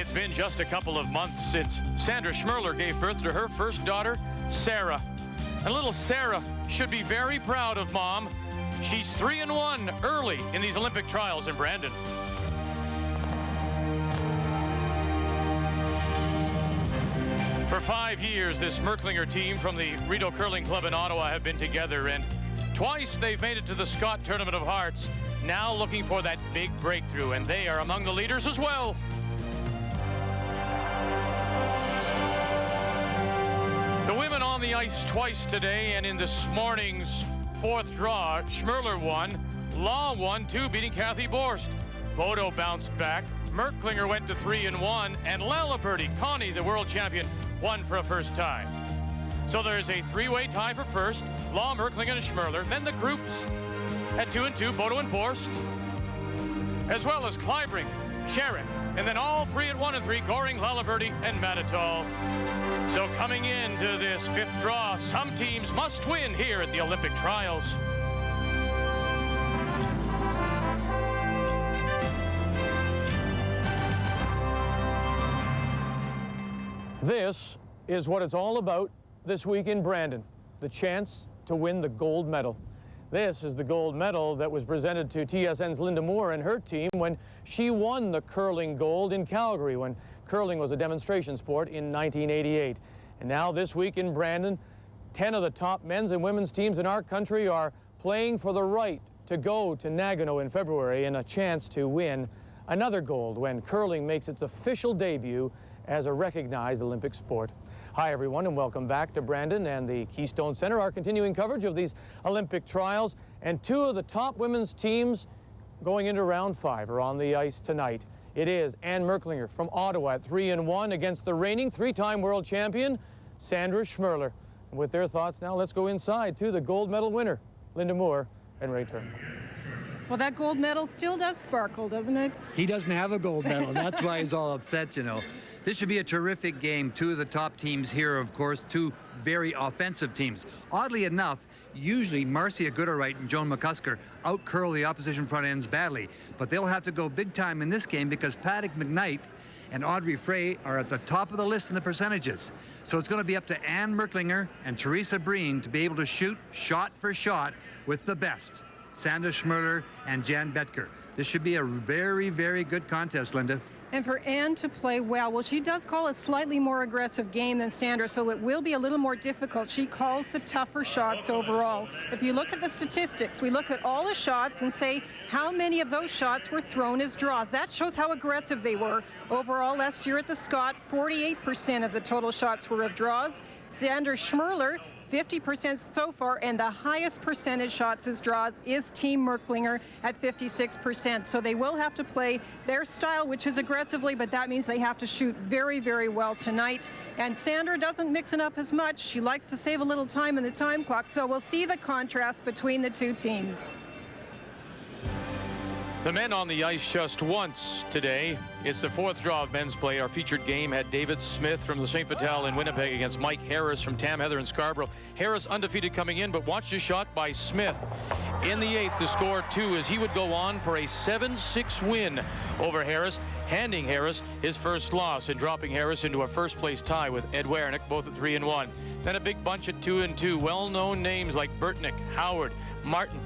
It's been just a couple of months since Sandra Schmirler gave birth to her first daughter, Sarah. And little Sarah should be very proud of Mom. She's 3-1 early in these Olympic trials in Brandon. For 5 years, this Merklinger team from the Rideau Curling Club in Ottawa have been together, and twice they've made it to the Scott Tournament of Hearts, now looking for that big breakthrough, and they are among the leaders as well. The women on the ice twice today, and in this morning's fourth draw, Schmirler won, Law won too, beating Kathy Borst. Bodo bounced back, Merklinger went to 3-1, and Lalaberty, Connie, the world champion, won for a first time. So there's a three-way tie for first, Law, Merklinger, and Schmirler. Then the groups at 2-2, Bodo and Borst, as well as Kleibring, Sherrick, and then all three at 1-3, Goring, Lalaberty, and Manitoba. So coming into this fifth draw, some teams must win here at the Olympic trials. This is what it's all about this week in Brandon, the chance to win the gold medal. This is the gold medal that was presented to TSN's Linda Moore and her team when she won the curling gold in Calgary, when curling was a demonstration sport in 1988. And now this week in Brandon, 10 of the top men's and women's teams in our country are playing for the right to go to Nagano in February and a chance to win another gold when curling makes its official debut as a recognized Olympic sport. Hi everyone, and welcome back to Brandon and the Keystone Center, our continuing coverage of these Olympic trials. And two of the top women's teams going into round 5 are on the ice tonight. It is Ann Merklinger from Ottawa at 3-1 against the reigning three-time world champion, Sandra Schmirler. And with their thoughts now, let's go inside to the gold medal winner, Linda Moore and Ray Turner. Well, that gold medal still does sparkle, doesn't it? He doesn't have a gold medal, and that's why he's all upset, you know. This should be a terrific game. Two of the top teams here, of course, two very offensive teams. Oddly enough, usually Marcia Gooderwright and Joan McCusker out-curl the opposition front ends badly, but they'll have to go big time in this game because Paddock McKnight and Audrey Frey are at the top of the list in the percentages. So it's going to be up to Ann Merklinger and Teresa Breen to be able to shoot shot for shot with the best, Sandra Schmirler and Jan Betker. This should be a very, very good contest, Linda. And for Ann to play well, she does call a slightly more aggressive game than Sandra, so it will be a little more difficult. She calls the tougher shots overall. If you look at the statistics, we look at all the shots and say how many of those shots were thrown as draws. That shows how aggressive they were. Overall, last year at the Scott, 48% of the total shots were of draws. Sandra Schmirler, 50% so far, and the highest percentage shots as draws is Team Merklinger at 56%. So they will have to play their style, which is aggressively, but that means they have to shoot very, very well tonight. And Sandra doesn't mix it up as much. She likes to save a little time in the time clock, so we'll see the contrast between the two teams. The men on the ice just once today. It's the fourth draw of men's play. Our featured game had David Smith from the St. Vital in Winnipeg against Mike Harris from Tam Heather in Scarborough. Harris undefeated coming in, but watch the shot by Smith in the 8th to score 2 as he would go on for a 7-6 win over Harris, handing Harris his first loss and dropping Harris into a first-place tie with Ed Wernick, both at 3-1. Then a big bunch at 2-2. Well-known names like Burtnick, Howard, Martin,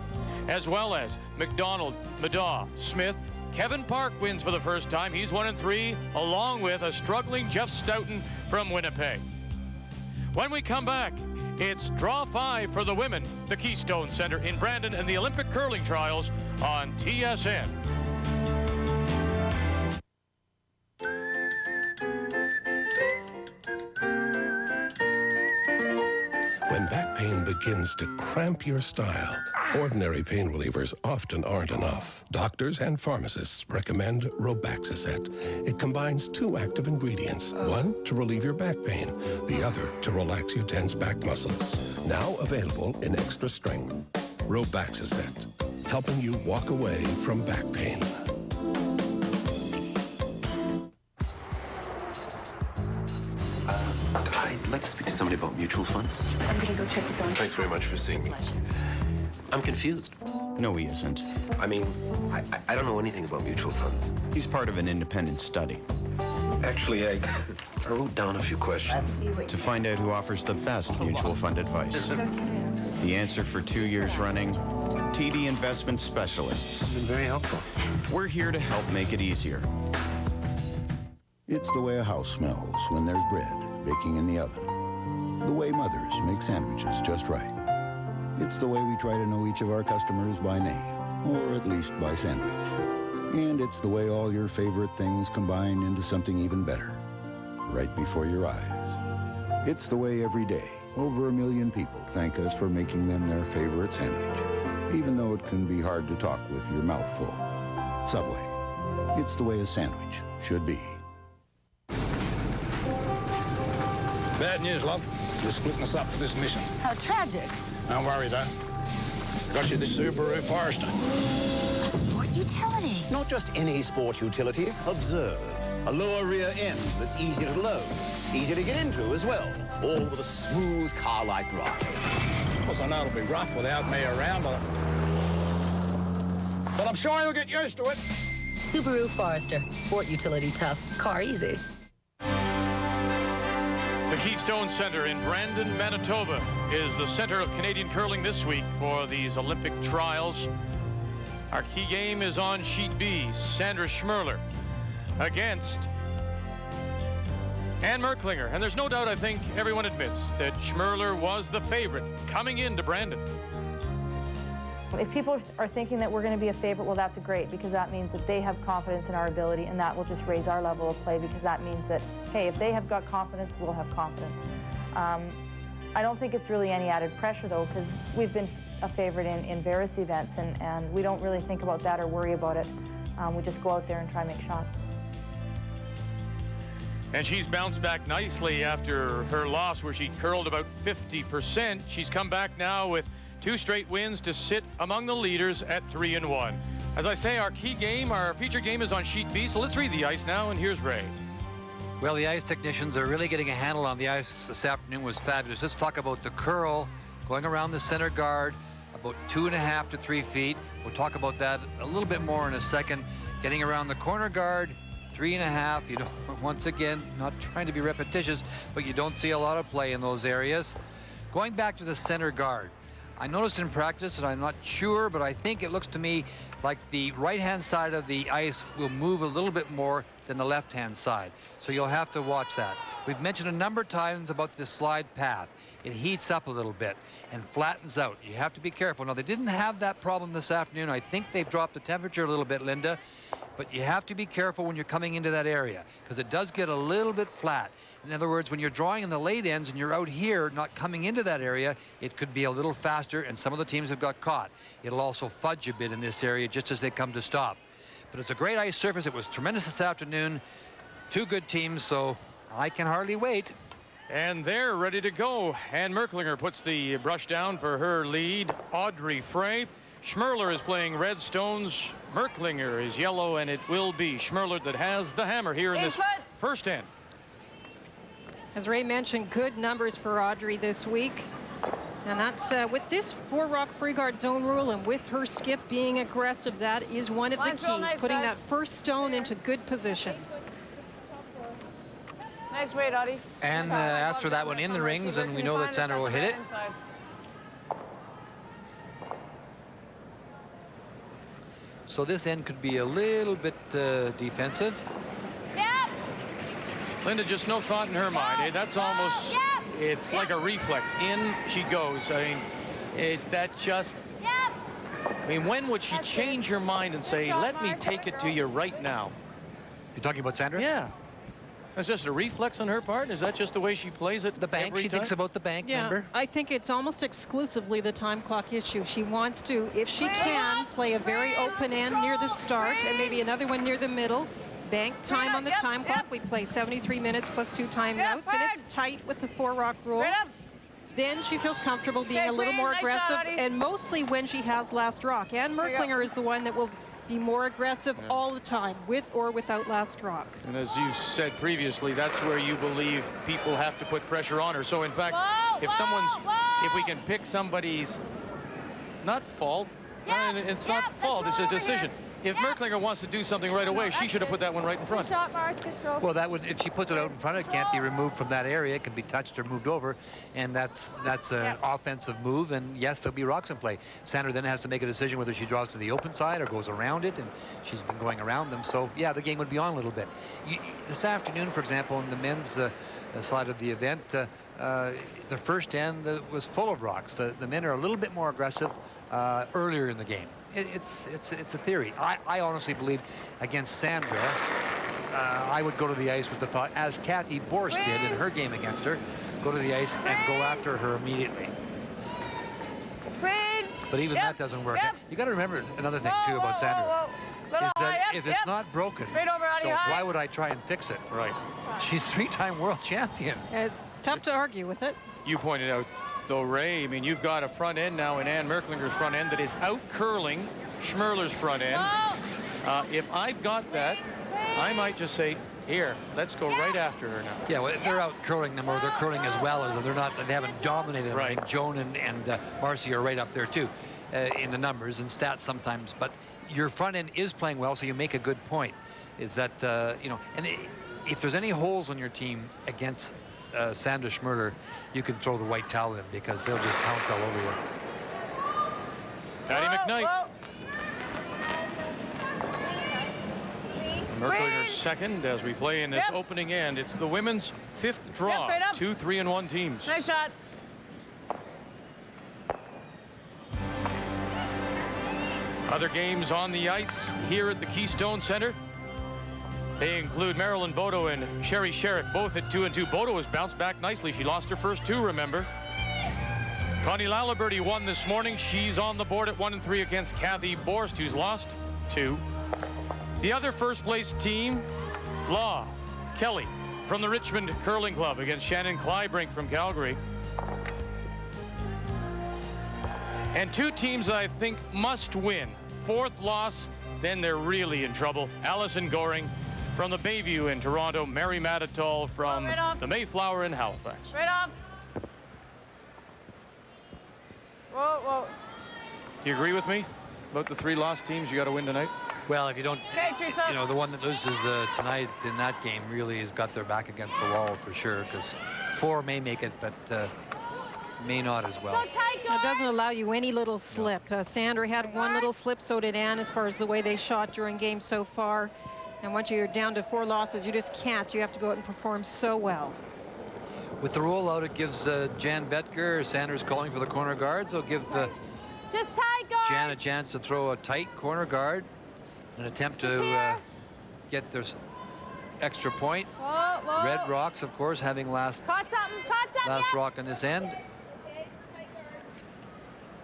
as well as McDonald, Madaw, Smith. Kevin Park wins for the first time. He's 1-3, along with a struggling Jeff Stoughton from Winnipeg. When we come back, it's draw 5 for the women, the Keystone Center in Brandon, and the Olympic curling trials on TSN. When back pain begins to cramp your style, ordinary pain relievers often aren't enough. Doctors and pharmacists recommend Robaxacet. It combines 2 active ingredients, one to relieve your back pain, the other to relax your tense back muscles. Now available in extra strength. Robaxacet, helping you walk away from back pain. I'd like to speak to somebody about mutual funds. I'm going to go check with Don. Thanks very much for seeing me. I'm confused. No, he isn't. I mean, I don't know anything about mutual funds. He's part of an independent study. Actually, I wrote down a few questions. To find out who offers the best mutual fund advice. The answer for 2 years running, TD Investment Specialists. It's been very helpful. We're here to help make it easier. It's the way a house smells when there's bread baking in the oven. The way mothers make sandwiches just right. It's the way we try to know each of our customers by name, or at least by sandwich. And it's the way all your favorite things combine into something even better, right before your eyes. It's the way every day, over 1 million people thank us for making them their favorite sandwich, even though it can be hard to talk with your mouth full. Subway. It's the way a sandwich should be. Bad news, love. You're splitting us up for this mission. How tragic. Don't worry, though. I got you the Subaru Forester. A sport utility. Not just any sport utility. Observe. A lower rear end that's easy to load, easy to get into as well, all with a smooth car-like ride. Of course, I know it'll be rough without me around, but I'm sure you'll get used to it. Subaru Forester. Sport utility tough. Car easy. The Keystone Center in Brandon, Manitoba is the center of Canadian curling this week for these Olympic trials. Our key game is on Sheet B. Sandra Schmirler against Anne Merklinger. And there's no doubt, I think everyone admits, that Schmirler was the favorite coming into Brandon. If people are thinking that we're going to be a favorite, well, that's great, because that means that they have confidence in our ability, and that will just raise our level of play, because that means that, hey, if they have got confidence, we'll have confidence. I don't think it's really any added pressure, though, because we've been a favorite in various events, and we don't really think about that or worry about it. We just go out there and try and make shots. And she's bounced back nicely after her loss, where she curled about 50%. She's come back now with 2 straight wins to sit among the leaders at 3-1. As I say, our key game, our feature game, is on Sheet B, so let's read the ice now, and here's Ray. Well, the ice technicians are really getting a handle on the ice this afternoon. Was fabulous. Let's talk about the curl going around the center guard, about 2.5 to 3 feet. We'll talk about that a little bit more in a second. Getting around the corner guard, 3.5. You don't, once again, not trying to be repetitious, but you don't see a lot of play in those areas. Going back to the center guard, I noticed in practice, and I'm not sure, but I think it looks to me like the right-hand side of the ice will move a little bit more than the left-hand side. So you'll have to watch that. We've mentioned a number of times about this slide path. It heats up a little bit and flattens out. You have to be careful. Now, they didn't have that problem this afternoon. I think they've dropped the temperature a little bit, Linda. But you have to be careful when you're coming into that area, because it does get a little bit flat. In other words, when you're drawing in the late ends and you're out here not coming into that area, it could be a little faster, and some of the teams have got caught. It'll also fudge a bit in this area just as they come to stop. But it's a great ice surface. It was tremendous this afternoon. 2 good teams, so I can hardly wait. And they're ready to go. Anne Merklinger puts the brush down for her lead. Audrey Frey. Schmirler is playing red stones. Merklinger is yellow, and it will be Schmirler that has the hammer here in this first end. As Ray mentioned, good numbers for Audrey this week. And that's with this 4-rock free guard zone rule, and with her skip being aggressive, that is one of the keys, putting that first stone into good position. Nice weight, Audie. And asked for that one in the rings, and we know that Sandra will hit it. So this end could be a little bit defensive. Yep. Linda, just no thought in her mind. Eh? That's almost, it's like a reflex. In she goes. I mean, is that just, I mean, when would she change her mind and say, let me take it to you right now? You're talking about Sandra? Yeah. That's just a reflex on her part? Is that just the way she plays it? The bank, she thinks about the bank, remember? I think it's almost exclusively the time clock issue. She wants to, if she can, play a very open end near the start and maybe another one near the middle. Bank time on the time clock. We play 73 minutes plus 2 timeouts, and it's tight with the 4-rock rule. Then she feels comfortable being a little more aggressive, and mostly when she has last rock. Anne Merklinger is the one that will be more aggressive all the time, with or without last rock. And as you said previously, that's where you believe people have to put pressure on her. So in fact, if we can pick somebody's, not fault, it's not fault, it's a decision. If Merklinger wants to do something right away, she should have put that one right in front. Shot, Mars. Good throw. Well, that would, if she puts it out in front, it can't be removed from that area. It can be touched or moved over, and that's an offensive move. And yes, there'll be rocks in play. Sandra then has to make a decision whether she draws to the open side or goes around it, and she's been going around them. So yeah, the game would be on a little bit. This afternoon, for example, in the men's side of the event, the first end was full of rocks. The men are a little bit more aggressive earlier in the game. It's a theory. I honestly believe against Sandra, I would go to the ice with the thought, as Kathy Borst did in her game against her, go to the ice and go after her immediately. But even that doesn't work. You got to remember another thing too about Sandra is that if it's not broken, why would I try and fix it? Right. She's 3-time world champion. It's tough to argue with it. You pointed out, though, Ray, I mean, you've got a front end now in Ann Merklinger's front end that is out-curling Schmirler's front end. If I've got that, I might just say, here, let's go right after her now. Yeah, well, they're out curling them, or they're curling as well as them. They haven't dominated them. Right. I think Joan and Marcy are right up there too in the numbers and stats sometimes. But your front end is playing well, so you make a good point. Is that and if there's any holes on your team against Sandra Schmirler, you can throw the white towel in because they'll just pounce all over you. Patty McKnight. Merklinger's second as we play in this opening end. It's the women's 5th draw. 2 3-1 teams. Nice shot. Other games on the ice here at the Keystone Center. They include Marilyn Bodo and Sherry Sherrick, both at 2-2. Bodo has bounced back nicely. She lost her first 2, remember. Connie Laliberty won this morning. She's on the board at 1-3 against Kathy Borst, who's lost 2. The other first place team, Law Kelly from the Richmond Curling Club against Shannon Kleibrink from Calgary. And 2 teams that I think must win. 4th loss, then they're really in trouble. Allison Goring from the Bayview in Toronto, Mary Matatol from the Mayflower in Halifax. Right off. Whoa, whoa. Do you agree with me about the 3 lost teams you got to win tonight? Well, if you don't, Okay, Teresa. the one that loses tonight in that game really has got their back against the wall for sure, because 4 may make it, but may not as well. It doesn't allow you any little slip. Sandra had one little slip, so did Ann, as far as the way they shot during games so far. And once you're down to 4 losses, you just can't. You have to go out and perform so well. With the rollout, it gives Jan Betker, Sanders calling for the corner guard, so give Just tight, guard. Jan a chance to throw a tight corner guard, an attempt to get their extra point. Whoa, whoa. Red Rocks, of course, having last rock on this end.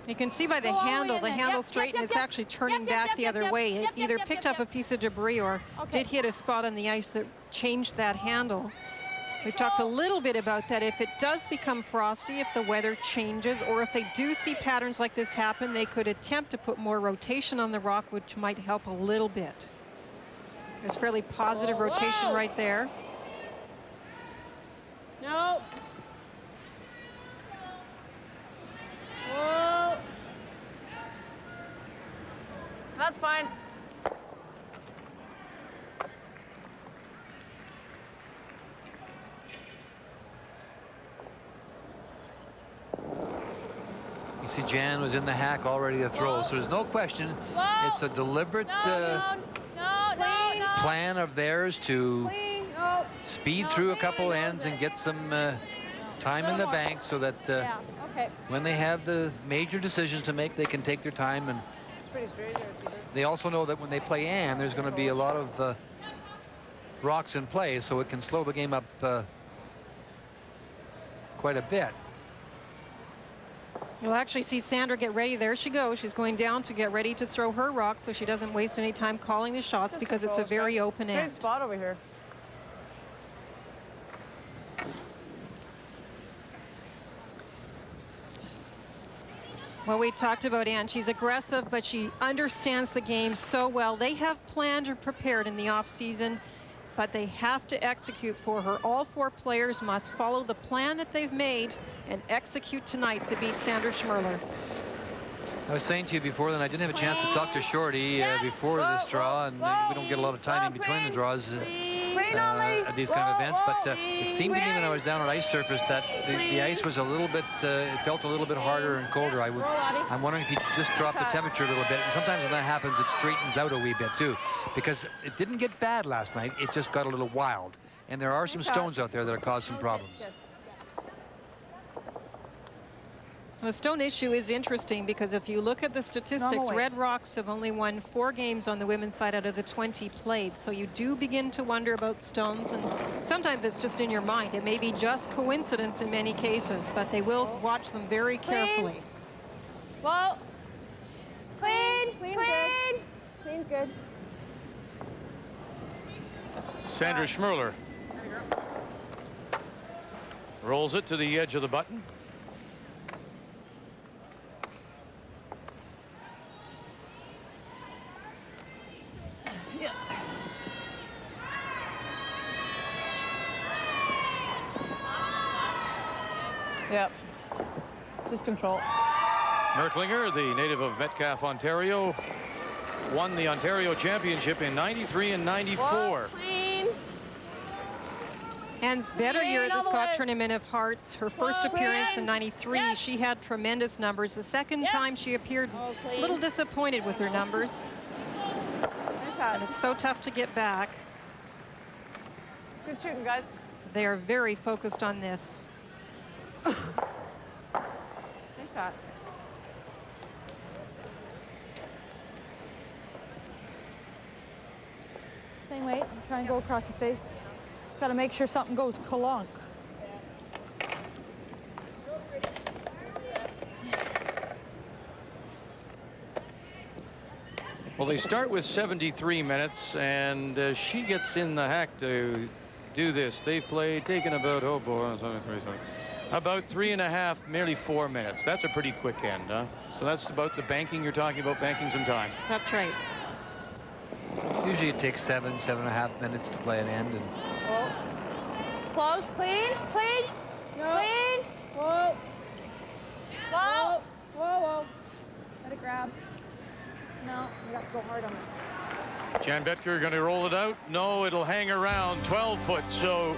You can see by the handle straight, and it's actually turning back the other way. It either picked up a piece of debris or did hit a spot on the ice that changed that handle. We've talked a little bit about that. If it does become frosty, if the weather changes, or if they do see patterns like this happen, they could attempt to put more rotation on the rock, which might help a little bit. There's fairly positive rotation right there. No. Whoa. That's fine. You see Jan was in the hack already to throw, so there's no question. It's a deliberate plan of theirs to speed through a couple ends and get some time in the bank so that when they have the major decisions to make, they can take their time. And they also know that when they play Ann, there's going to be a lot of rocks in play, so it can slow the game up quite a bit. You'll actually see Sandra get ready. There she goes. She's going down to get ready to throw her rock so she doesn't waste any time calling the shots because it's a very open end. Straight spot over here. Well, we talked about Ann. She's aggressive, but she understands the game so well. They have planned or prepared in the off-season, but they have to execute for her. All 4 players must follow the plan that they've made and execute tonight to beat Sandra Schmirler. I was saying to you before that I didn't have a chance to talk to Shorty before this draw, and we don't get a lot of time in between the draws at these kind of events, but it seemed to me when I was down at ice surface that the ice was a little bit, it felt a little bit harder and colder. I'm wondering if you just drop the temperature a little bit, and sometimes when that happens, it straightens out a wee bit too, because it didn't get bad last night, it just got a little wild, and there are some stones out there that have caused some problems. The stone issue is interesting because if you look at the statistics, Red Rocks have only won 4 games on the women's side out of the 20 played. So you do begin to wonder about stones, and sometimes it's just in your mind. It may be just coincidence in many cases, but they will watch them very carefully. Well, clean. Good. Clean's good. Sandra Schmirler rolls it to the edge of the button. Yep. Just control. Merklinger, the native of Metcalfe, Ontario, won the Ontario Championship in '93 and '94. Anne's better year at the Scott Tournament of Hearts. Her first appearance in '93, she had tremendous numbers. The second time she appeared a little disappointed with her numbers. And it's so tough to get back. Good shooting, guys. They are very focused on this. Nice shot. Same weight. Try and go across the face. Just got to make sure something goes kalonk. Well, they start with 73 minutes, and she gets in the hack to do this. They've taken about, oh boy, about 3.5, nearly 4 minutes. That's a pretty quick end, huh? So that's about the banking you're talking about, banking some time. That's right. Usually it takes 7.5 minutes to play an end. And Close, clean. No. Clean. Whoa. Whoa. Whoa. Let it grab. No, we have to go hard on this. Jan Betker going to roll it out. No, it'll hang around 12 foot. So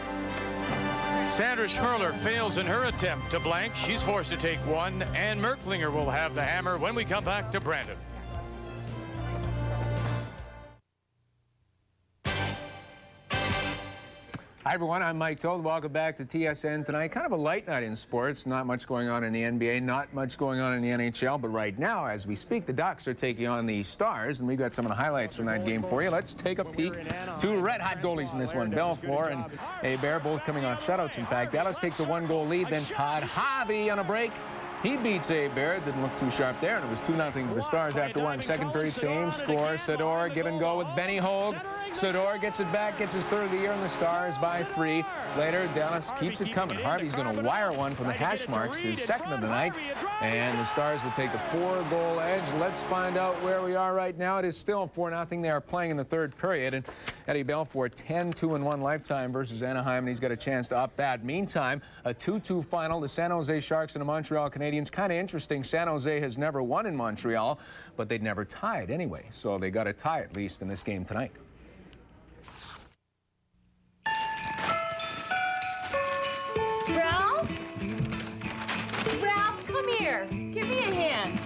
Sandra Schmirler fails in her attempt to blank. She's forced to take one, and Merklinger will have the hammer when we come back to Brandon. Hi, everyone. I'm Mike Told. Welcome back to TSN tonight. Kind of a light night in sports. Not much going on in the NBA, not much going on in the NHL. But right now, as we speak, the Ducks are taking on the Stars, and we've got some of the highlights from that game for you. Let's take a peek. 2 red-hot goalies in this one. Belfour and Hebert both coming off shutouts, in fact. Dallas takes a 1-goal lead. Then Todd Harvey on a break. He beats Hebert. Didn't look too sharp there, and it was 2-0 to the Stars after 1. Second period, same score. Sador give and go with Benny Hogue. Sador gets it back, gets his 3rd of the year, and the Stars by 3. Later, Dallas keeps it coming. Harvey's going to wire one from the hash marks, his 2nd of the night, and the Stars will take a 4-goal edge. Let's find out where we are right now. It is still 4-0. They are playing in the 3rd period, and Eddie Belfour 10-2-1 lifetime versus Anaheim, and he's got a chance to up that. Meantime, a 2-2 final. The San Jose Sharks and the Montreal Canadiens. Kind of interesting. San Jose has never won in Montreal, but they'd never tied anyway, so they got a tie at least in this game tonight. Ralph, come here. Give me a hand.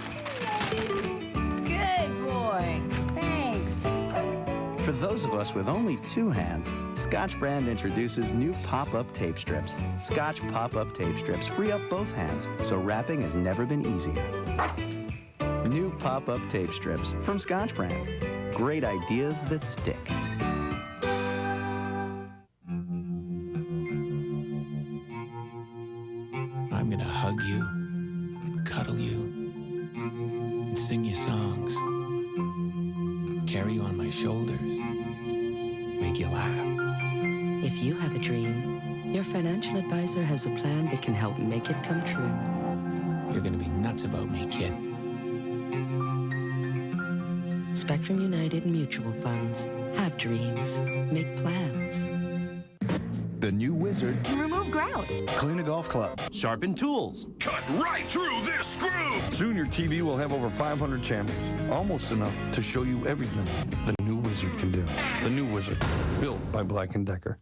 Good boy. Thanks. For those of us with only 2 hands, Scotch Brand introduces new pop-up tape strips. Scotch pop-up tape strips free up both hands, so wrapping has never been easier. New pop-up tape strips from Scotch Brand. Great ideas that stick. I'm gonna hug you and cuddle you and sing you songs, carry you on my shoulders, make you laugh. If you have a dream, your financial advisor has a plan that can help make it come true. You're gonna be nuts about me, kid. Spectrum United Mutual Funds. Have dreams. Make plans. The new Wizard can remove grout, clean a golf club, sharpen tools, Cut right through this screw! Soon your TV will have over 500 channels, almost enough to show you everything the new Wizard can do. The new Wizard, built by Black & Decker.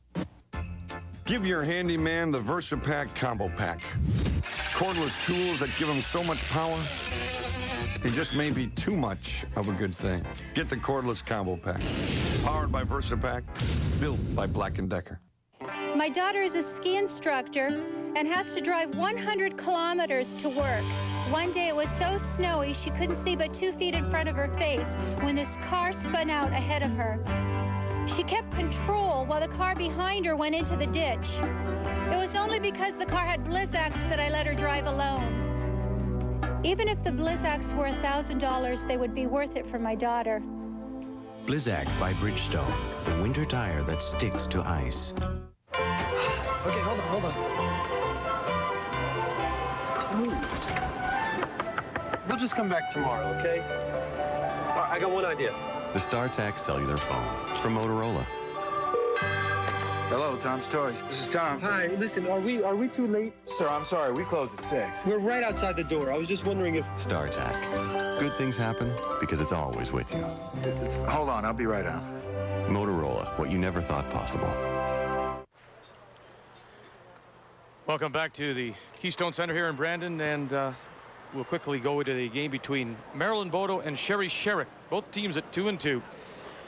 Give your handyman the VersaPack Combo Pack. Cordless tools that give him so much power, it just may be too much of a good thing. Get the Cordless Combo Pack. Powered by VersaPack, built by Black & Decker. My daughter is a ski instructor and has to drive 100 kilometers to work. One day it was so snowy she couldn't see but 2 feet in front of her face when this car spun out ahead of her. She kept control while the car behind her went into the ditch. It was only because the car had Blizzaks that I let her drive alone. Even if the Blizzaks were $1,000, they would be worth it for my daughter. Blizzak by Bridgestone, the winter tire that sticks to ice. Okay, hold on. It's closed. We'll just come back tomorrow, okay? All right, I got one idea. The StarTAC cellular phone from Motorola. Hello, Tom's Toys. This is Tom. Hi, listen, are we too late? Sir, I'm sorry. We closed at 6. We're right outside the door. I was just wondering if... StarTAC. Good things happen because it's always with you. Hold on, I'll be right out. Motorola, what you never thought possible. Welcome back to the Keystone Center here in Brandon, and we'll quickly go into the game between Marilyn Bodo and Sherry Sherrick. Both teams at 2-2.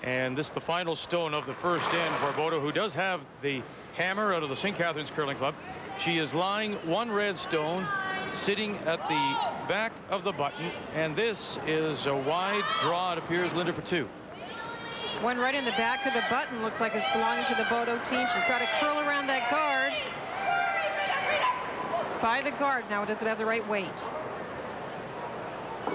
And this is the final stone of the first end for Bodo, who does have the hammer out of the St. Catharines Curling Club. She is lying one red stone sitting at the back of the button, and this is a wide draw, it appears, Linda, for 2. One right in the back of the button looks like it's belonging to the Bodo team. She's got a curl around that guard. By the guard. Now, does it have the right weight?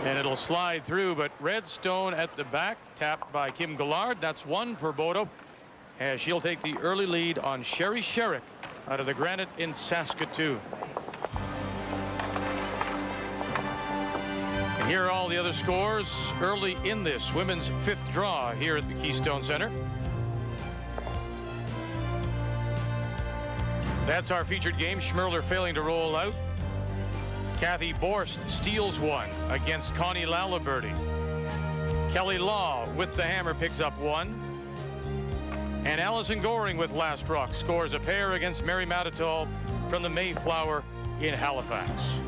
And it'll slide through, but Redstone at the back, tapped by Kim Gallard. That's 1 for Bodo, as she'll take the early lead on Sherry Sherrick out of the Granite in Saskatoon. And here are all the other scores early in this women's 5th draw here at the Keystone Center. That's our featured game. Schmirler failing to roll out. Kathy Borst steals one against Connie Laliberty. Kelly Law with the hammer picks up 1. And Allison Goring with last rock scores a pair against Mary Matitol from the Mayflower in Halifax.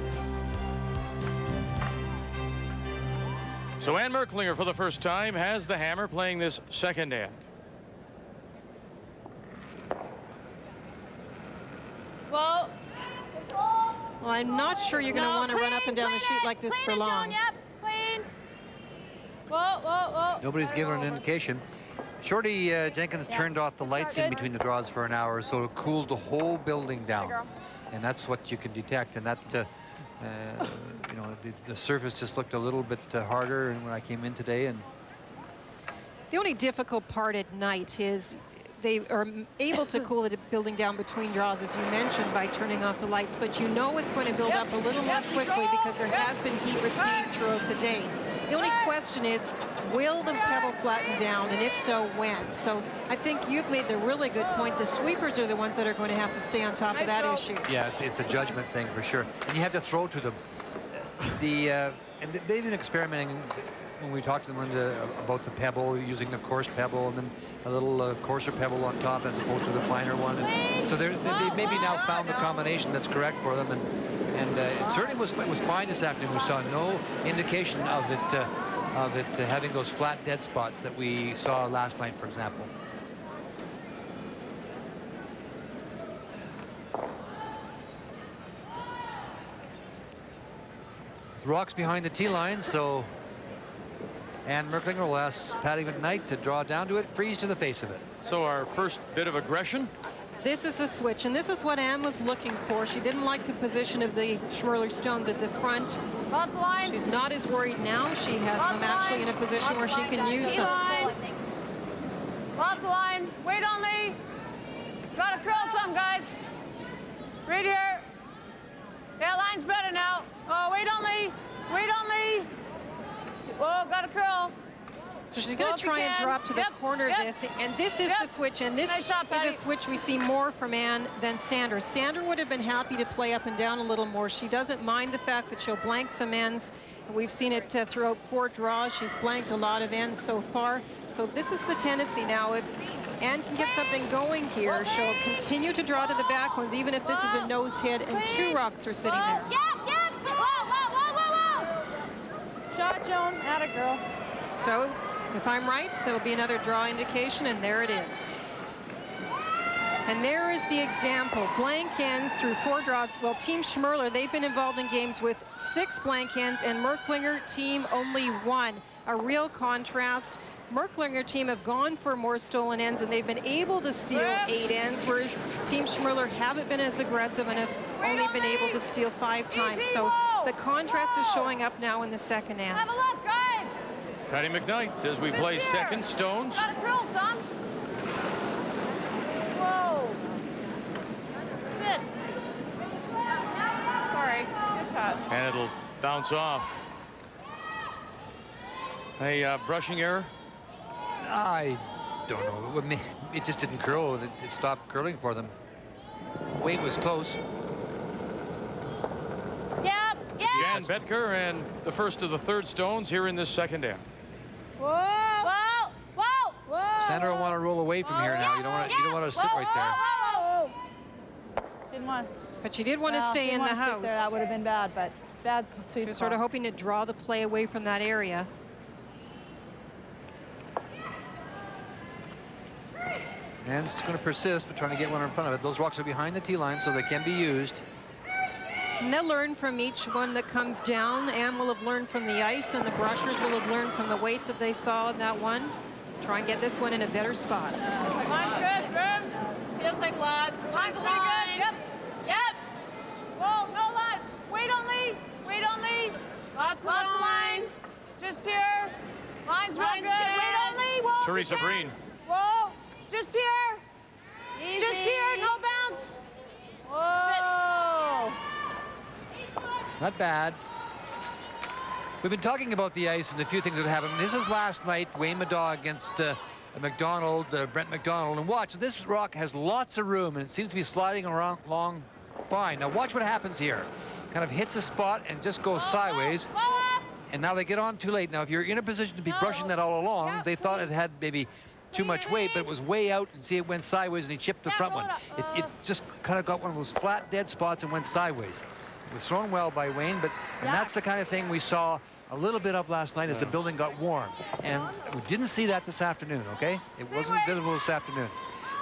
So Ann Merklinger for the first time has the hammer playing this second end. Well, I'm not sure you're going to want to run up and down the sheet like this for long. Yep, clean. Whoa. Nobody's given an indication. Shorty Jenkins turned off the lights in between the draws for an hour, so it cooled the whole building down. And that's what you can detect. And that, you know, the surface just looked a little bit harder when I came in today. And the only difficult part at night is they are able to cool the building down between draws, as you mentioned, by turning off the lights, but you know it's going to build up a little more quickly because there has been heat retained throughout the day. The only question is, will the pebble flatten down, and if so, when? So I think you've made the really good point. The sweepers are the ones that are going to have to stay on top of that issue. yeah, it's a judgment thing for sure. And you have to throw to them. And they've been experimenting when we talked to them about the pebble, using the coarse pebble and then a little coarser pebble on top as opposed to the finer one. And so they maybe now found the combination that's correct for them. And it certainly was fine this afternoon. We saw no indication of it having those flat dead spots that we saw last night, for example. The rock's behind the tee line, so Ann Merklinger will ask Patty McKnight to draw down to it, freeze to the face of it. So our first bit of aggression. This is a switch, and this is what Ann was looking for. She didn't like the position of the Schmirler stones at the front. Lots of line. She's not as worried now. She has them actually in a position where she can use them. Lots of line. Wait on Lee. It's got to curl some, guys. Right here. Yeah, line's better now. Oh, wait on Lee. Wait on Lee. Oh, got to curl. So she's going to try and drop to the corner of this, and this is the switch, and this is a switch we see more from Ann than Sandra. Sandra would have been happy to play up and down a little more. She doesn't mind the fact that she'll blank some ends. We've seen it throughout 4 draws. She's blanked a lot of ends so far. So this is the tendency now. If Ann can get something going here, she'll continue to draw to the back ones, even if this is a nose hit and 2 rocks are sitting there. Shot, Joan. Atta girl. So if I'm right, there'll be another draw indication, and there it is. And there is the example. Blank ends through 4 draws. Well, Team Schmirler, they've been involved in games with 6 blank ends, and Merklinger team only 1. A real contrast. Merklinger team have gone for more stolen ends, and they've been able to steal 8 ends, whereas Team Schmirler haven't been as aggressive and have only been able to steal 5 times. So the contrast is showing up now in the second end. Have a look, guys. Patty McKnight says we play second stones. Got a drill, son. Whoa. Sit. Sorry. It's hot. And it'll bounce off. A brushing error? I don't know. It just didn't curl. It stopped curling for them. Wade was close. Jan Betker, and the first of the 3rd stones here in this second end. Whoa! Whoa! Whoa! Whoa! Sandra will want to roll away from here now. You don't want to sit right there. Didn't want. But she did want to stay in the house. That would have been bad, but bad sweep. She was sort of hoping to draw the play away from that area. And it's going to persist, but trying to get one in front of it. Those rocks are behind the tee line, so they can be used. And they'll learn from each one that comes down. Ann will have learned from the ice, and the brushers will have learned from the weight that they saw in that one. Try and get this one in a better spot. Line's good, good. Feels like lots. Line's pretty good. Yep. Yep. Whoa, no line. Wait only. Wait only. Lots of line. Just here. Line's real good. Wait only. Whoa. Teresa Breen. Whoa. Just here. Easy. Just here. No bounce. Whoa. Not bad. We've been talking about the ice and a few things that happened. This is last night, Wayne Middaugh against Brent McDonald. And watch, this rock has lots of room, and it seems to be sliding around along fine. Now watch what happens here. Kind of hits a spot and just goes sideways. And now they get on too late. Now, if you're in a position to be brushing that all along, they thought it had maybe too much weight, but it was way out, and see it went sideways, and he chipped the front one. It just kind of got one of those flat, dead spots and went sideways. It was thrown well by Wayne, and that's the kind of thing we saw a little bit of last night as the building got warm. And we didn't see that this afternoon, okay? It wasn't visible this afternoon.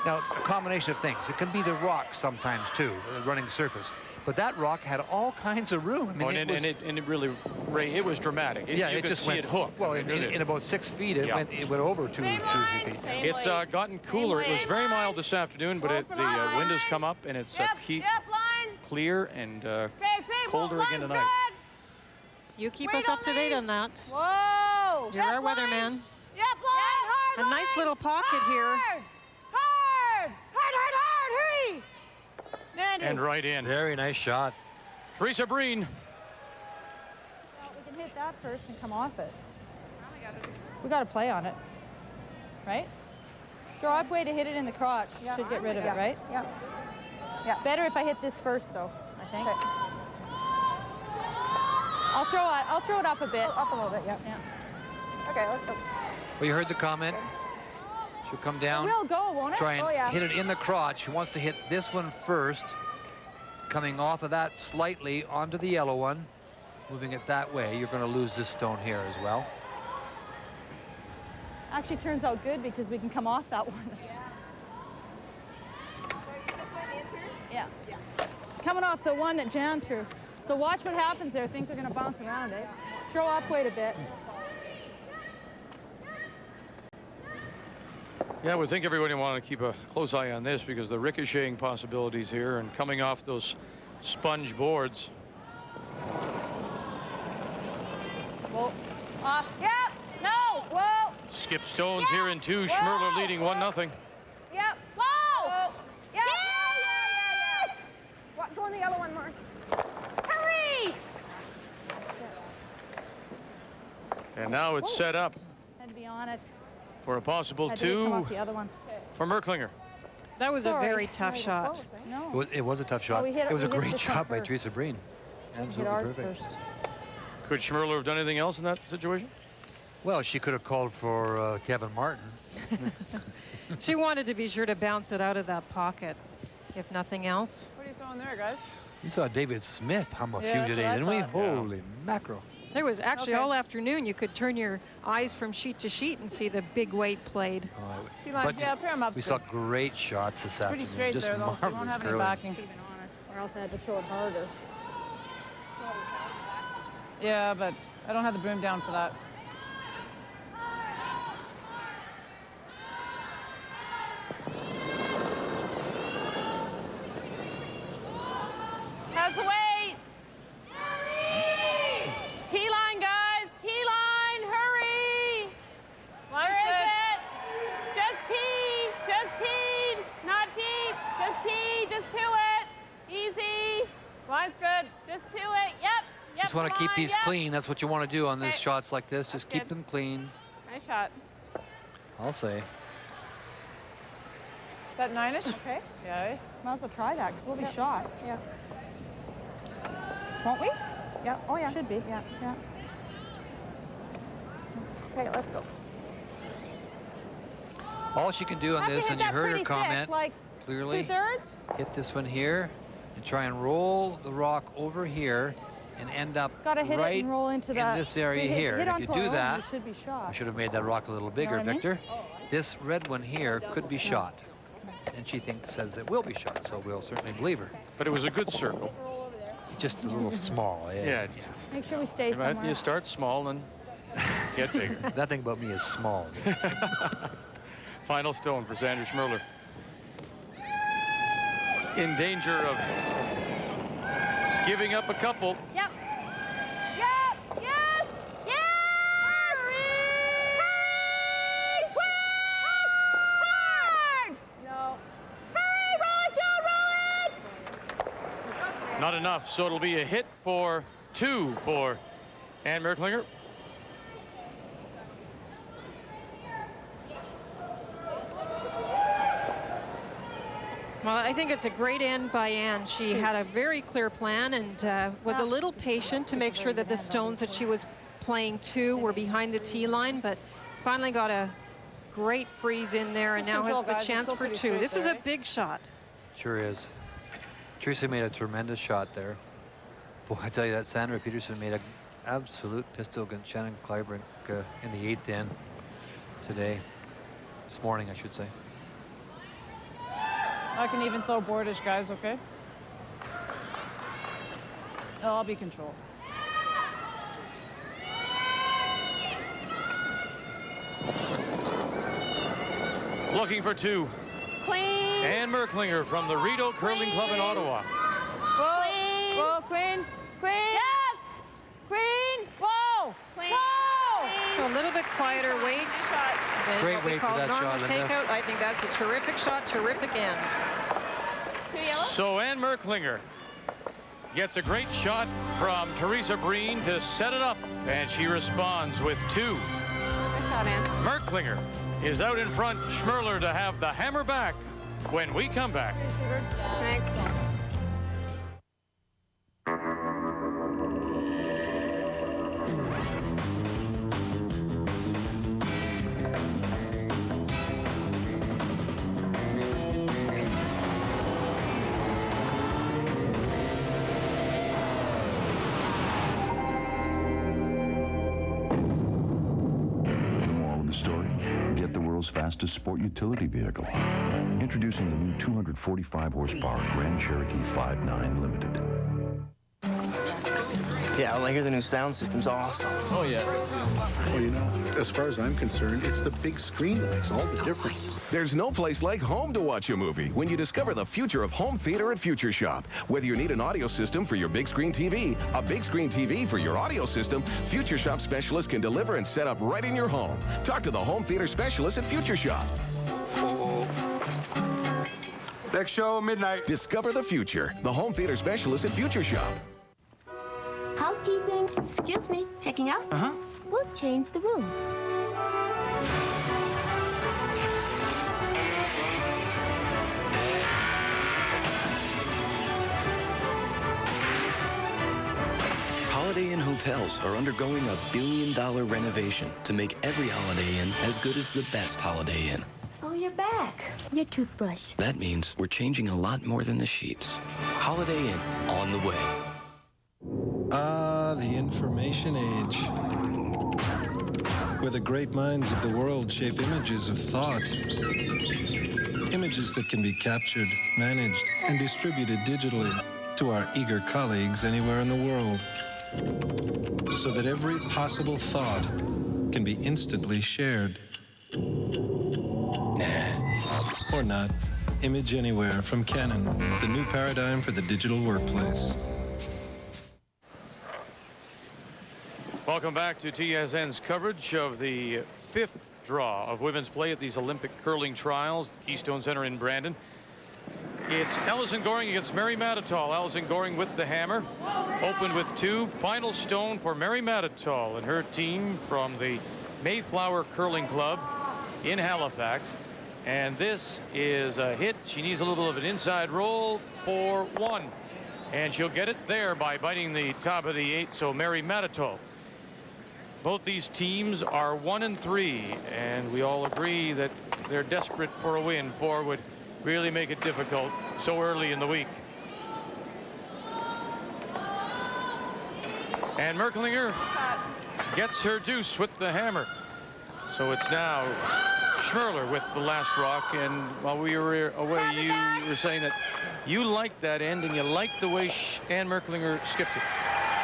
Now, a combination of things. It can be the rock sometimes, too, the running surface. But that rock had all kinds of room. I mean, it really, Ray, it was dramatic. Yeah, you it could just see went it hook. Well, in about 6 feet, it went over 2 or 3 feet. It's gotten cooler. It was very mild this afternoon, but the wind has come up, and it's clear and colder again tonight. You keep us up to date on that. Whoa! You're our weatherman. Yep, line. A nice little pocket here. Hard! Hurry! And right in. Very nice shot. Teresa Breen. Well, we can hit that first and come off it. We got to play on it, right? Draw up way to hit it in the crotch. Should get rid of it, right? Yeah. Better if I hit this first, though, I think. Okay. I'll throw it up a bit. Up a little bit, yeah. Okay, let's go. Well, you heard the comment. She'll come down. It will go, won't it? Try and hit it in the crotch. She wants to hit this one first, coming off of that slightly onto the yellow one. Moving it that way, you're going to lose this stone here as well. Actually turns out good because we can come off that one. Yeah. Coming off the one that Jan threw. So watch what happens there. Things are going to bounce around, eh? Throw up weight a bit. Yeah, I would think everybody want to keep a close eye on this because the ricocheting possibilities here and coming off those sponge boards. Whoa. Yep. No. Whoa. Skip stones here in 2. Schmirler leading 1-0. Yep. Whoa. Yep. Yes. What? Go on the yellow one, Mars. Hurry. And now it's set up. Had to be on it. for a possible Had to come 2 off the other one. for Merklinger. That was a very tough shot. No. It was a tough shot. we hit- it was a we hit great this one shot by first. Teresa Breen. Hit Absolutely ours perfect. first. Could Schmirler have done anything else in that situation? Well, she could have called for Kevin Martin. She wanted to be sure to bounce it out of that pocket, if nothing else. What are you throwing there, guys? We saw David Smith hum a Yeah, few that's today, what I didn't we? thought. Holy mackerel. There was actually Okay. all afternoon, you could turn your eyes from sheet to sheet and see the big weight played. She lines, yeah, pair 'em up's we good. saw great shots this Pretty afternoon. straight Just there, though. She won't marvelous have any curling. backing. Or else I had to throw it harder. Yeah, but I don't have the broom down for that. Has the weight. T-line, guys. T-line, hurry. Where is it? Just tee. Just tee. Not deep. Just tee. Just to it. Easy. Line's good. Just to it. Yep. Yep. Just want to come keep on, these yep. clean. That's what you want to do on these Okay. shots like this. Just keep good. them clean, Nice shot. I'll say. Is that 9-ish? Okay. Yeah. Might as well try that because we'll be shot. Yeah. Won't we? Yeah. Oh, yeah. Should be. Yeah. Yeah. Okay, let's go. All she can do on Have to this, hit and you that heard her pretty thick, comment like clearly, 2/3? hit this one here and try and roll the rock over here and end up Got to hit right it and roll into in that. this area hit, here. Hit And if you onto do our own, that, we should be shot. I should have made that rock a little bigger, what I mean? Victor. This red one here could be shot. And she says it will be shot, so we'll certainly believe her. But it was a good circle. Just a little small, yeah. Yeah, just Make sure we stay somewhere. you start small and get bigger. That thing about me is small. Final stone for Sandra Schmirler. In danger of giving up a couple. Yep. Yep. Yes. Yes. Hurry. Quick. Hard. No. Hurry. Roll it, Joe. Roll it. Not enough, so it'll be a hit for 2 for Ann Merklinger. Well, I think it's a great end by Ann. She had a very clear plan and was a little patient to make sure that the stones that she was playing to were behind the tee line, but finally got a great freeze in there and Just now has control, the guys. It's chance still for pretty 2. straight This is there, a big shot. Sure is. Teresa made a tremendous shot there. Boy, I tell you that Sandra Peterson made an absolute pistol against Shannon Kleibrink in the 8th end today. This morning, I should say. I can even throw boardish, guys, okay? Oh, I'll be controlled. Looking for 2. Clean. Ann Merklinger from the Rideau Curling Club in Ottawa. Whoa. Whoa, queen. Queen. Yes. Queen. Whoa. Queen. Whoa. So a little bit quieter weight. than Great what we weight for call that normal shot, Linda. takeout. I think that's a terrific shot, terrific end. 2 yellow. So Ann Merklinger gets a great shot from Teresa Breen to set it up, and she responds with 2. Good shot, Ann. Merklinger is out in front. Schmirler to have the hammer back when we come back. Thanks. The moral of the story? Get the world's fastest sport utility vehicle. Introducing the new 245 horsepower Grand Cherokee 5.9 Limited. Yeah, when I hear the new sound system's awesome. Oh, yeah. Well, you know, as far as I'm concerned, it's the big screen that makes all the difference. There's no place like home to watch a movie when you discover the future of home theater at Future Shop. Whether you need an audio system for your big screen TV, a big screen TV for your audio system, Future Shop specialists can deliver and set up right in your home. Talk to the home theater specialist at Future Shop. Next show, midnight. Discover the future. The home theater specialist at Future Shop. Housekeeping. Excuse me. Checking out? Uh-huh. We'll change the room. Holiday Inn hotels are undergoing a $1 billion renovation to make every Holiday Inn as good as the best Holiday Inn. Oh, you're back. Your toothbrush. That means we're changing a lot more than the sheets. Holiday Inn, on the way. Ah, the information age. Where the great minds of the world shape images of thought. Images that can be captured, managed, and distributed digitally to our eager colleagues anywhere in the world. So that every possible thought can be instantly shared. Or not. Image Anywhere from Canon, the new paradigm for the digital workplace. Welcome back to TSN's coverage of the 5th draw of women's play at these Olympic curling trials, the Keystone Center in Brandon. It's Allison Goring against Mary Matatall. Allison Goring with the hammer. Opened with 2. Final stone for Mary Matatall and her team from the Mayflower Curling Club in Halifax. And this is a hit. She needs a little of an inside roll for 1. And she'll get it there by biting the top of the 8. So Mary Matatall. Both these teams are 1 and 3. And we all agree that they're desperate for a win. 4 would really make it difficult so early in the week. And Merklinger gets her deuce with the hammer. So it's now Schmirler with the last rock. And while we were away, you were saying that you liked that end and you liked the way Ann Merklinger skipped it.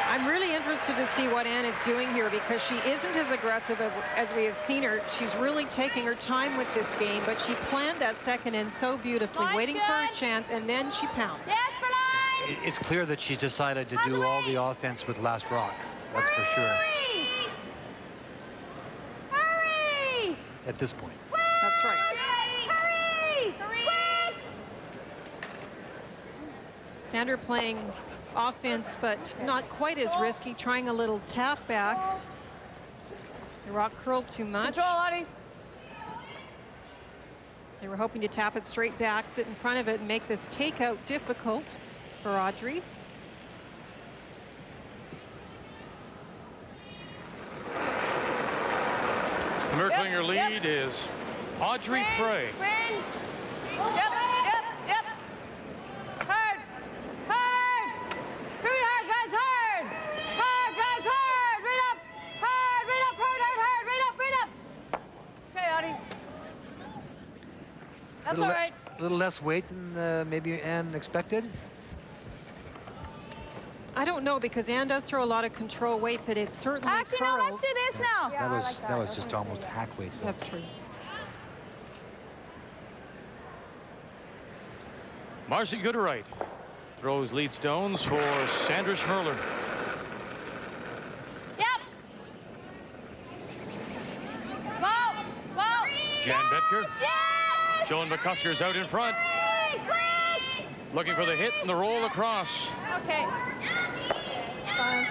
I'm really interested to see what Ann is doing here because she isn't as aggressive as we have seen her. She's really taking her time with this game, but she planned that second end so beautifully, waiting for her chance, and then she pounced. It's clear that she's decided to do all the offense with last rock. That's for sure. Hurry! At this point. That's right. Hurry! Hurry! Sandra playing offense, but not quite as risky, trying a little tap back. The rock curled too much. Control, Audie. They were hoping to tap it straight back, sit in front of it, and make this takeout difficult for Audrey. The Merklinger lead is Audrey Frey. Win. Yep. Hard. Pretty hard, guys, hard. Hard, guys, hard. Right up. Hard, right up, hard. Right up. Okay, Audie. That's all right. A little less weight than maybe Ann expected. I don't know, because Ann does throw a lot of control weight, but it's certainly Actually, curled. no, let's do this now. That was just almost hack weight. That's true. Marcy Gooderite throws lead stones for Sandra Schmirler. Yep. Ball. Jan Betker. Yes! Joan McCusker's out in front. Great! Looking for the hit and the roll across. Okay. It's fine.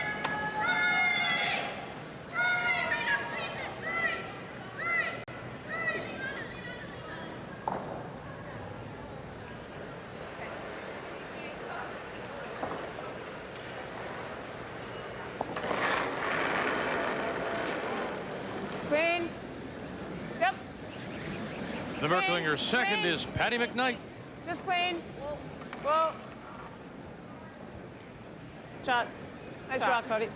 Queen. Yep. The Merklinger second is Patty McKnight. Just clean. Whoa. Shot. Nice rocks, Audie.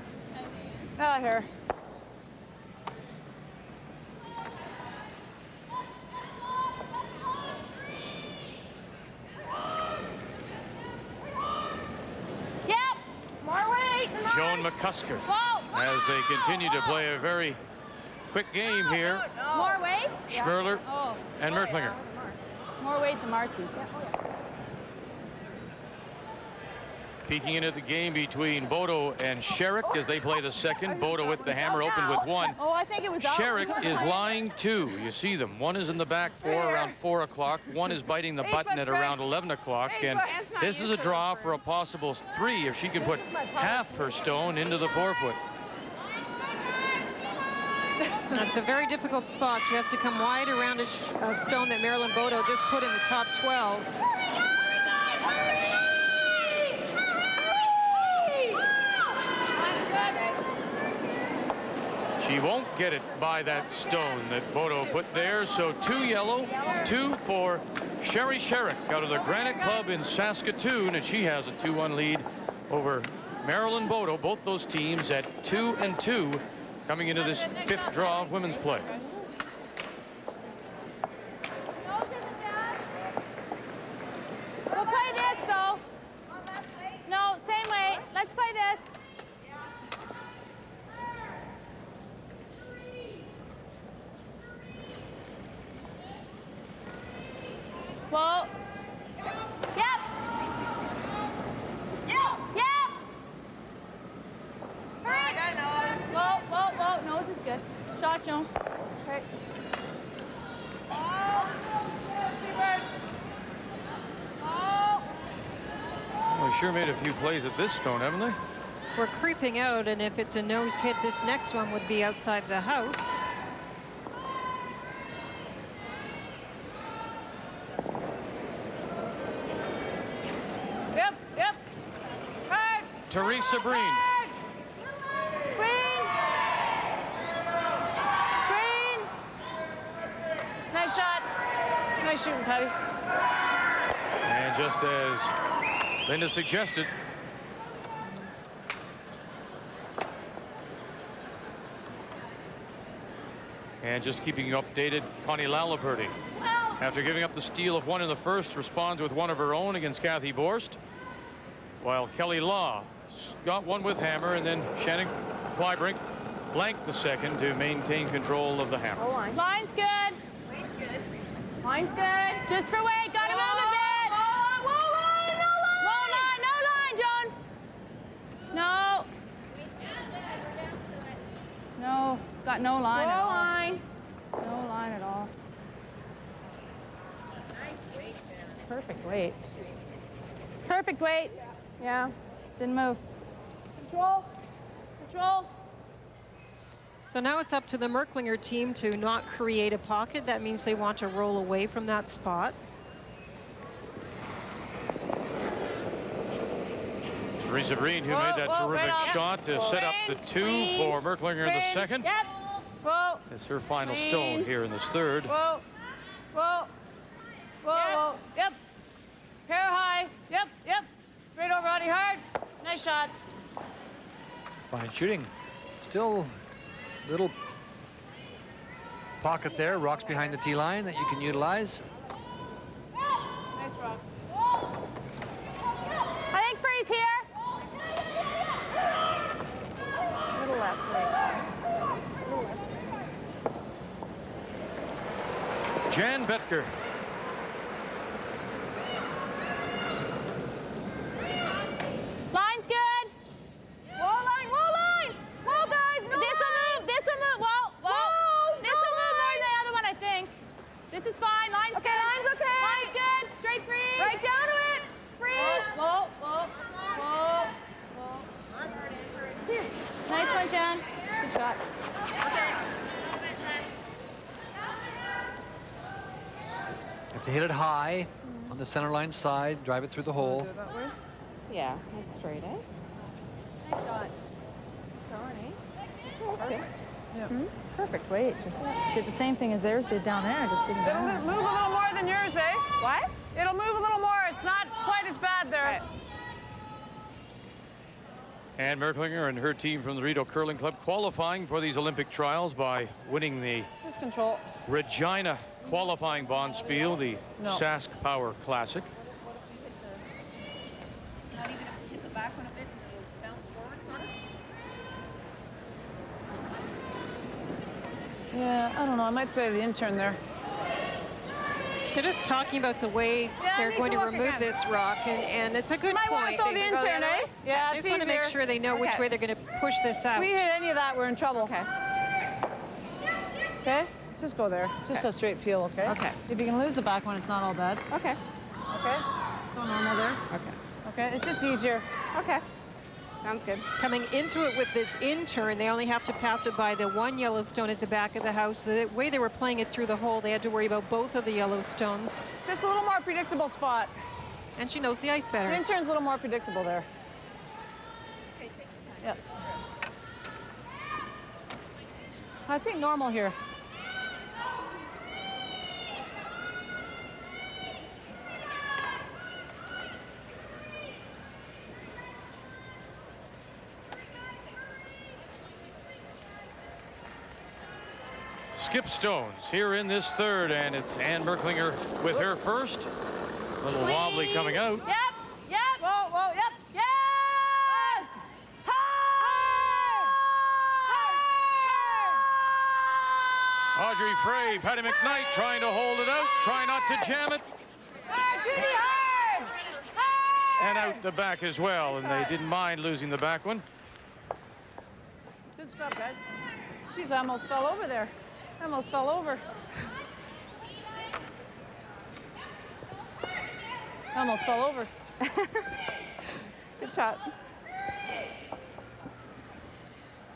Ah, here. Yep. More weight. Joan McCusker, Whoa. as they continue to play a very quick game here. More weight. Schmirler Oh. and Merklinger. More weight than Marcy's. Peeking into the game between Bodo and Sherrick as they play the second. Bodo with the hammer opened with 1. Oh, I think it was out. Sherrick is lying 2. You see them. 1 is in the back 4 around 4 o'clock. 1 is biting the button at around 11 o'clock. And this is a draw for a possible 3 if she can put half her stone into the 4-foot. That's a very difficult spot. She has to come wide around a stone that Marilyn Bodo just put in the top 12. She won't get it by that stone that Bodo put there, so 2 yellow, 2 for Sherry Sherrick out of the Granite Club in Saskatoon, and she has a 2-1 lead over Marilyn Bodo. Both those teams at 2-2 coming into this 5th draw of women's play. We'll play this, though. No, same way. Let's play this. Whoa. Yep. Yep. Hurry. Whoa, whoa, whoa. Nose is good. Shot, Joan. Okay. Oh. Well, we sure made a few plays at this stone, haven't they? We're creeping out, and if it's a nose hit, this next one would be outside the house. Yep, yep. Hard. Teresa Breen. Hard. Green. Green. Nice shot. Nice shooting, Patty. And just as Linda suggested, and just keeping you updated, Connie Laliberty, after giving up the steal of 1 in the first, responds with 1 of her own against Kathy Borst, while Kelly Law got 1 with hammer, and then Shannon Clybrink blanked the second to maintain control of the hammer. Line's good. Wait's good. Line's good. Just for weight. Got him on the bit. Whoa, line, no line. No line, Joan. No. No. Got no line at all. line. No line at all. Nice weight there. Perfect weight. Perfect weight. Yeah. Just didn't move. Control. Control. So now it's up to the Merklinger team to not create a pocket. That means they want to roll away from that spot. Teresa Breen, who made that terrific shot to set up the 2 for Merklinger in the second. Yep. Whoa. It's her final stone here in this third. Whoa. Whoa. Whoa. Yep. Pair high. Yep. Yep. Straight over, body hard. Nice shot. Fine shooting. Still little pocket there, rocks behind the tee line that you can utilize. Nice rocks. I think Free's here. A little less weight. A little less weight. Jan Betker. Line's good. Wall line, wall line. Wall, guys, no This will move. This will move. Whoa. This will move more than the other one, I think. This is fine. Line's Okay, good. line's okay. Line's good. Straight freeze. Right down to it. Freeze. Whoa, whoa, whoa, whoa. Sit. Nice one, Jan. Good shot. Okay. Have to hit it high on the center line side, drive it through the hole. Yeah, that's straight, eh? Nice shot. Darn, eh? That's good. Yeah. Perfect weight. Just did the same thing as theirs did down there. Just didn't It'll down. move a little more than yours, eh? What? It'll move a little more. It's not quite as bad there. Right. Ann Merklinger and her team from the Rideau Curling Club qualifying for these Olympic trials by winning the Just control. Regina qualifying bonspiel, the Sask Power Classic. Not even if we hit the back one a bit and it'll bounce forward, sort of? Yeah, I don't know. I might play the intern there. They're just talking about the way they're going to remove this rock, and it's a good might want to point. throw the intern, eh? Yeah, They it's just want to make easier. sure they know which way they're going to push this out. If we hit any of that, we're in trouble. Okay. Okay? Let's just go there. Just a straight peel, okay? Okay. If you can lose the back one, it's not all bad. Okay. Okay? Go normal there. Okay. Okay, it's just easier. Okay. Sounds good. Coming into it with this in-turn, they only have to pass it by the one Yellowstone at the back of the house. The way they were playing it through the hole, they had to worry about both of the Yellowstones. Just a little more predictable spot. And she knows the ice better. The in-turn's a little more predictable there. Yep. I think normal here. Skip stones here in this third, and it's Ann Merklinger with her first. A little wobbly coming out. Yep, yep. Whoa, whoa, yep. Yes! Hard! Audrey Frey, Patty McKnight trying to hold it out, try not to jam it. Hard, Judy, hard! Hard! And out the back as well, and they didn't mind losing the back one. Good scrub, guys. Geez, I almost fell over there. I almost fell over. I almost fell over. Good shot.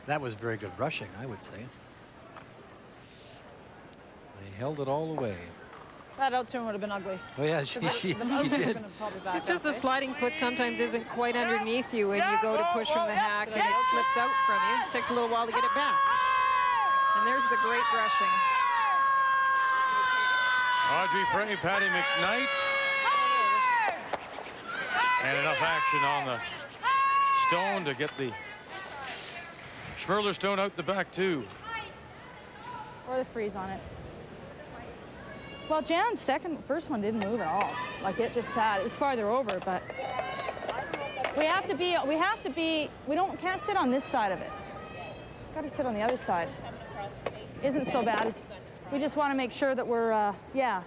That was very good rushing, I would say. They held it all the way. That out-turn would have been ugly. Oh, yeah, she did. It's just the sliding foot sometimes isn't quite underneath you when you go to push from the hack and it slips out from you. It takes a little while to get it back. And there's the great rushing. Audrey Frey, Patty McKnight. And enough action on the stone to get the Schmirler stone out the back too. Or the freeze on it. Well, Jan's first one didn't move at all. Like it just sat. It's farther over, but we can't sit on this side of it. Got to sit on the other side. Isn't so bad. We just want to make sure that we're, yeah.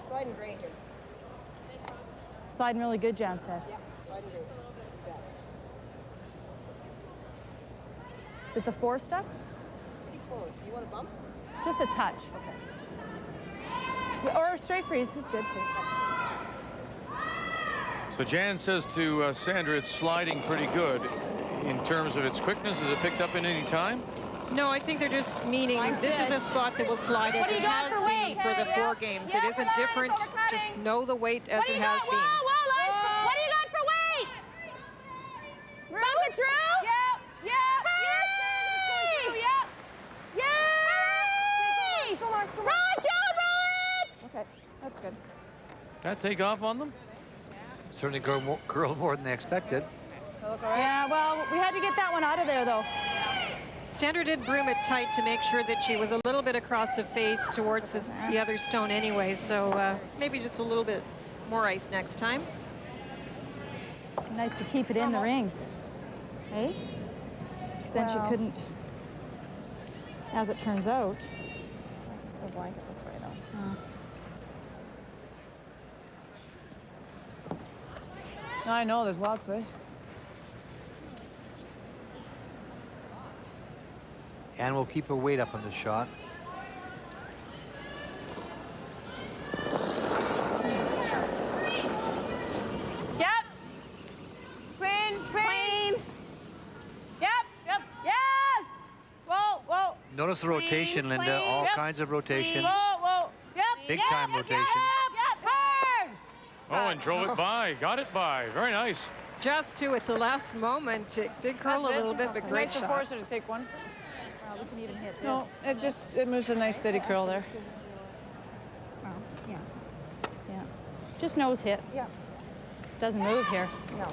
Sliding great here. Sliding really good, Jan said. Yeah, sliding great. Is it the 4 stuff? Pretty close. Do you want a bump? Just a touch. Okay. Or a straight freeze is good too. So Jan says to Sandra, it's sliding pretty good. In terms of its quickness, is it picked up in any time? No, I think they're just meaning this is a spot that will slide as it has been for the 4 games. It isn't different. Just know the weight as it has been. What do you got for weight? Bump it through? Yep, yep. Yay! Yay! Roll it, Joan, roll it! Okay, that's good. That take off on them? Certainly curled more than they expected. Yeah, well, we had to get that one out of there, though. Sandra did broom it tight to make sure that she was a little bit across the face towards the other stone anyway, so maybe just a little bit more ice next time. Nice to keep it in the rings. Hey? Because then she couldn't, as it turns out. I can still blanket this way, though. I know, there's lots, eh? And we'll keep her weight up on the shot. Yep. Clean, clean. Yep, yep, yes. Whoa, whoa. Notice the rotation, Linda. All Yep. kinds of rotation. Whoa, whoa. Yep. Big yep, time yep, rotation. Yep, yep, hard. Oh, and drove it by. Got it by. Very nice. Just to at the last moment, it did curl a little bit, but great Nice to shot. force her to take one. We can even hit this. No, it moves a nice steady curl there. Oh, yeah. Yeah. Just nose hit. Yeah. Doesn't move here. No.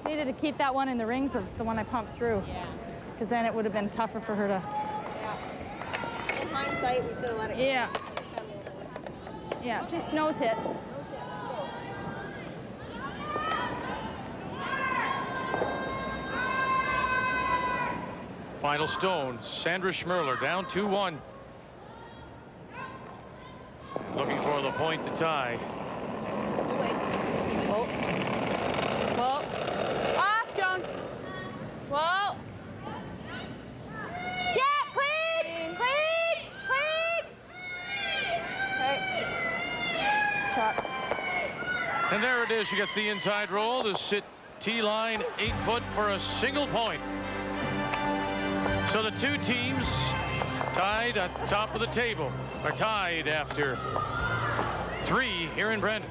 Needed to keep that one in the rings of the one I pumped through. Yeah. Because then it would have been tougher for her to. Yeah. In hindsight, we should have let it go. Yeah. Yeah, just nose hit. Final stone, Sandra Schmirler down 2-1. Looking for the point to tie. Whoa. Whoa. Off, Joan. Whoa. Yeah, clean. shot. And there it is. She gets the inside roll to sit T-line 8 foot for a single point. So the two teams tied at the top of the table are tied after 3 here in Brandon.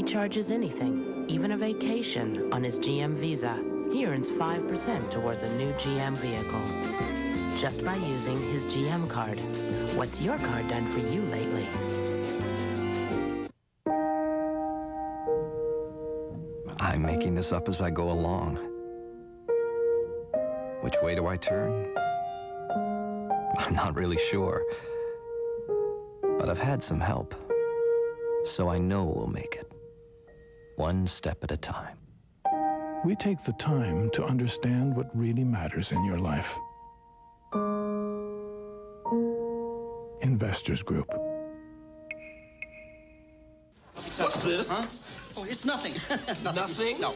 Charges anything, even a vacation, on his GM Visa, he earns 5% towards a new GM vehicle. Just by using his GM card. What's your card done for you lately? I'm making this up as I go along. Which way do I turn? I'm not really sure. But I've had some help. So I know we'll make it. One step at a time. We take the time to understand what really matters in your life. Investors Group. What's this? Huh? Oh, it's nothing. Nothing. No,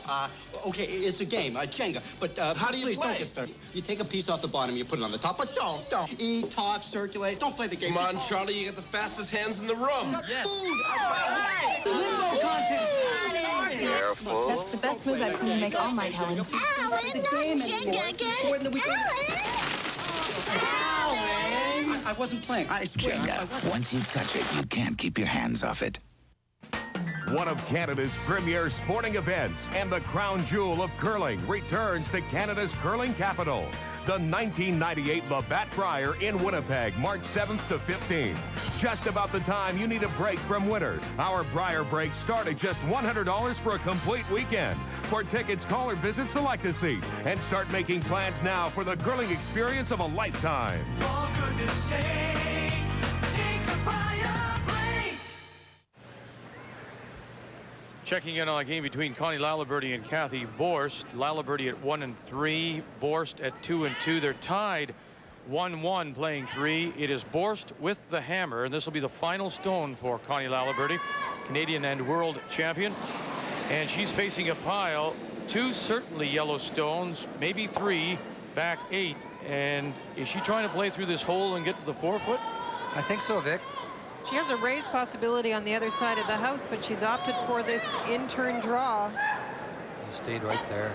okay, it's a game, Jenga. But how do you please play? Don't get started. You take a piece off the bottom, you put it on the top, but don't. Eat, talk, circulate. Don't play the game. Come on, Charlie, you got the fastest hands in the room. Yes. Food. Limbo contest. Careful. That's the best move I've seen you make all night, Helen. Alan, no Jenga again. Alan! I wasn't playing. I swear. I wasn't. Once you touch it, you can't keep your hands off it. One of Canada's premier sporting events and the crown jewel of curling returns to Canada's curling capital. The 1998 Labatt Brier in Winnipeg, March 7th to 15th. Just about the time you need a break from winter. Our Brier breaks start at just $100 for a complete weekend. For tickets, call or visit Select a Seat and start making plans now for the curling experience of a lifetime. For goodness sake, take a Brier break. Checking in on a game between Connie Laliberty and Kathy Borst. Laliberty at 1-3, Borst at 2-2. They're tied 1-1 playing 3. It is Borst with the hammer, and this will be the final stone for Connie Laliberty, Canadian and world champion. And she's facing a pile, 2 certainly yellow stones, maybe 3, back 8. And is she trying to play through this hole and get to the 4-foot? I think so, Vic. She has a raise possibility on the other side of the house, but she's opted for this in-turn draw. He stayed right there.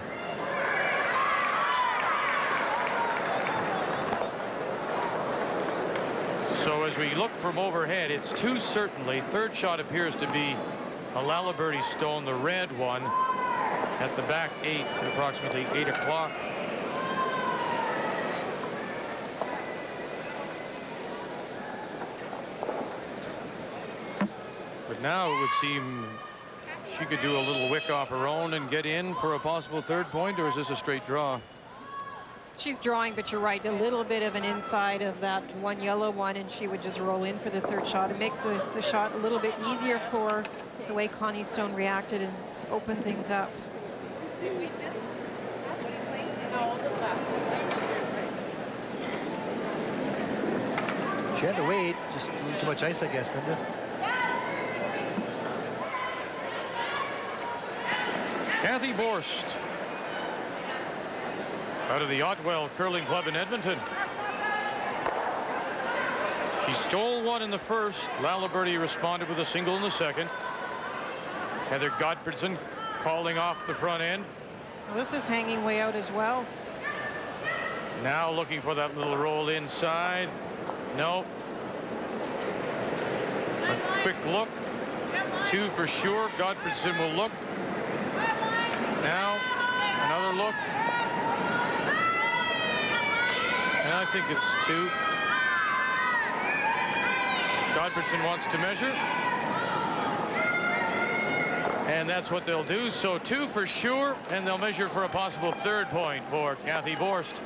So as we look from overhead, it's 2 certainly. Third shot appears to be a Laliberty stone, the red one, at the back 8, approximately 8 o'clock. But now it would seem she could do a little wick off her own and get in for a possible 3rd point, or is this a straight draw? She's drawing, but you're right, a little bit of an inside of that one yellow one, and she would just roll in for the 3rd shot. It makes the shot a little bit easier for the way Connie Stone reacted and opened things up. She had to wait, just too much ice, I guess, Linda. Kathy Borst out of the Otwell Curling Club in Edmonton. She stole one in the first. Laliberty responded with a single in the second. Heather Gottfredson calling off the front end. Well, this is hanging way out as well. Now looking for that little roll inside. No. A quick look. 2 for sure. Gottfredson will look. Now another look. And I think it's 2. Gottfredson wants to measure. And that's what they'll do. So 2 for sure, and they'll measure for a possible 3rd point for Kathy Borst.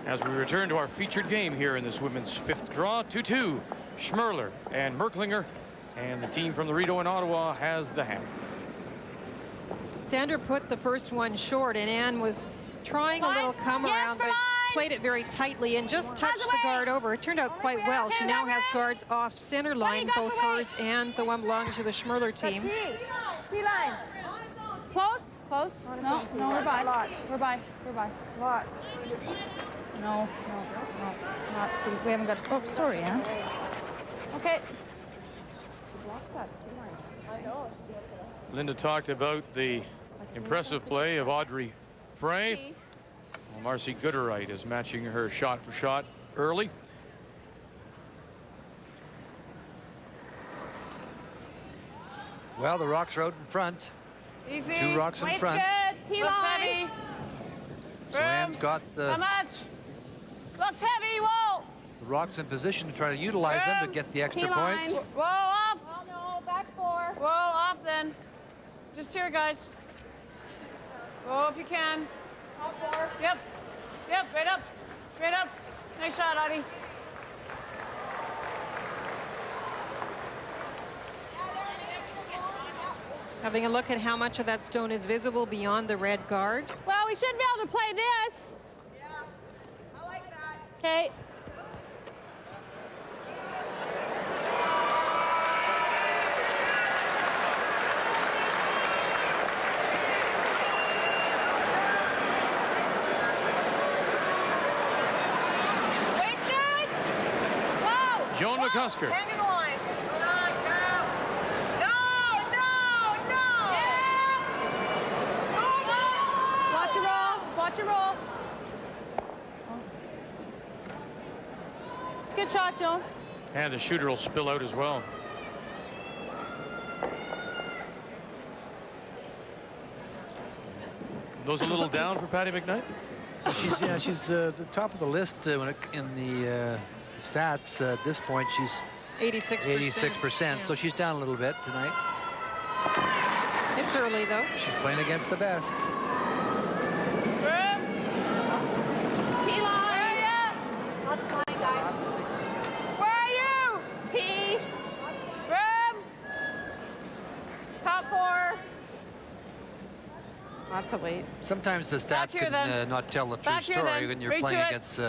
As we return to our featured game here in this women's 5th draw, 2-2, Schmirler and Merklinger, and the team from the Rideau in Ottawa has the hammer. Sandra put the first one short, and Ann was trying a little come around, but played it very tightly and just touched the guard over. It turned out quite well. She now has guards off center line, both hers and the one belonging to the Schmirler team. T-line. Close? Close? No, we're by. Lots. We're by. Lots. No. Not. We haven't got. Oh, sorry, Anne. Okay. She blocks that T-line. I know. Linda talked about the impressive play of Audrey Frey. Well, Marcy Gooderite is matching her shot for shot early. Well, the rocks are out in front. Easy. 2 rocks in Weight's front. good. T-line. So Anne's got How the much? Looks heavy. Whoa. rocks in position to try to utilize them to get the extra points. Whoa, off. Oh, no, back 4. Whoa, off then. Just here, guys. Whoa, if you can. Top 4. Yep. Right up. Straight up. Nice shot, Audie. Having a look at how much of that stone is visible beyond the red guard. Well, we should be able to play this. Yeah, I like that. Okay. Wait's good. Whoa. Joan McCusker. Hang in the line. Hold on, girl. Watch your roll. It's a good shot, Joan. And the shooter will spill out as well. Those a little down for Patty McKnight? She's the top of the list in the stats. At this point, she's 86%. Yeah. So she's down a little bit tonight. It's early, though. She's playing against the best. Lots of weight. Sometimes the stats can not tell the true story when you're playing against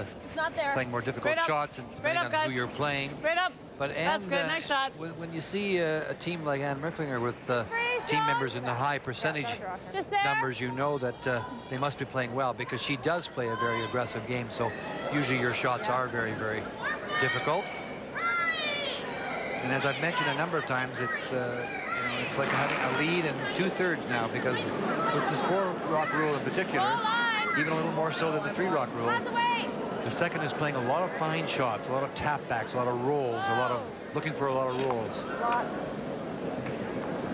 playing more difficult shots and depending on who you're playing. Straight up. But That's good. Nice shot. When you see a team like Anne Merklinger with team members in the high percentage numbers, you know that they must be playing well because she does play a very aggressive game. So usually your shots are very, very difficult. And as I've mentioned a number of times, it's it's like having a lead in 2/3 now because with this 4-rock rule in particular, even a little more so than the 3-rock rule, the second is playing a lot of fine shots, a lot of tap backs, a lot of rolls, looking for a lot of rolls.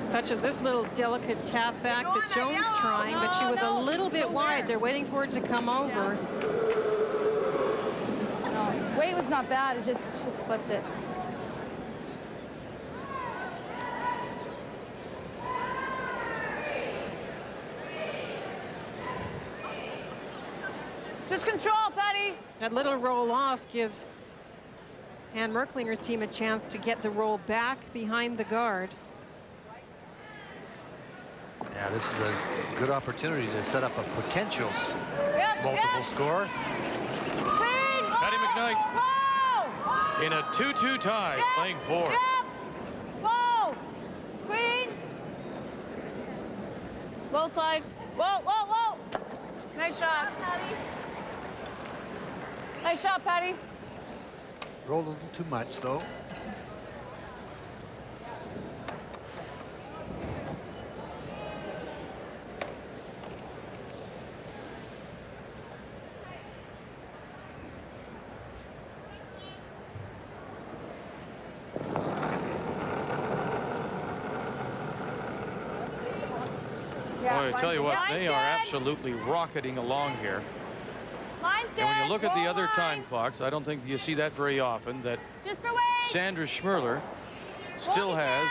Such as this little delicate tap back that Joan's trying, but she was a little bit wide. They're waiting for it to come over. No, weight was not bad. It just flipped it. Just control, Patty. That little roll off gives Anne Merklinger's team a chance to get the roll back behind the guard. Yeah, this is a good opportunity to set up a potential multiple score. Patty McKnight in a 2-2 tie, playing 4. Whoa. Clean. Low side. Whoa. Nice shot, Patty. Nice shot, Patty. Rolled a little too much, though. Boy, I tell you what, they are absolutely rocketing along here. And when you look at the other time clocks, I don't think you see that very often, that Sandra Schmirler still has,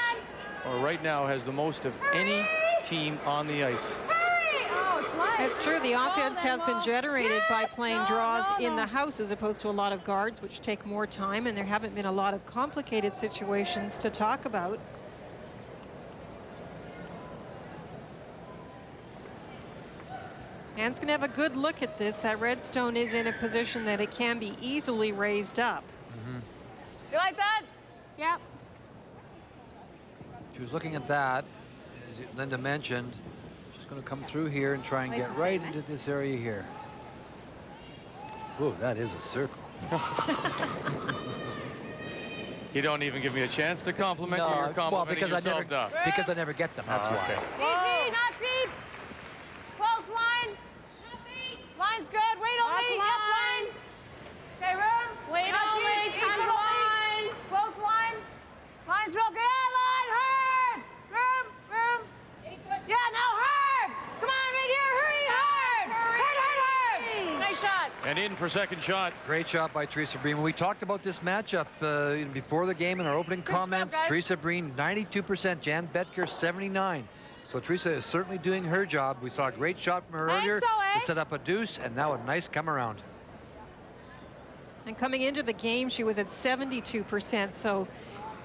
or right now has the most of any team on the ice. It's true. The offense has been generated by playing draws in the house as opposed to a lot of guards, which take more time, and there haven't been a lot of complicated situations to talk about. Anne's going to have a good look at this. That redstone is in a position that it can be easily raised up. You like that? Yep. She was looking at that, as Linda mentioned. She's going to come through here and try and Like get the right same, into this area here. Ooh, that is a circle. You don't even give me a chance to compliment you. You're well, complimenting because yourself, because I never get them. That's why. Easy, not deep. Close line. Line's good. Wait only. Yep, line. Okay, room. Wait only. Time's line. Close line. Line's real good. Yeah, line. Hard. Room. Yeah, now hard. Come on, right here. Hurry, hard. Hard. Nice shot. And in for second shot. Great shot by Teresa Breen. When we talked about this matchup before the game in our opening comments, guys. Teresa Breen 92%, Jan Betker 79. So Teresa is certainly doing her job. We saw a great shot from her earlier to set up a deuce, and now a nice come around. And coming into the game, she was at 72%, so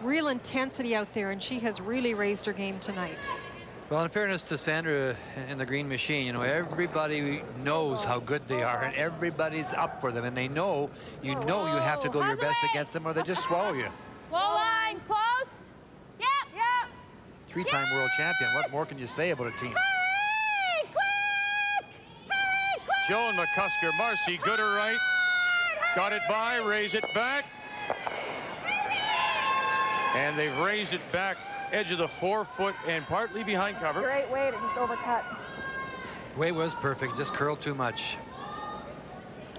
real intensity out there, and she has really raised her game tonight. Well, in fairness to Sandra and the Green Machine, you know, everybody knows how good they are, and everybody's up for them, and they know, you have to go your best against them, or they just swallow you. Low line. Close. Yep. Three-time world champion. What more can you say about a team? Hurry, quick. Joan McCusker, Marcy Gooder right. Got it by, raise it back. And they've raised it back, edge of the 4-foot and partly behind cover. Great weight, it just overcut. Weight was perfect, just curled too much.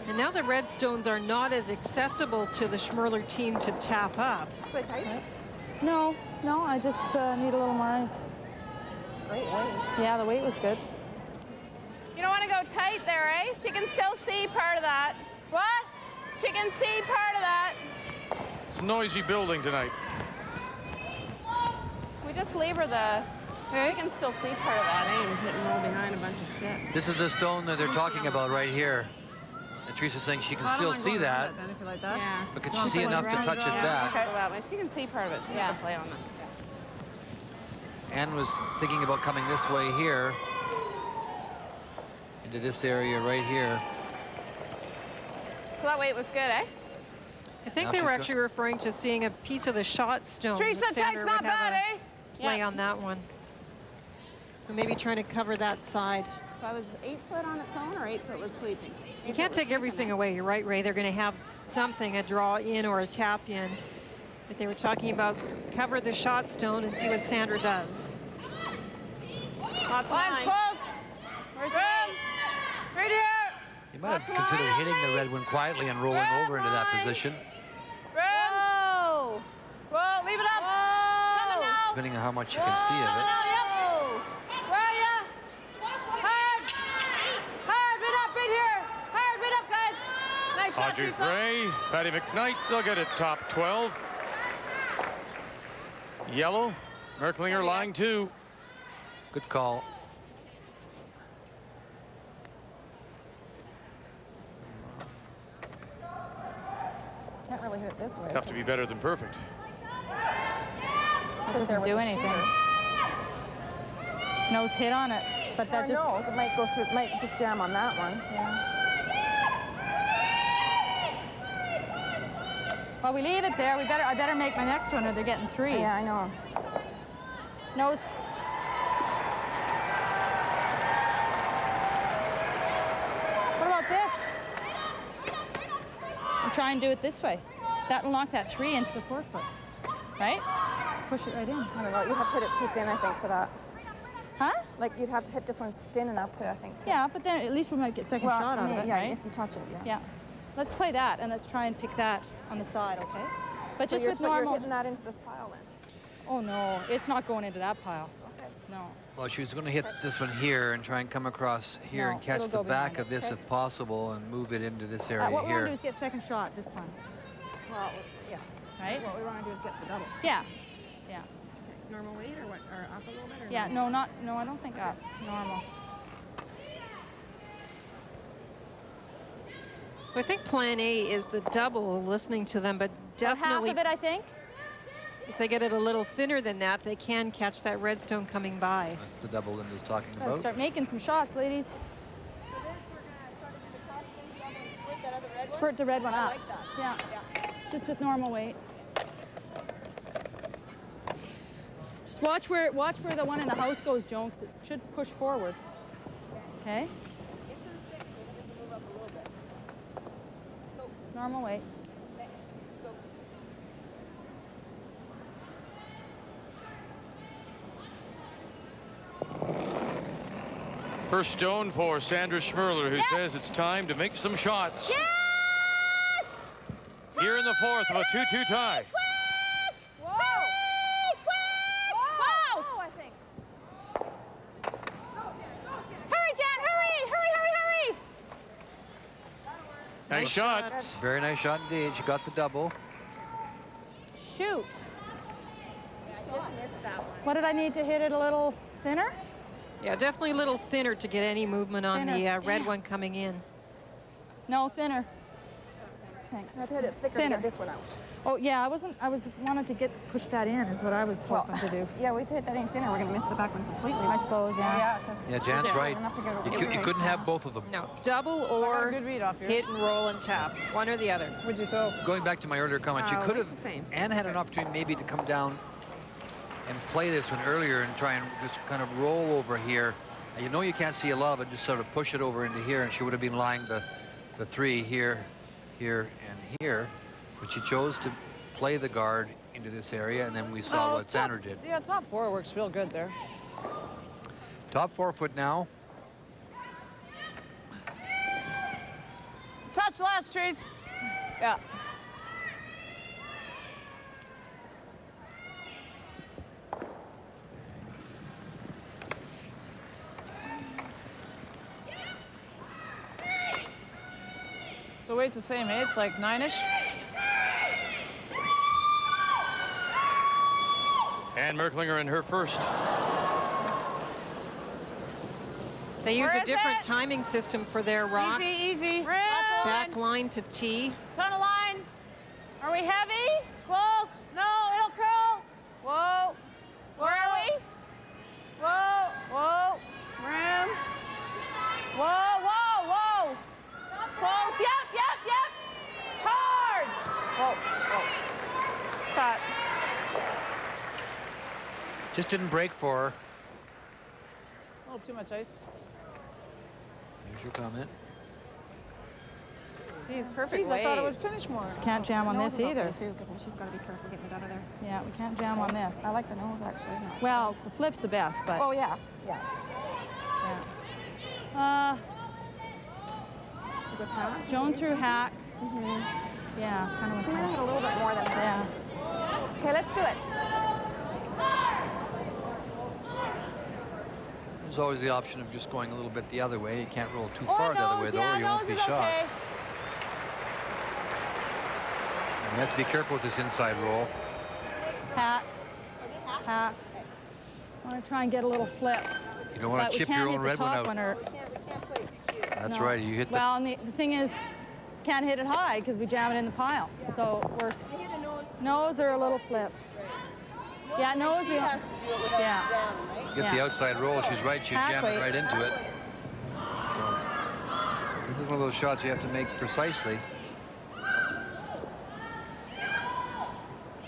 And now the redstones are not as accessible to the Schmirler team to tap up. Is it tight? No, I just need a little more ice. Great weight. Yeah, the weight was good. You don't want to go tight there, eh? She can still see part of that. What? She can see part of that. It's a noisy building tonight. We just leave her the... We can still see part of that, eh? And hit and roll behind a bunch of shit. This is a stone that they're talking about right here. And Teresa's saying she can still see that. Then if you like that. Yeah. But can she see enough to touch it back? Okay. Go that way. So you can see part of it. So you have to play on that. Anne was thinking about coming this way here. Into this area right here. So that weight was good, eh? I think they were actually referring to seeing a piece of the shot stone. Teresa, that Sandra tight's not would have bad, a eh? play on that one. So maybe trying to cover that side. So I was 8 foot on its own, or 8 foot was sweeping? You can't take everything away. You're right, Ray. They're going to have something, a draw in or a tap in. But they were talking about cover the shot stone and see what Sandra does. Lots of lines close. Where's room? Right here. You might have considered hitting the red one quietly and rolling over into that position. Whoa. Whoa, leave it up. Whoa. Coming now. Depending on how much you can see of it. Where are ya? Hard. Hard, right up, right here. Hard, right up, guys. Nice shot, Audrey Teresa. Frey, Patty McKnight, they'll get it top 12. Yellow, Merklinger line 2. Good call. Can't really hit it this way. Tough to be better than perfect. Sit there with do the anything. shooter. Nose hit on it, but that just... nose, it might go through, might just jam on that one. Yeah. Well, we leave it there. I better make my next one or they're getting 3. Yeah, I know. Nose. What about this? I'm trying to do it this way. That'll knock that 3 into the 4-foot, right? Push it right in. I don't know, you'd have to hit it too thin, I think, for that. Huh? Like, you'd have to hit this one thin enough to, I think, to... Yeah, but then at least we might get second shot out of it, yeah, right? if you touch it, yeah. Yeah. Let's play that, and let's try and pick that on the side, okay? But So just you're, with normal... you're hitting that into this pile, then? Oh, no. It's not going into that pile. Okay. No. Well, she was going to hit this one here and try and come across here No, and catch it'll the go back behind of it, this okay? if possible and move it into this area What we want here. to do is get second shot, this one. Well, yeah. Right? What we want to do is get the double. Yeah. Yeah. Okay. Normal weight or what? Or up a little bit? Or Yeah, no, I don't think up. Normal. So I think plan A is the double, listening to them, but definitely... Half of it, I think. If they get it a little thinner than that, they can catch that redstone coming by. That's the double Linda's talking Gotta about. start making some shots, ladies. Squirt the red one up. Yeah. Just with normal weight. Just watch where the one in the house goes, Joan, because it should push forward. Okay? Normal weight. First stone for Sandra Schmirler, who says it's time to make some shots. Yes! Here in the fourth of a 2-2 tie. Whoa! Whoa! I think. Hurry, Jan, hurry! Nice shot. Very nice shot indeed. She got the double. Shoot. I just missed that one. What did I need to hit it a little thinner? Yeah, definitely a little thinner to get any movement on Thinner. the red one coming in. No, thinner. Thanks. I had to hit it thicker Thinner. to get this one out. Oh yeah, I wanted to push that in is what I was hoping to do. Yeah, we hit that any thinner, we're gonna miss the back one completely. I suppose, yeah. Yeah, because Yeah, Jan's right. You couldn't have both of them. No, double or hit and roll and tap. One or the other. What'd you throw? Going back to my earlier comment, you could it's have, the same. Anne had an opportunity maybe to come down and play this one earlier and try and just kind of roll over here. And you know you can't see a lot of it, just sort of push it over into here, and she would have been lying the three here, here, and here. But she chose to play the guard into this area, and then we saw what Sandra did. Yeah, top four works real good there. Top 4 foot now. Touch last, trees. Yeah. So weight's the same, eh? It's like 9-ish. And Merklinger in her first. They use a different timing system for their rocks. Easy. Back line to tee. Ton of line. Are we heavy? Close. No, it'll curl. Whoa. Where are we? Whoa. Room. Whoa. Close. Yep. Hard. Whoa. Shot. Just didn't break for her. A little too much ice. There's your comment. He's perfect. I thought it would finish more. Can't jam on this either. Too, because then she's got to be careful getting it out of there. Yeah, we can't jam on this. I like the nose actually. Isn't it? Well, the flip's the best, but. Oh yeah. With hack. Joan threw hack. Yeah, kind of. She might need a little bit more than that. Yeah. Okay, let's do it. There's always the option of just going a little bit the other way. You can't roll too far the other way, though, or you won't be shot. Okay. And you have to be careful with this inside roll. Hack. I want to try and get a little flip. You don't want to chip your own red one out. That's right. You hit the. Well, and the thing is, can't hit it high because we jam it in the pile. So we're nose or a little flip. Yeah, nose. She has to do it without jamming, right? Get the outside roll. She's right. She'd jam it right into it. So this is one of those shots you have to make precisely.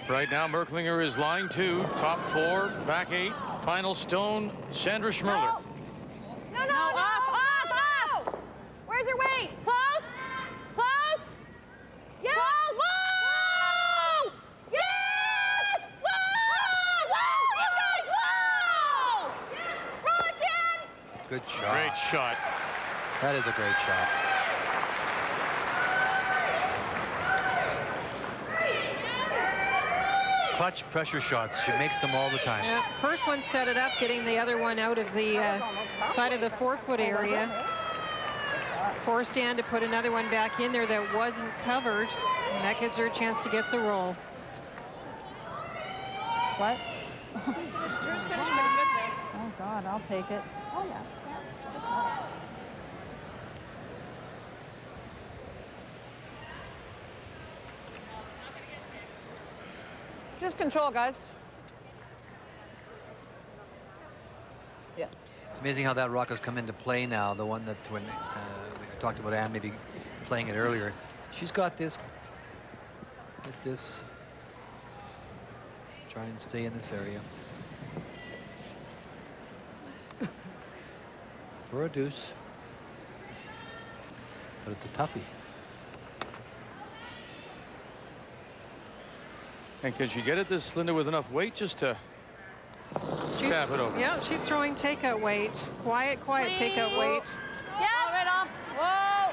Right now, Merklinger is line 2, top 4, back 8, final stone, Sandra Schmirler. No, off. Where's her weight? Close. Yeah. Whoa! Yes! Whoa! You guys, whoa! Roll it, Jen! Good shot. Great shot. That is a great shot. Clutch pressure shots. She makes them all the time. Yeah, first one set it up, getting the other one out of the side of the 4-foot area. Forced Ann to put another one back in there that wasn't covered, and that gives her a chance to get the roll. What? Yours finished pretty good there. Oh God, I'll take it. Oh yeah. It's a good shot. Just control, guys. Yeah. It's amazing how that rock has come into play now. The one that when we talked about Anne maybe playing it earlier, She's got this. Get this. Try and stay in this area. For a deuce. But it's a toughie. And can she get at this, Linda, with enough weight just to tap it over? Yeah, she's throwing takeout weight. Quiet takeout weight. Yeah. Right off. Whoa.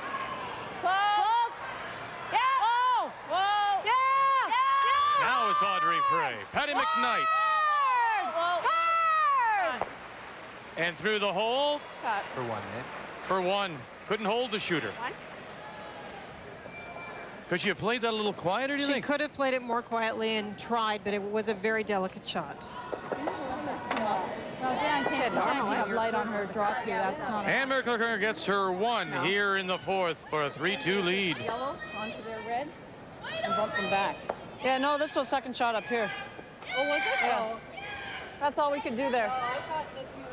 Close. Yeah. Whoa. Whoa. Yeah. Yeah. Now it's Audrey Frey. Patty McKnight. Hard. And through the hole. Cut. For one, eh? For one. Couldn't hold the shooter. One. Could she have played that a little quieter, do you think? She could have played it more quietly and tried, but it was a very delicate shot. No, Jan can't have light on her draw too. That's not. And Merklinger gets her one here in the fourth for a 3-2 lead. Yellow onto their red and bump them back. Yeah, no, this was second shot up here. Oh, was it? Yeah. That's all we could do there.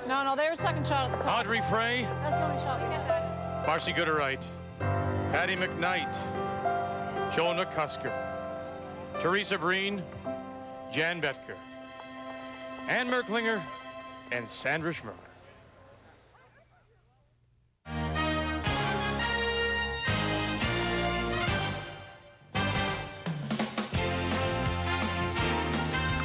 No, they were second shot at the top. Audrey Frey. That's the only shot we had. Marcy Gooderite. Patty McKnight. Jonah Cusker. Teresa Breen. Jan Betker. Ann Merklinger. And Sandra Schmirler.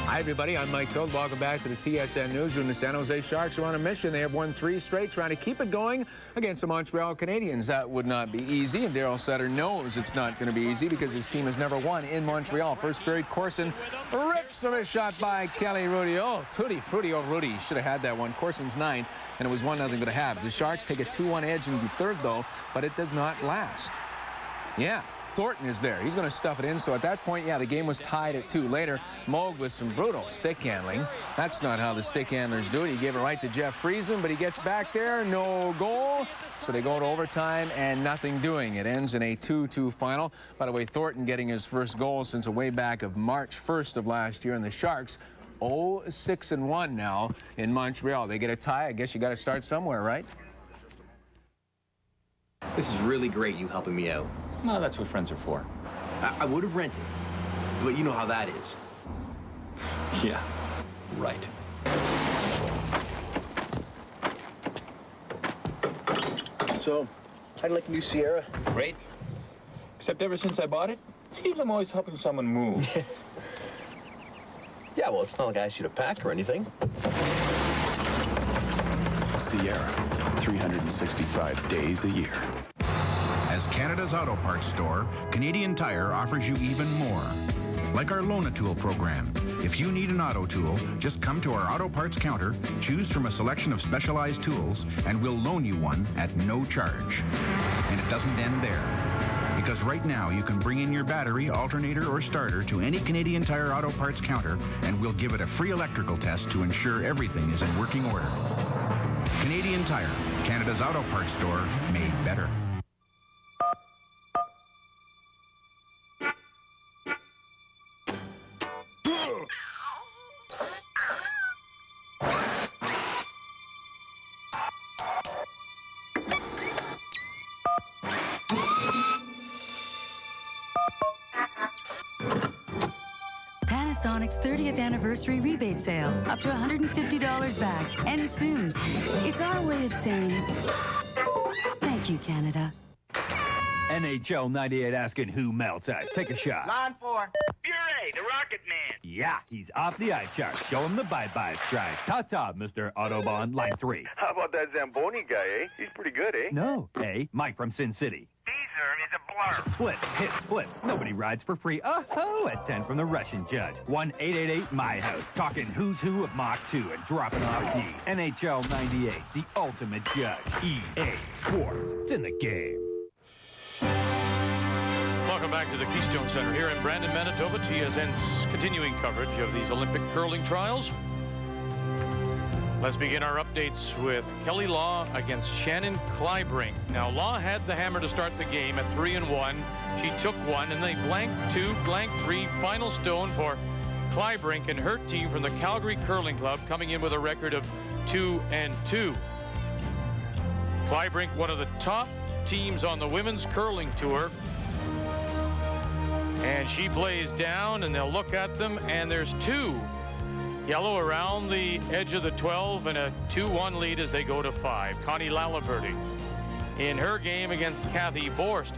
Hi, everybody. I'm Mike Toad. Welcome back to the TSN Newsroom. The San Jose Sharks are on a mission. They have won 3 straight, trying to keep it going against the Montreal Canadiens. That would not be easy, and Darryl Sutter knows it's not going to be easy because his team has never won in Montreal. First period, Corson rips of a shot by Kelly Rudy. Oh, Tutti Frutti. Oh, Rudy should have had that one. Corson's ninth, and it was 1-0 to the Habs. The Sharks take a 2-1 edge in the third, though, but it does not last. Yeah. Thornton is there. He's going to stuff it in. So at that point, yeah, the game was tied at 2. Later, Moog with some brutal stick handling. That's not how the stick handlers do it. He gave it right to Jeff Friesen, but he gets back there. No goal. So they go to overtime and nothing doing. It ends in a 2-2 final. By the way, Thornton getting his first goal since a way back of March 1st of last year. And the Sharks 0-6-1 now in Montreal. They get a tie. I guess you got to start somewhere, right? This is really great, you helping me out. No, that's what friends are for. I would have rented, but you know how that is. Yeah, right. So, how'd you like the new Sierra? Great. Except ever since I bought it, it seems I'm always helping someone move. Yeah, well, it's not like I asked you to pack or anything. Sierra, 365 days a year. As Canada's auto parts store, Canadian Tire offers you even more. Like our Loan-A-Tool program. If you need an auto tool, just come to our auto parts counter, choose from a selection of specialized tools, and we'll loan you one at no charge. And it doesn't end there. Because right now, you can bring in your battery, alternator, or starter to any Canadian Tire auto parts counter, and we'll give it a free electrical test to ensure everything is in working order. Canadian Tire, Canada's auto parts store, made better. Panasonic's 30th anniversary rebate sale. Up to $150 back. Ends soon. It's our way of saying thank you, Canada. NHL 98 asking who melts ice. Take a shot. Line 4. Fury, the Rocket Man. Yeah, he's off the ice chart. Show him the bye-bye strike. Ta-ta, Mr. Autobahn. Line 3. How about that Zamboni guy, eh? He's pretty good, eh? No. Hey, Mike from Sin City. Caesar is a blur. Split, hit, split. Nobody rides for free. Oh, at 10 from the Russian judge. 1-888-MY-HOUSE. Talking who's who of Mach 2 and dropping off key. NHL 98, the ultimate judge. EA Sports. It's in the game. Welcome back to the Keystone Center here in Brandon, Manitoba. TSN's continuing coverage of these Olympic curling trials. Let's begin our updates with Kelly Law against Shannon Kleibrink. Now, Law had the hammer to start the game at 3-1. She took one, and they blanked 2, blanked 3. Final stone for Kleibrink and her team from the Calgary Curling Club, coming in with a record of 2-2. Kleibrink, one of the top teams on the women's curling tour. And she plays down, and they'll look at them, and there's 2 yellow around the edge of the 12 and a 2-1 lead as they go to 5. Connie Laliberty in her game against Kathy Borst,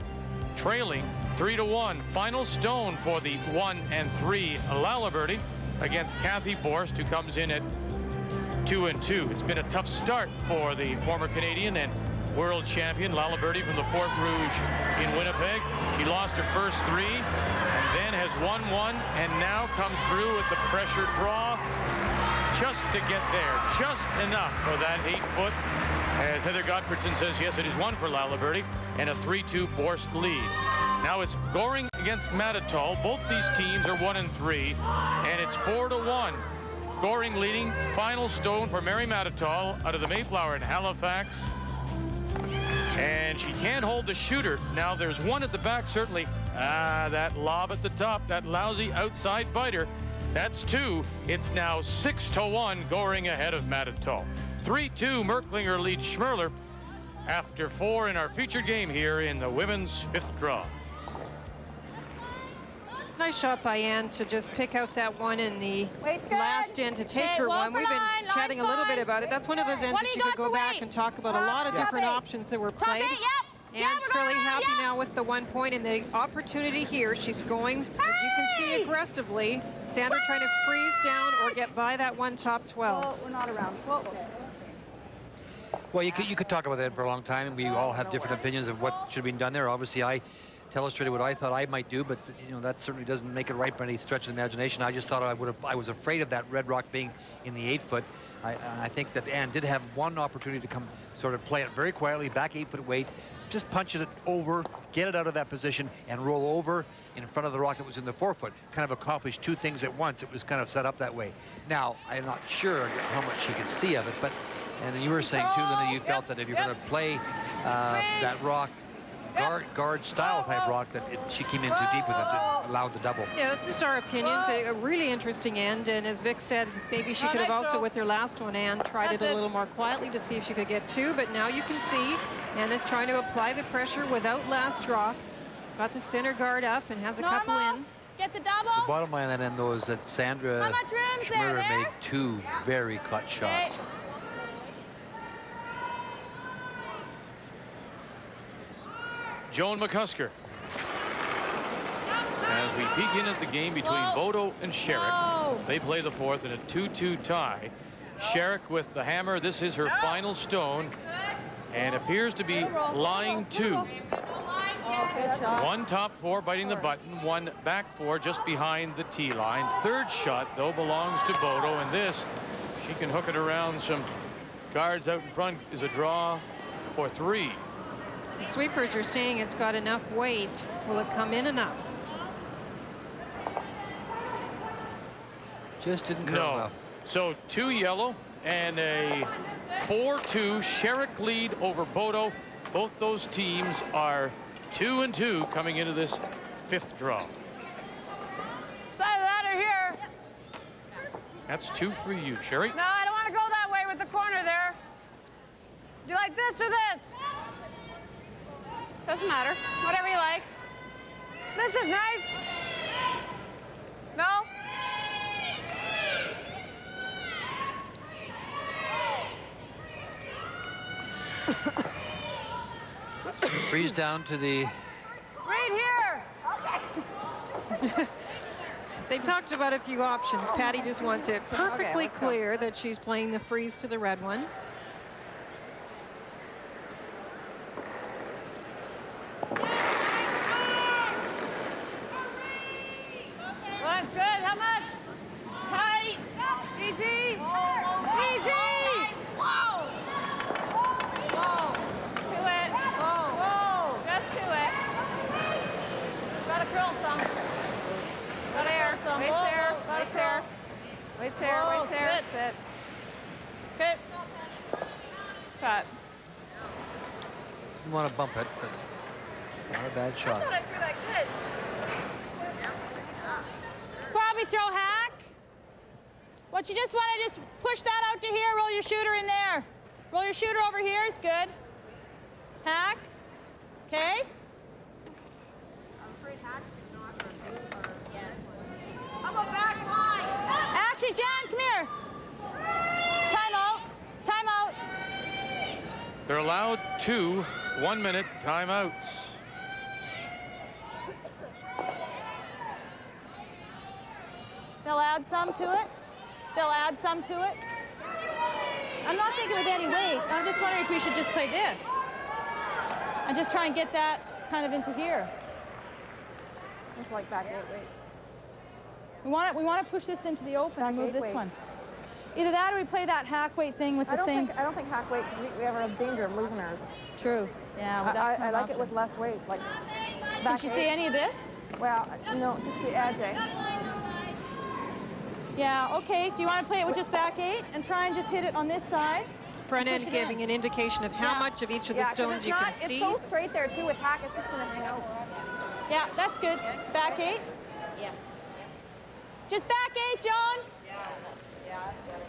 trailing 3-1. Final stone for the 1 and 3 Laliberty against Kathy Borst, who comes in at 2-2. It's been a tough start for the former Canadian and world champion Laliberty from the Fort Rouge in Winnipeg. She lost her first 3 and then has won 1 and now comes through with the pressure draw just to get there, just enough for that 8-foot. As Heather Gottfredson says, yes, it is 1 for Laliberty and a 3-2 Borst lead. Now it's Goring against Manitoba. Both these teams are 1 and 3, and it's 4-1. Goring leading. Final stone for Mary Manitoba out of the Mayflower in Halifax. And she can't hold the shooter. Now there's 1 at the back, certainly. That lob at the top, that lousy outside biter. That's 2. It's now 6-1, Goring ahead of Manitoba. 3-2, Merklinger leads Schmirler after 4 in our featured game here in the women's 5th draw. Nice shot by Ann to just pick out that one in the last end to take her one. We've been chatting a little bit about it. That's one of those ends that you could go back and talk about a lot of different options that were played. Ann's really happy now with the 1 point and the opportunity here. She's going, as you can see, aggressively. Sandra trying to freeze down or get by that one top 12. Well, we're not around. Well, you could talk about that for a long time, and we all have different opinions of what should be done there. Obviously, I illustrated what I thought I might do, but you know that certainly doesn't make it right by any stretch of the imagination. I just thought I was afraid of that red rock being in the 8-foot. I think that Ann did have one opportunity to come sort of play it very quietly, back 8-foot weight, just punch it over, get it out of that position, and roll over in front of the rock that was in the 4-foot. Kind of accomplished 2 things at once. It was kind of set up that way. Now, I'm not sure how much she could see of it, but, and then you were saying too, Linda, you felt that if you're going to play that rock, guard style type rock, that she came in too deep with it, that allowed the double. Yeah, that's just our opinions. A really interesting end, and as Vic said, maybe she could have also, with her last one, Ann, tried it a little more quietly to see if she could get 2, but now you can see Ann is trying to apply the pressure without last drop. Got the center guard up and has a couple in. Get the double. The bottom line on that end, though, is that Sandra Schmirler made 2 very clutch shots. Joan McCusker. As we peek in at the game between Bodo and Sherrick, they play the 4th in a 2-2 tie. Sherrick with the hammer. This is her final stone and appears to be line 2. 1 top 4 biting the button, 1 back 4 just behind the tee line. 3rd shot, though, belongs to Bodo, and this, she can hook it around some guards out in front, is a draw for 3. The sweepers are saying it's got enough weight. Will it come in enough? Just didn't come enough. So 2 yellow and a 4-2 Sherrick lead over Bodo. Both those teams are 2-2 coming into this 5th draw. Side ladder here. That's 2 for you, Sherry. No, I don't want to go that way with the corner there. Do you like this or this? Doesn't matter. Whatever you like. This is nice. No? Freeze down to the... Right here. They talked about a few options. Patty just wants it perfectly clear that she's playing the freeze to the red one. That's good. How much? Tight. Easy. Easy. Whoa. Whoa. To it. Whoa. Just to it. Gotta curl some. Got air. Some. Waits there. Waits there. Waits there. Waits there. Sit. Okay. Shot. Didn't want to bump it, but not a bad shot. I thought I threw that good. Probably throw hack. What you just want to just push that out to here, roll your shooter in there. Roll your shooter over here is good. Hack. Okay. I'm afraid hack's not for They're allowed 2 one-minute timeouts. They'll add some to it. They'll add some to it. I'm not thinking with any weight. I'm just wondering if we should just play this. And just try and get that kind of into here. It's like back 8 weight. We want to push this into the open and move this weight. one. Either that or we play that hack weight thing with the same. I don't think hack weight because we have a danger of losing ours. True. Yeah. Well, I like it with less weight. Like back Did you see any of this? Well, no, just the edge. Yeah. Okay. Do you want to play it with just back 8 and try and just hit it on this side? Front end giving an indication of how much of each of the stones you can see. It's so straight there too. With hack, it's just going to hang out. Yeah, that's good. Back 8. Yeah. Just back 8, John. Yeah, that's better.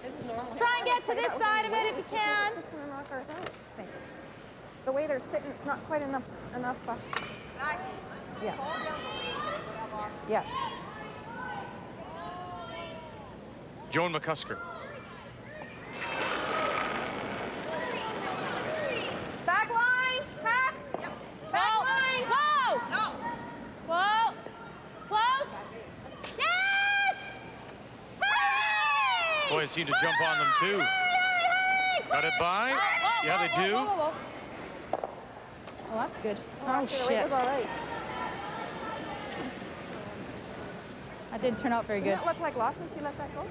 This is normal. Try and get to this side of it if you can. It's just going to knock ours out, I think. The way they're sitting, it's not quite enough. Yeah. Yeah. Joan McCusker. Back line, hack. Yep. Back line. Whoa. No. Whoa. Close. Yes. Hey! Boy, it seemed to jump on them too. Got it by? Yeah, they do. Whoa. Oh, that's good. Oh, shit. The weight was all right. That didn't turn out very good. Didn't it look like lots when she let that go?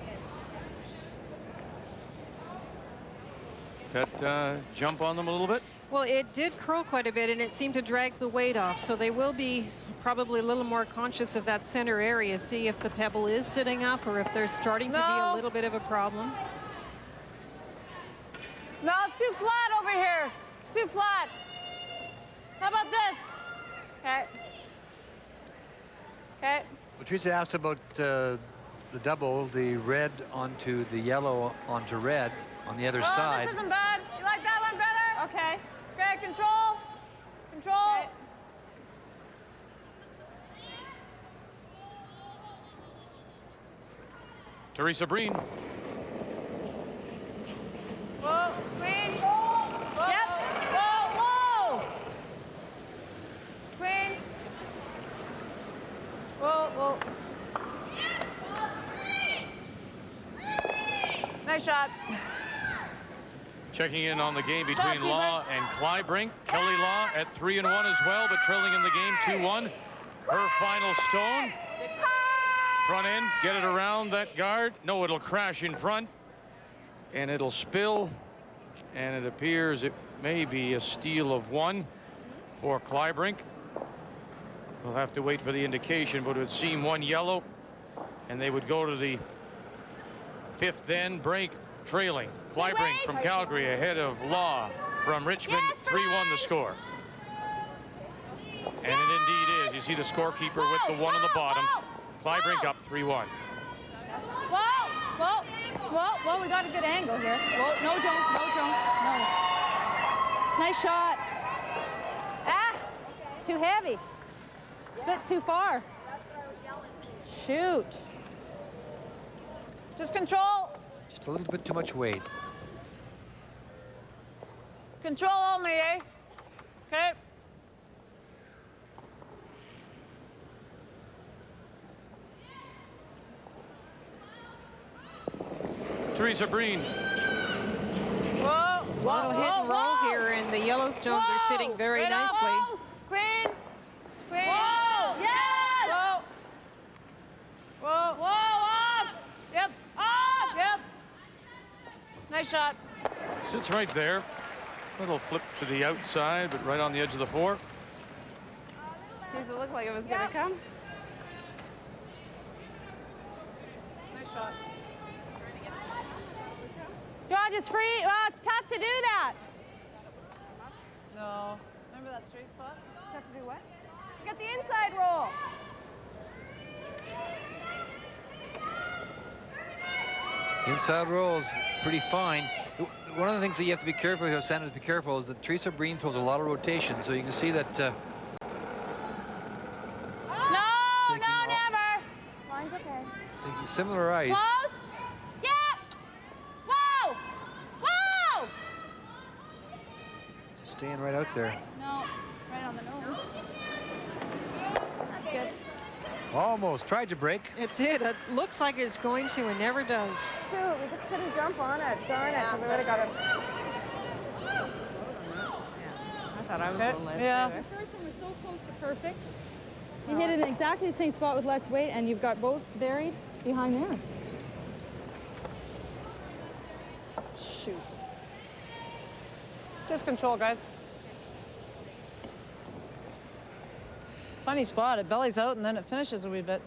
That jump on them a little bit? Well, it did curl quite a bit, and it seemed to drag the weight off. So they will be probably a little more conscious of that center area, see if the pebble is sitting up or if there's starting to be a little bit of a problem. No, it's too flat over here. It's too flat. How about this? Okay. Okay. Teresa asked about the double, the red onto the yellow onto red on the other side. This isn't bad. You like that one better? Okay. Okay, control. Control. Okay. Teresa Breen. Whoa, Queen. Whoa. Yep. Whoa, whoa. Queen. Whoa, whoa. Nice shot. Checking in on the game between Law and Clybrink. Kelly Law at 3-1 as well, but trailing in the game 2-1. Her final stone. Front end, get it around that guard. No, it'll crash in front. And it'll spill. And it appears it may be a steal of 1 for Clybrink. We'll have to wait for the indication, but it would seem 1 yellow. And they would go to the 5th end break, trailing. Clybrink from Calgary ahead of Law from Richmond. 3-1 the score. And it indeed is. You see the scorekeeper with the 1 on the bottom. Clybrink up 3-1. Whoa, whoa, whoa, whoa, we got a good angle here. Whoa, no jump, no. Nice shot. Ah, too heavy. Spit too far. Shoot. Just control. Just a little bit too much weight. Control only, eh? Okay. Teresa Breen. Whoa, A little hit and roll here, and the Yellowstones are sitting very nicely. Queen. Queen. Whoa. Yes. Whoa. Whoa. Whoa. Off. Yep. Off. Yep. Nice shot. Sits right there. Little flip to the outside, but right on the edge of the 4. Does it look like it was going to come? Nice shot. John, just free. Well, it's tough to do that. No. Remember that straight spot? Tough to do what? You got the inside roll. Inside rolls, pretty fine. One of the things that you have to be careful here, Sandra, to be careful, is that Teresa Breen throws a lot of rotation, so you can see that. No, never. Line's okay. Taking similar ice. Close. Yep. Whoa. Whoa. staying right out there. No, right on the nose. That's good. Almost tried to break. It did. It looks like it's going to and never does. Shoot, we just couldn't jump on it. Darn it, because we would have got it. I thought I was a little late. Yeah. The first one was so close to perfect. You hit it in exactly the same spot with less weight, and you've got both buried behind theirs. Shoot. Just control, guys. Funny spot. It bellies out and then it finishes a wee bit.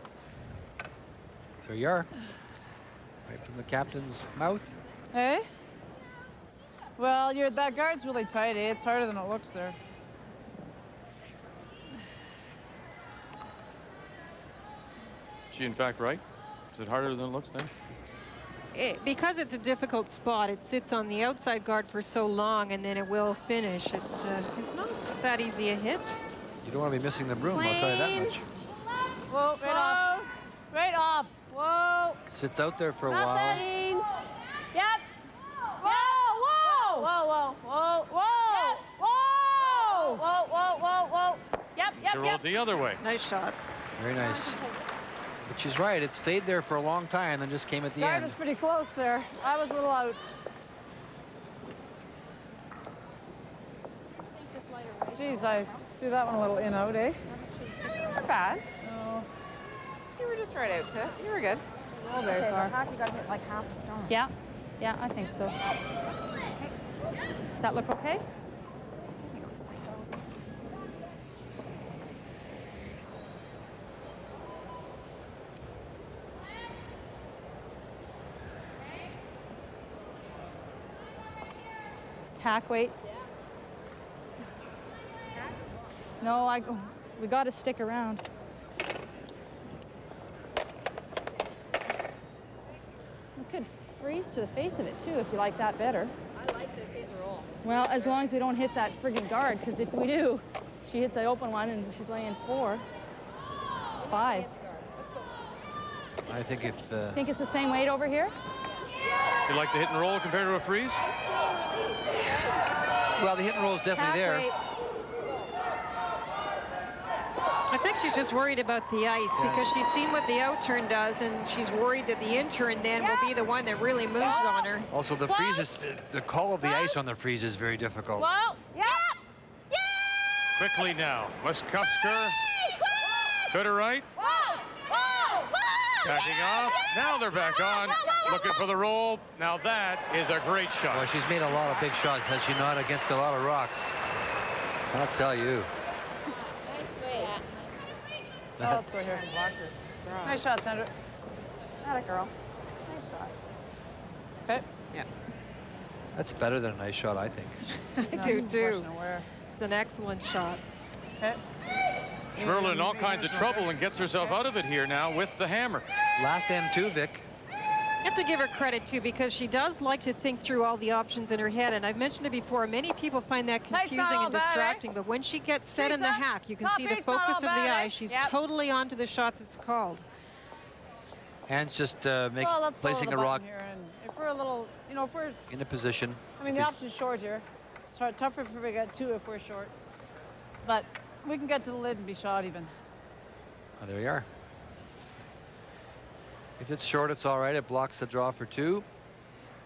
There you are. Right from the captain's mouth. Hey? Well, that guard's really tight, eh? It's harder than it looks there. Is she in fact right? Is it harder than it looks then? Because it's a difficult spot, it sits on the outside guard for so long, and then it will finish. It's not that easy a hit. You don't want to be missing the broom, I'll tell you that much. Whoa, right off. Right off. Whoa. Sits out there for a Nothing. while. Yep. Whoa, whoa. Whoa, whoa, whoa, whoa. Yep. Whoa. Whoa, whoa, whoa, whoa. Yep, She rolled the other way. Nice shot. Very nice. But she's right, it stayed there for a long time and just came at the Guard end. was pretty close there. I was a little out. Geez, I threw that one a little in out, eh? Not bad. No. You were just right out to it. You were good. Oh, very Okay, far. but half, you got to hit like half a stone. Yeah, yeah, I think so. Does that look okay? Hack weight. No, we got to stick around. We could freeze to the face of it too if you like that better. I like this hit and roll. Well, as long as we don't hit that friggin' guard, because if we do, she hits the open one and she's laying 4, 5. I think if... Think it's the same weight over here? You like the hit and roll compared to a freeze? Well, the hit and roll is definitely there. I think she's just worried about the ice because she's seen what the outturn does, and she's worried that the inturn then will be the one that really moves on her. Also, the freeze is... The call of the ice on the freeze is very difficult. Well, yeah. Quickly now. Westcusker. To the right. Backing off. Now they're back on. Looking for the roll. Now that is a great shot. Well, she's made a lot of big shots, has she not, against a lot of rocks? I'll tell you. Oh, let's go here. Nice shot, Sandra. Not a girl. Nice shot. Okay. Yeah. That's better than a nice shot, I think. I do too. It's an excellent shot. Okay. Schmirler in all kinds of trouble and gets herself out of it here now with the hammer. Last end too, Vic. You have to give her credit too, because she does like to think through all the options in her head, and I've mentioned it before, many people find that confusing and distracting, but when she gets set in the hack, you can see the focus of the eye. She's totally onto the shot that's called. Hands just Let's placing go a rock here, and if we're a little, you know, if we're, in a position. I mean, the option's short here. It's tougher if we get 2 if we're short, but we can get to the lid and be shot even. Oh, there you are. If it's short, it's all right. It blocks the draw for 2.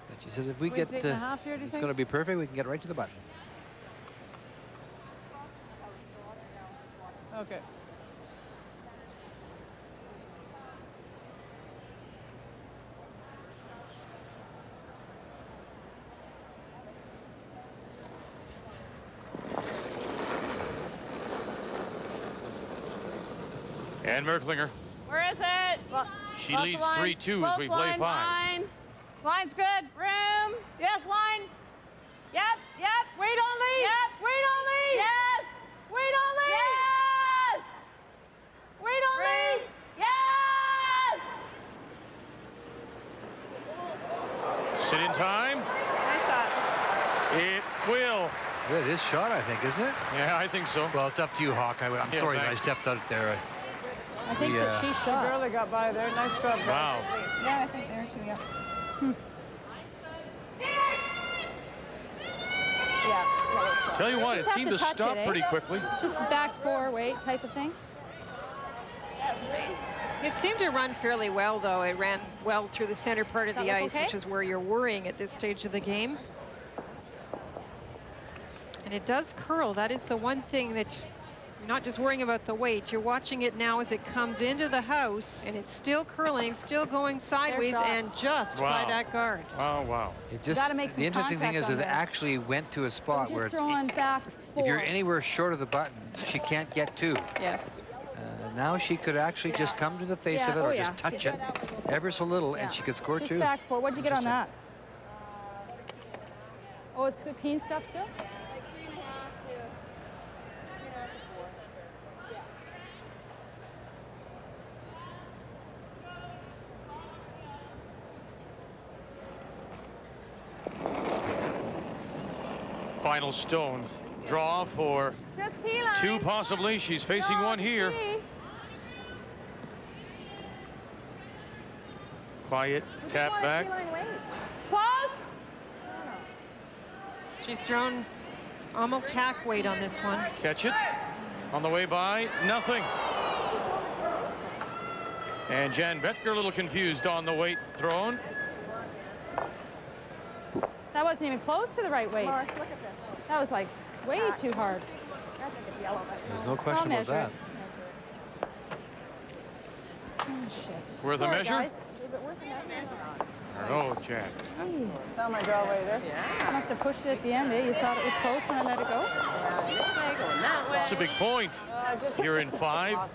But she says if we get take to, a half here, do you it's think? going to be perfect. We can get right to the button. Okay. And Merklinger. Where is it? She leads 3-2 as we play 5. Line. Line's good. Room. Yes, line. Yep, yep. Wait only. Yep. Wait only. Yes. Wait only. Yes. Wait only. Yes. Sit in time. Nice shot. It will. It is shot, I think, isn't it? Yeah, I think so. Well, it's up to you, Hawk. I'm Yeah, sorry that I thanks. stepped out there. I think that she shot. She barely got by there. Nice scrub. Wow. Yeah, I think there too, yeah. Yeah, Tell you what, it Just have seemed to touch stop it, eh? pretty quickly. Just back 4, wait type of thing. It seemed to run fairly well, though. It ran well through the center part of Does the that look ice, okay? which is where you're worrying at this stage of the game. And it does curl. That is the one thing that you're not just worrying about the weight. You're watching it now as it comes into the house, and it's still curling, still going sideways, shot. and just by that guard. Wow, wow. It just, Gotta make some the interesting thing contact is on it this. actually went to a spot where Just it's, throwing back 4. if you're anywhere short of the button, she can't get to. Yes. Now she could actually just come to the face Yeah, of it or oh, just yeah. touch it ever so little, and she could score Just 2. back 4. What'd you get on that? Oh, it's the peen stuff still? Final stone draw for Just T-line. 2 possibly. She's facing one here. Quiet tap back. Close. She's thrown almost hack weight on this one. Catch it. On the way by, nothing. And Jan Betker a little confused on the weight thrown. That wasn't even close to the right weight. Morris, look at this. That was like way too hard. I think it's yellow, but There's no question about that. Oh, shit. Worth a Sorry, measure? guys. is it worth a measure? Oh, Jan. Jeez. Found my draw later. I must have pushed it at the end, eh? You thought it was close when I let it go? Yeah, this way, going that way. That's a big point. You're in 5.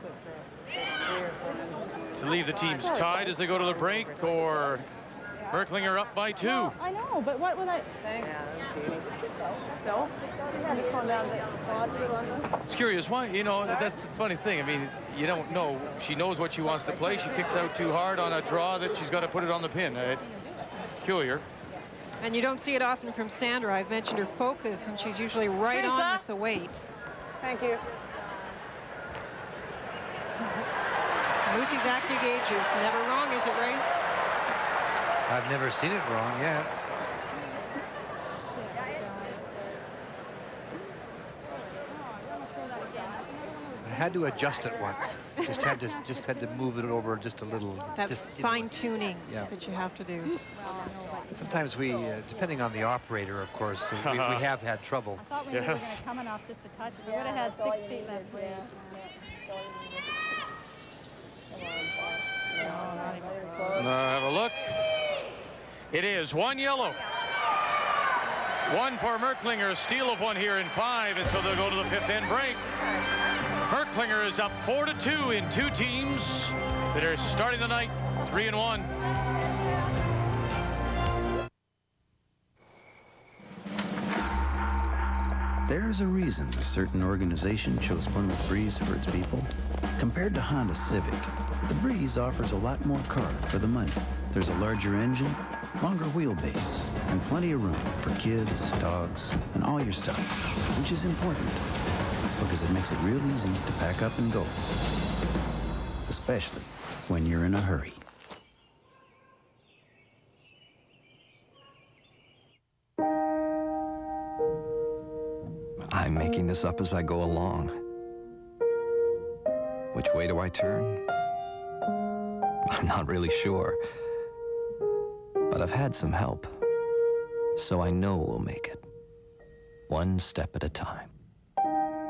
To leave the teams tied as they go to the break, or Merklinger up by 2. Well, I know, but what would I... Thanks. So, just going down to positive on the... It's curious why, you know, that's the funny thing. I mean, you don't know. She knows what she wants to play. She kicks out too hard on a draw that she's got to put it on the pin. Peculiar. And you don't see it often from Sandra. I've mentioned her focus, and she's usually right on with the weight. Thank you. Lucy's AccuGauge is never wrong, is it, Ray? I've never seen it wrong yet. I had to adjust it once. Just had to move it over just a little. That's just, fine tuning Yeah. that you have to do. Sometimes we, depending on the operator, of course, we have had trouble. I thought we were going to come enough just to touch it. We would have had 6 feet less weight. Have a look. It is 1 yellow. 1 for Merklinger, a steal of 1 here in 5, and so they'll go to the 5th end break. Merklinger is up 4-2 in 2 teams that are starting the night 3-1. There's a reason a certain organization chose Plymouth Breeze for its people. Compared to Honda Civic, the Breeze offers a lot more car for the money. There's a larger engine, longer wheelbase, and plenty of room for kids, dogs, and all your stuff, which is important because it makes it real easy to pack up and go, especially when you're in a hurry. I'm making this up as I go along. Which way do I turn? I'm not really sure. But I've had some help, so I know we'll make it. One step at a time.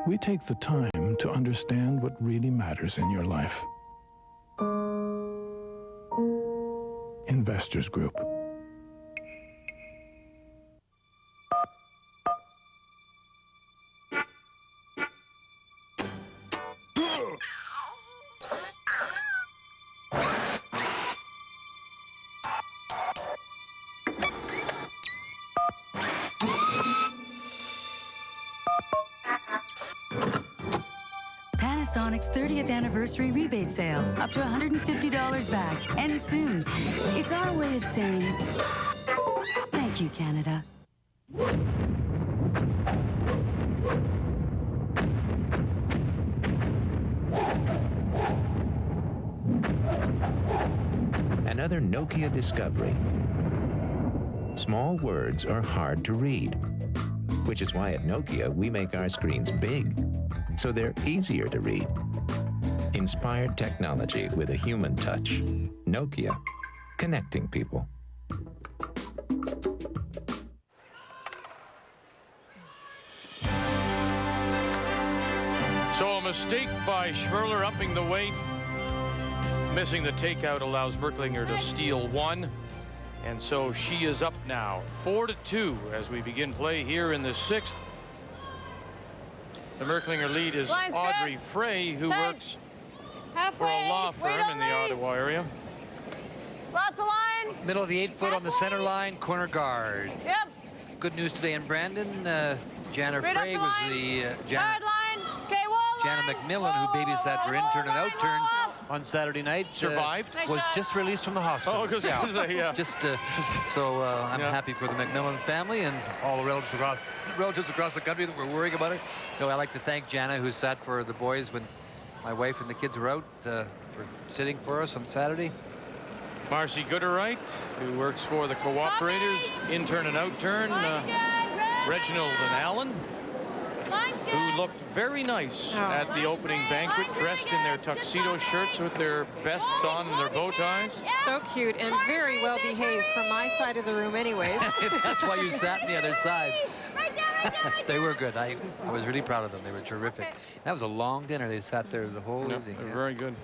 We take the time to understand what really matters in your life. Investors Group. Panasonic's 30th anniversary rebate sale, up to $150 back. Ends soon. It's our way of saying thank you, Canada. Another Nokia discovery. Small words are hard to read. which is why at Nokia we make our screens big, so they're easier to read. Inspired technology with a human touch. Nokia, connecting people. So a mistake by Schmirler upping the weight. Missing the takeout allows Merklinger to steal one. And so she is up now, 4-2 as we begin play here in the 6th. The Merklinger lead is Line's Audrey good. Frey, who 10. works Halfway. for a law firm in the Ottawa area. Lots of line. Middle of the 8-foot on the center line, corner guard. Yep. Good news today in Brandon. Jana Right up Frey the was line. the Hard line. Okay, wall Jana line. McMillan, who babysat for intern and outturn on Saturday night, Survived? was just released from the hospital. Oh, because yeah. Just so I'm happy for the McMillan family and all the relatives across the country that were worrying about it. You know, I'd like to thank Jana, who sat for the boys when my wife and the kids were out, for sitting for us on Saturday. Marcy Gooderwright, who works for the Cooperators, intern and outturn. Reginald and Allen, who looked very nice at the opening banquet, dressed in their tuxedo shirts with their vests on and their bow ties. So cute and very well behaved from my side of the room anyways. That's why you sat on the other side. They were good. I was really proud of them. They were terrific. That was a long dinner. They sat there the whole evening. They're very good.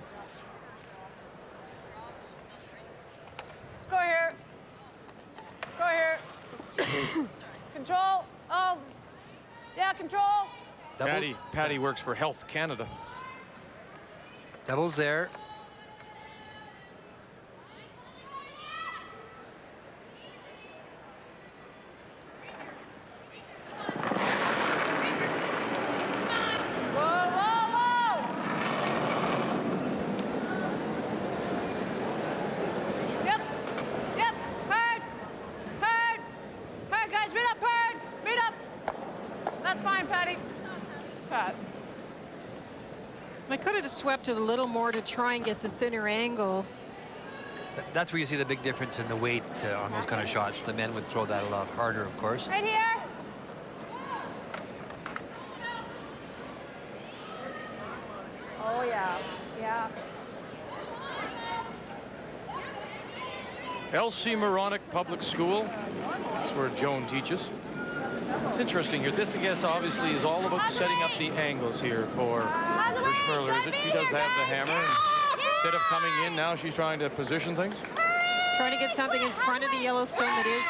Let's go here. Go here. Control. Oh. Yeah, control. Patty works for Health Canada. Doubles there. I could have swept it a little more to try and get the thinner angle. That's where you see the big difference in the weight on those kind of shots. The men would throw that a lot harder, of course. Right here. Oh, yeah. Yeah. Elsie Moronic Public School. That's where Joan teaches. It's interesting here. This, I guess, obviously is all about setting up the angles here for Schmirler, is it? She does have the hammer. And instead of coming in, now she's trying to position things. Trying to get something in front of the Yellowstone that is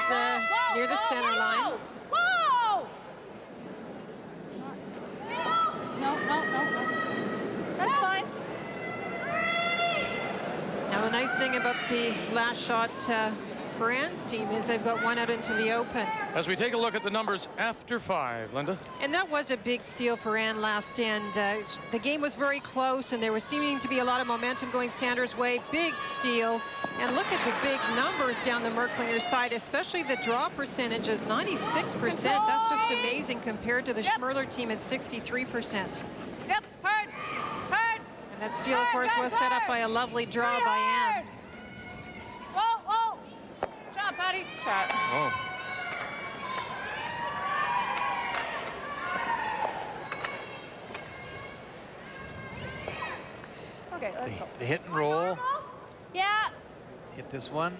near the center line. No. That's fine. Now the nice thing about the last shot for Ann's team is they've got one out into the open. As we take a look at the numbers after 5, Linda. And that was a big steal for Ann last end. The game was very close, and there was seeming to be a lot of momentum going Sandra's way. Big steal. And look at the big numbers down the Merklinger side, especially the draw percentages, 96%. That's just amazing compared to the Schmirler team at 63%. Yep, hard. And that steal, of course, was set up by a lovely draw by Ann. Whoa. Good job, Patty. Oh. Okay, let's go. The hit and roll. Yeah. Hit this one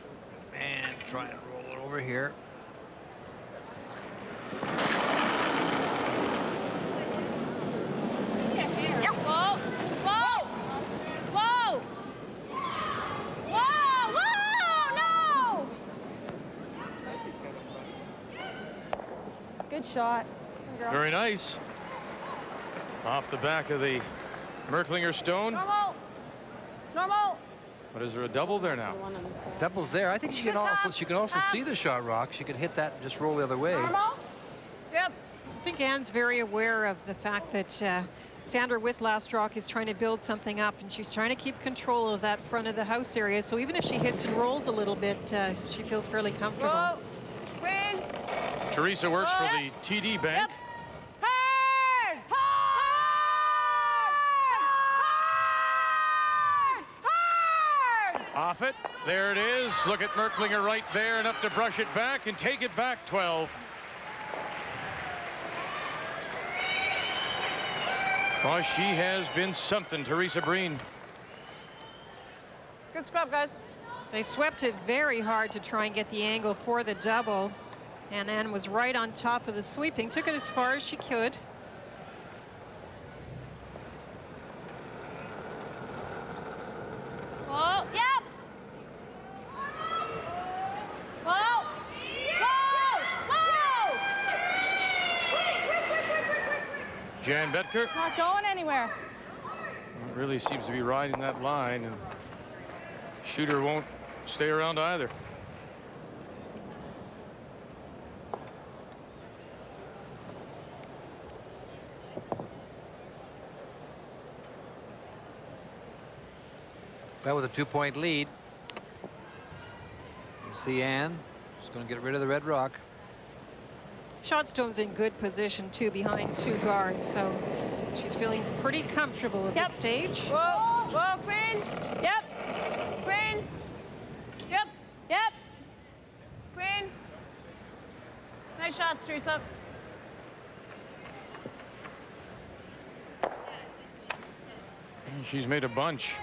and try and roll it over here. Yep. Whoa. No. Good shot. Very nice. Off the back of the Merklinger stone. Normal. But is there a double there now? Double's there. I think she can also see the shot, Rock. She could hit that and just roll the other way. Normal. Yep. I think Ann's very aware of the fact that Sandra with last rock is trying to build something up, and she's trying to keep control of that front of the house area. So even if she hits and rolls a little bit, she feels fairly comfortable. Whoa. Win. Teresa works for the TD Bank. Yep. Hard. Off it. There it is. Look at Merklinger right there, enough to brush it back and take it back 12. Oh, she has been something, Teresa Breen. Good scrub, guys. They swept it very hard to try and get the angle for the double. And Ann was right on top of the sweeping. Took it as far as she could. Oh, yep. Whoa. Whoa. Whoa. Jan Betker Not going anywhere. really seems to be riding that line, and shooter won't stay around either. Well, with a 2-point lead. You see Ann. She's going to get rid of the red rock. Shotstone's in good position, too, behind 2 guards, so she's feeling pretty comfortable at this stage. Whoa, whoa, Queen. Yep. Queen. Yep, yep. Queen. Nice shots, Teresa. She's made a bunch.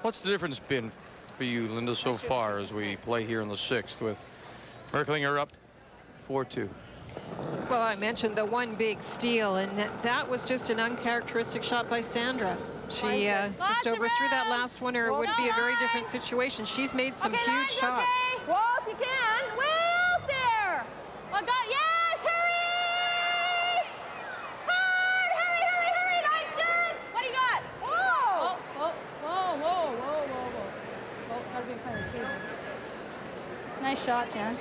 What's the difference been for you, Linda, so far as we play here in the 6th with Merklinger up 4-2? Well, I mentioned the one big steal, and that was just an uncharacteristic shot by Sandra. She just overthrew that last one, or it would be a very different situation. She's made some huge shots. Okay. Well, if you can, way out there. Oh, God, yes, hurry! Hurry, nice, good. What do you got? Whoa. Oh, gotta be kind of too. Nice shot, Jan.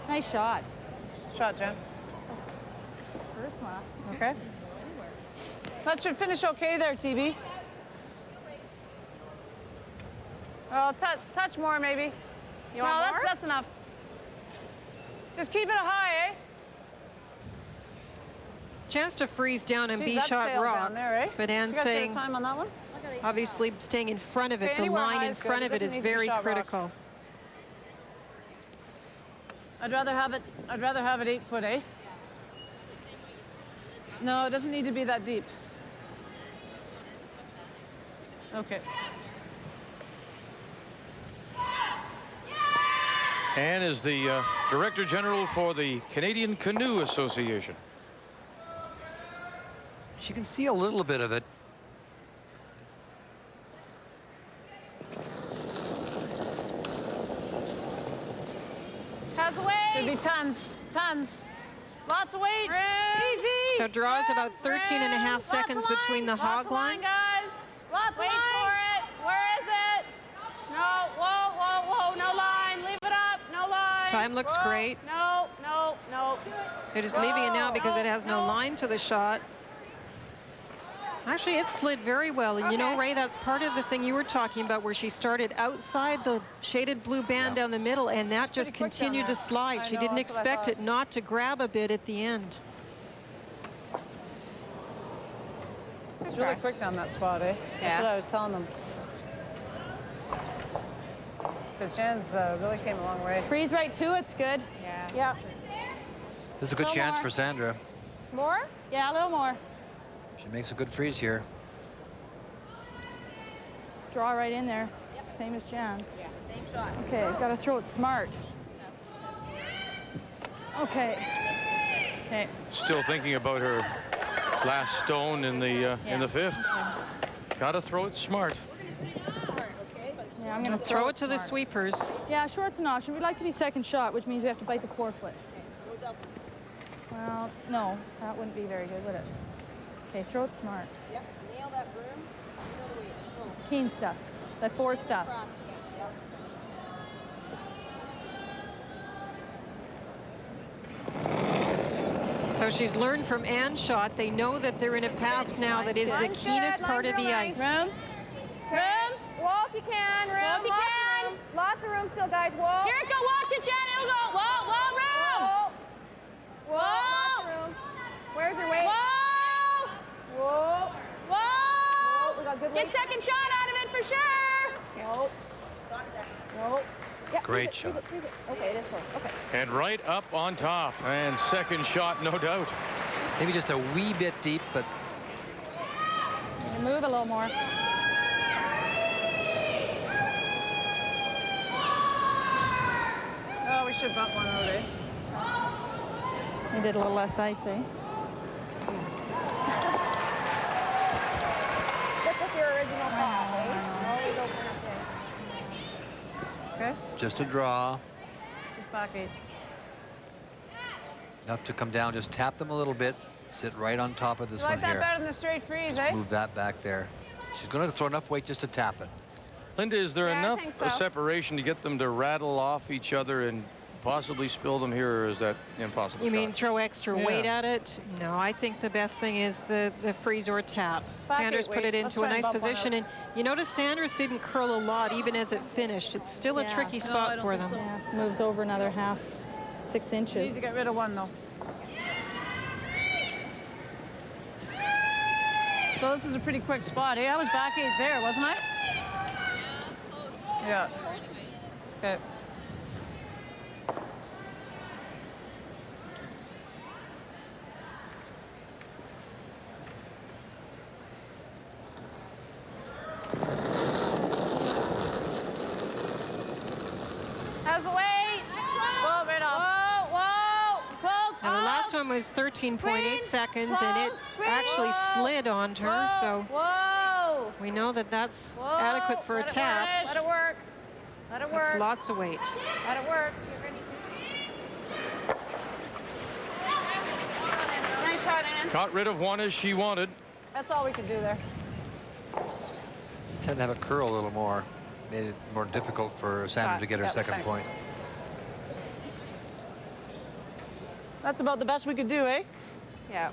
Nice shot. Shot, Jen. First one. Okay. That should finish okay there, TB. Oh, touch more, maybe. You want more? That's enough. Just keep it high, eh? Chance to freeze down and Jeez, be that shot sailed rock. down there, eh? But Ann Did you guys get a saying, time on that one? obviously staying in front of it, Okay, the anywhere line high in is good. front It of it doesn't is need to be very shot rock. critical. I'd rather have it 8 foot, eh? No, it doesn't need to be that deep. Okay. Ann is the Director General for the Canadian Canoe Association. She can see a little bit of it. Has away. Could be tons. Lots of weight. Easy. So draws about 13.5 seconds between the hog line. Guys. Lots of line. Wait for it. Where is it? No. Whoa. No line. Leave it up. No line. Time looks great. No. They're just leaving it now because it has no line to the shot. Actually, it slid very well. And you know, Ray, that's part of the thing you were talking about, where she started outside the shaded blue band down the middle, and that just continued to slide. She didn't expect it not to grab a bit at the end. It's really quick down that spot, eh? That's what I was telling them. Because Jan's really came a long way. Freeze right to it's good. Yeah. This is a good chance for Sandra. More? Yeah, a little more. She makes a good freeze here. Just draw right in there. Same as Jan's. Yeah, same shot. Okay, gotta throw it smart. Okay. Still thinking about her last stone in the 5th. Gotta throw it smart. Yeah, I'm gonna throw it to the sweepers. Yeah, short's an option. We'd like to be second shot, which means we have to bite the forefoot. Well, no, that wouldn't be very good, would it? Okay, throw it smart. Yep, nail that broom. Nail the weight. Let's go. It's keen stuff. That four stuff. So she's learned from Ann's shot. They know that they're in a path now that is the keenest part of the ice. Room. Wall if you can. Room. Wall if you can. Lots of room still, guys. Wall. Here it go. Watch it, Jen. It'll go. Whoa, room. Whoa. Lots of room. Where's her weight? Whoa. We got good weight. Get second shot out of it for sure. Nope. Yeah, Great freeze shot. Freeze it. Okay, it is close. Okay. And right up on top. And second shot, no doubt. Maybe just a wee bit deep, but You move a little more. Oh, we should bump one out, eh? You did a little less ice, eh? Stick with your original path, eh? Always open up this. Okay. just a draw. Just back 8. Enough to come down, just tap them a little bit. Sit right on top of this You like one that here. better than the straight freeze, Just eh? move that back there. She's going to throw enough weight just to tap it. Linda, is there Yeah, I enough think so. separation to get them to rattle off each other and possibly spill them here, or is that impossible? You shot? mean throw extra weight Yeah. at it? No, I think the best thing is the freeze or tap. Back Sanders 8 put weight. it Let's into a try and nice bump one position, out. and you notice Sanders didn't curl a lot even as it finished. It's still a Yeah. tricky No, I spot don't for think them. so. Yeah, moves over another 6 Need inches. to get rid of one, though. So this is a pretty quick spot, eh? I was back 8 there, wasn't I? Yeah. Okay. How's the weight? Whoa, right off. Whoa, whoa. Close. Now, the last one was 13.8 seconds, and it Close. actually Whoa. slid onto her, so Whoa. we know that that's Whoa. adequate for a Let it tap. work. Let it work. Let it That's work. lots of weight. Let it work. Get ready to. Nice shot, Ann. Got rid of one as she wanted. That's all we could do there. Just had to have it curl a little more. Made it more difficult for Sandra to get her Yep, second thanks. point. That's about the best we could do, eh? Yeah.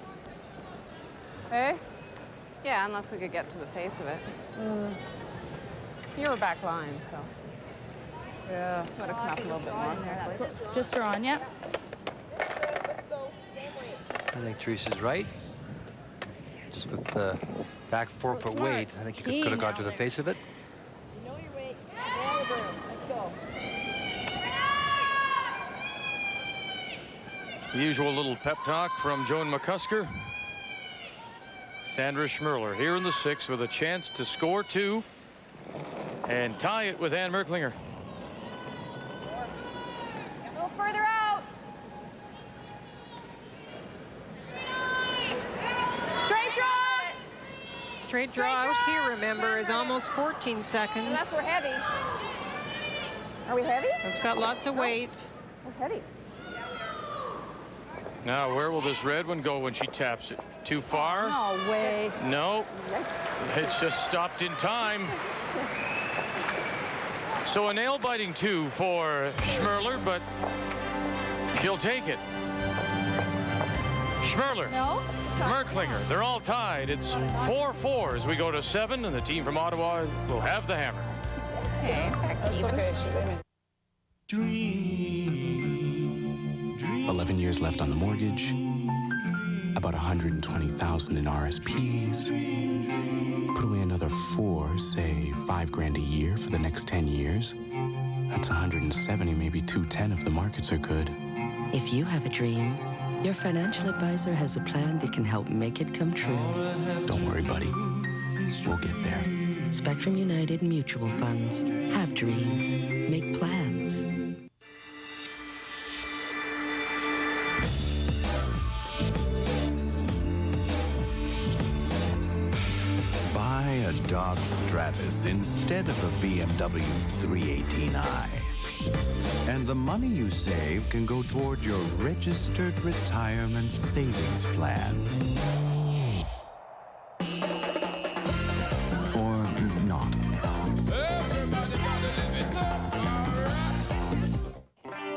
Eh? Yeah, unless we could get to the face of it. You were back line, so. Yeah. Would have come up a little bit more. Just drawn, yep. I think Teresa's right. Just with the back 4 foot weight, I think you could have got to the face of it. You know your weight. Nail the broom. Let's go. The usual little pep talk from Joan McCusker. Sandra Schmirler here in the 6th with a chance to score 2 and tie it with Ann Merklinger. A little further out. Straight draw. Straight draw out here, remember, is almost 14 seconds. Unless we're heavy. Are we heavy? It's got lots of weight. We're heavy. Now, where will this red one go when she taps it? Too far? No way. No. Yikes. It's just stopped in time. So a nail-biting 2 for Schmirler, but she'll take it. Schmirler, No? Merklinger, they're all tied. It's 4-4 as we go to 7, and the team from Ottawa will have the hammer. Okay. That's okay. 11 years left on the mortgage, about 120,000 in RSPs. Put away another 4, say $5,000 a year for the next 10 years. That's 170, maybe 210 if the markets are good. If you have a dream, your financial advisor has a plan that can help make it come true. Don't worry, buddy. We'll get there. Spectrum United Mutual Funds. Have dreams. Make plans. Buy a Dodge Stratus instead of a BMW 318i. And the money you save can go toward your registered retirement savings plan. Or not.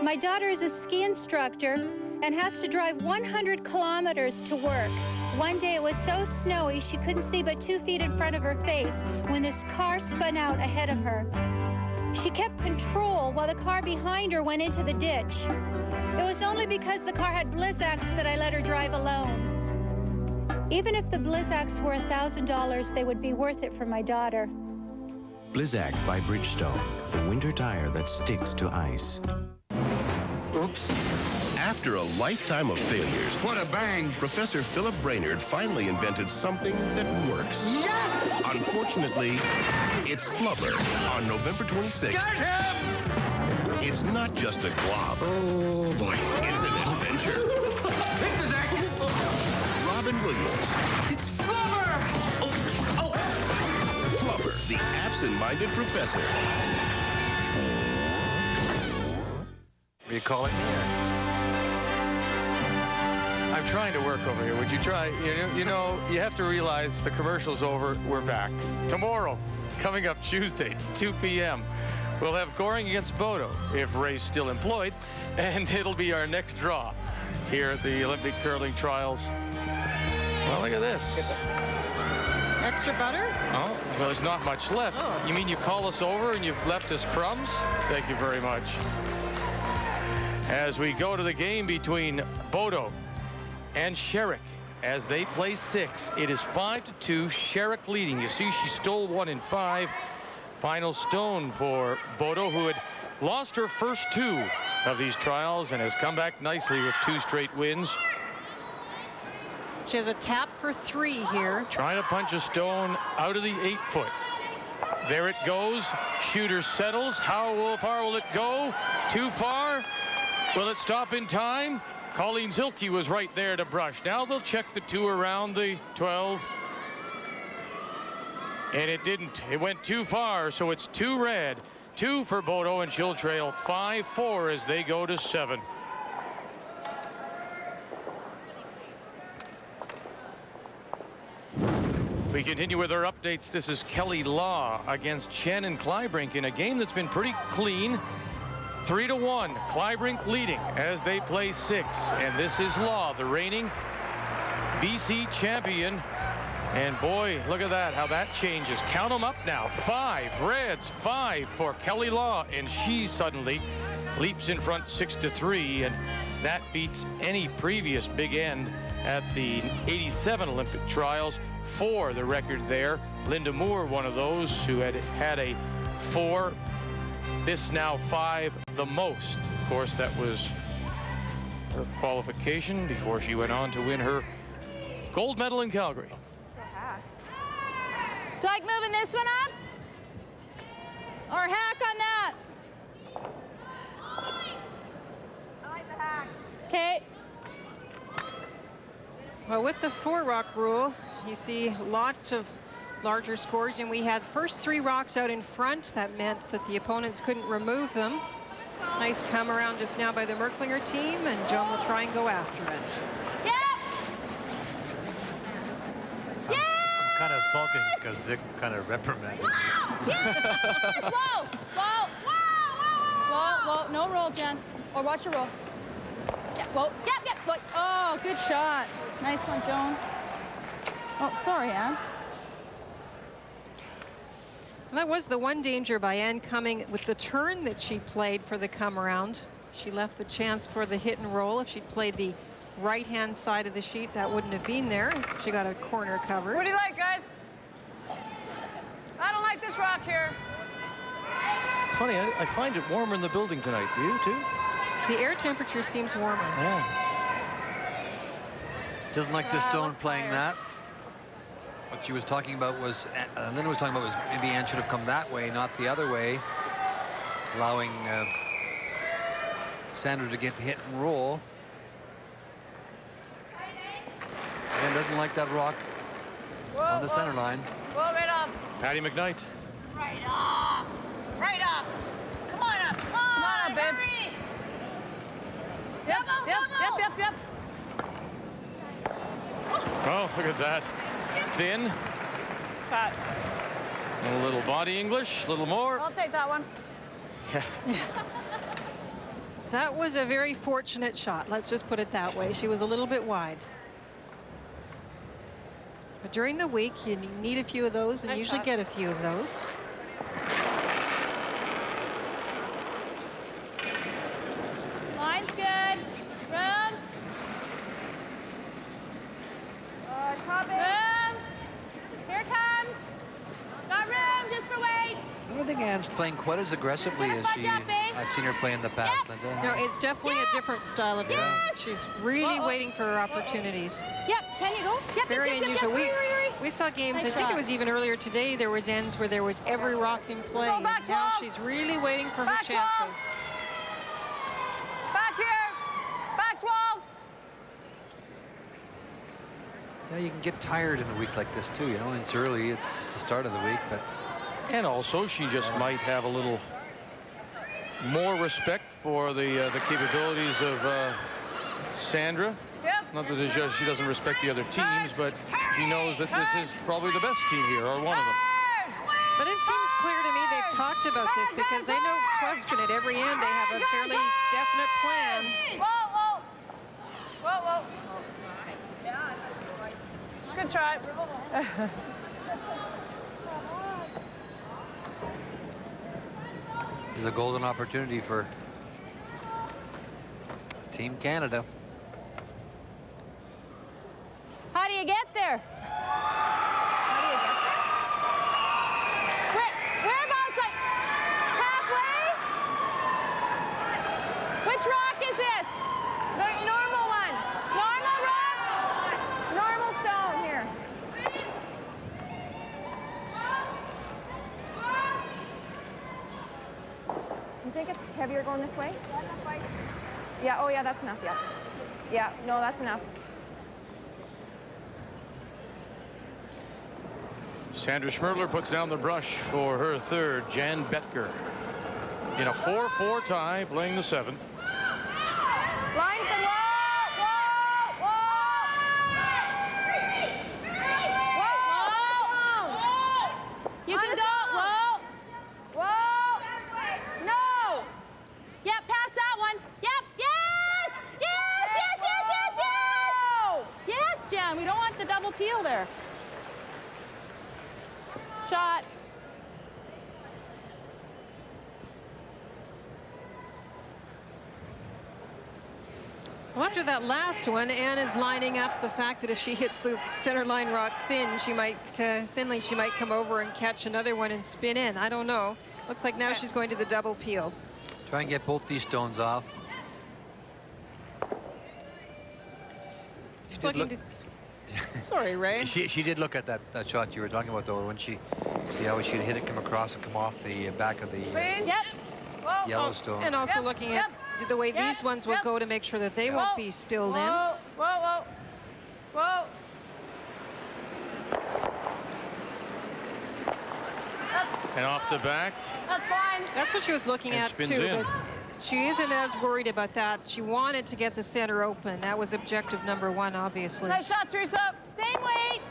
My daughter is a ski instructor and has to drive 100 kilometers to work. One day it was so snowy she couldn't see but 2 feet in front of her face when this car spun out ahead of her. She kept control while the car behind her went into the ditch. It was only because the car had Blizzaks that I let her drive alone. Even if the Blizzaks were $1,000, they would be worth it for my daughter. Blizzak by Bridgestone, the winter tire that sticks to ice. Oops. After a lifetime of failures, what a bang! Professor Philip Brainerd finally invented something that works. Yes! Unfortunately, it's Flubber on November 26th. Get him! It's not just a glob. Oh, boy. It's an adventure. Hit the deck! Robin Williams. It's Flubber! Flubber, the absent-minded professor. What do you call it? I'm trying to work over here. Would you try? You know, you have to realize the commercial's over. We're back. Tomorrow, coming up Tuesday, 2 p.m., we'll have Goring against Bodo, if Ray's still employed, and it'll be our next draw here at the Olympic curling trials. Well, look at this. Extra butter? Oh, well, there's not much left. Oh. You mean you call us over and you've left us crumbs? Thank you very much. As we go to the game between Bodo and Sherrick as they play 6. It is 5-2, Sherrick leading. You see, she stole 1 in 5. Final stone for Bodo, who had lost her first 2 of these trials and has come back nicely with 2 straight wins. She has a tap for 3 here. Trying to punch a stone out of the 8-foot. There it goes. Shooter settles. How far will it go? Too far? Will it stop in time? Colleen Zilke was right there to brush. Now they'll check the 2 around the 12. And it didn't. It went too far, so it's 2 red. 2 for Bodo, and she'll trail 5-4 as they go to 7. We continue with our updates. This is Kelly Law against Shannon Kleibrink in a game that's been pretty clean. 3-1, Kleibrink leading as they play 6. And this is Law, the reigning BC champion. And boy, look at that, how that changes. Count them up now. 5 reds, 5 for Kelly Law. And she suddenly leaps in front 6-3. And that beats any previous big end at the 87 Olympic trials. 4 the record there. Linda Moore, one of those who had a 4. This now 5, the most. Of course, that was her qualification before she went on to win her gold medal in Calgary. Do you like moving this one up? Or hack on that? I like the hack. Okay. Well, with the 4 rock rule, you see lots of larger scores, and we had first 3 rocks out in front. That meant that the opponents couldn't remove them. Nice come around just now by the Merklinger team, and Joan will try and go after it. Yep. I'm kind of sulking because Vic kind of reprimanded me. Whoa, whoa, whoa, whoa, whoa, no roll, Jen. Or watch your roll. Yeah, whoa, yep, whoa. Oh, good shot. Nice one, Joan. Oh, sorry, Anne. That was the one danger by Anne Cumming with the turn that she played for the come around. She left the chance for the hit and roll. If she'd played the right-hand side of the sheet, that wouldn't have been there. She got a corner covered. What do you like, guys? I don't like this rock here. It's funny, I find it warmer in the building tonight. You too? The air temperature seems warmer. Yeah. Doesn't like this stone playing that. What she was talking about was, Linda was talking about was maybe Anne should have come that way, not the other way, allowing Sandra to get the hit and roll. Anne doesn't like that rock on the center line. Whoa, right off. Patty McKnight. Right off. Right off. Come on up. Come on up, babe. Hurry. Yep, yep. Oh, look at that. Thin. Fat. A little body English, a little more. I'll take that one. Yeah. That was a very fortunate shot. Let's just put it that way. She was a little bit wide. But during the week, you need a few of those and usually get a few of those. Line's good. Room. Top it. Room. Here it comes. Got room just for weight. Ann's playing quite as aggressively as I've seen her play in the past, Linda. No, it's definitely a different style of game. She's really waiting for her opportunities. Yep, can you go? Yep, Very unusual. We saw games, Nice I think shot. it was even earlier today, there was ends where there was every rock in play. Go back And now 12. she's really waiting for her Back 12. chances. Back here. Back 12. Yeah, you can get tired in a week like this too. You know, it's early. It's the start of the week, but. And also, she just might have a little more respect for the capabilities of Sandra. Not that it's just she doesn't respect the other teams, but she knows that this is probably the best team here, or one of them. But it seems clear to me they've talked about this because they no question at every end they have a fairly definite plan. Whoa, whoa. Whoa, whoa. Good try. There's a golden opportunity for Team Canada. How do you get there? Whereabouts, like halfway? Which rock is this? Normal one. Normal rock? Normal stone here. You think it's heavier going this way? Yeah, oh yeah, that's enough, yeah. Yeah, no, that's enough. Sandra Schmirler puts down the brush for her third. Jan Betker in a 4-4 tie, playing the 7th. Line's good. Whoa, whoa, whoa. Whoa. You can go. Whoa. Whoa. No. Yep, pass that one. Yep, yes! Yes, yes, yes, yes, yes! Yes, Jan, we don't want the double peel there. Shot. Well, after that last one, Anne is lining up the fact that if she hits the center line rock thin, she might thinly, she might come over and catch another one and spin in. I don't know. Looks like now she's going to the double peel. Try and get both these stones off. She's looking to. Sorry, Ray. She did look at that shot you were talking about, though, when she see how she'd hit it, come across, and come off the back of the Yellowstone. And also looking at the way these ones will go to make sure that they won't be spilled in. Whoa, whoa, whoa. And off the back. That's fine. That's what she was looking And at, spins too. in. But she isn't as worried about that. She wanted to get the center open. That was objective number 1, obviously. Nice shot, Teresa. Same weight.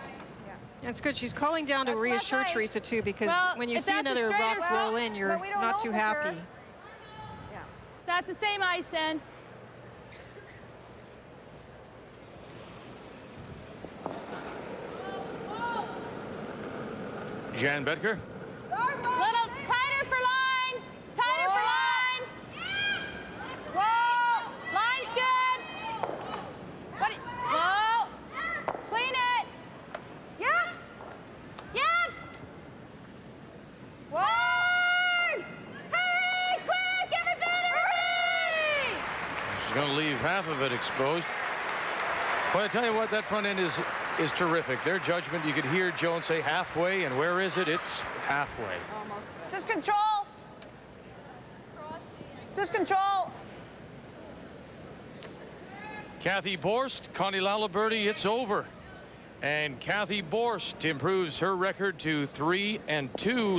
That's good. She's calling down to reassure Teresa, too, because when you if see that's a another straighter rock roll in, you're not too happy. So that's the same ice then. Jan Betker. Little tighter for line. It's tighter for line. Whoa. Line's good. Whoa. Clean it. Yep. Yep. Word. Hey, quick, everybody. Hurry. She's going to leave half of it exposed. Well, I tell you what, that front end is terrific. Their judgment, you could hear Jones say halfway, and where is it? It's halfway. Just control. Just control. Kathy Borst, Connie Laliberty, it's over. And Kathy Borst improves her record to 3-2.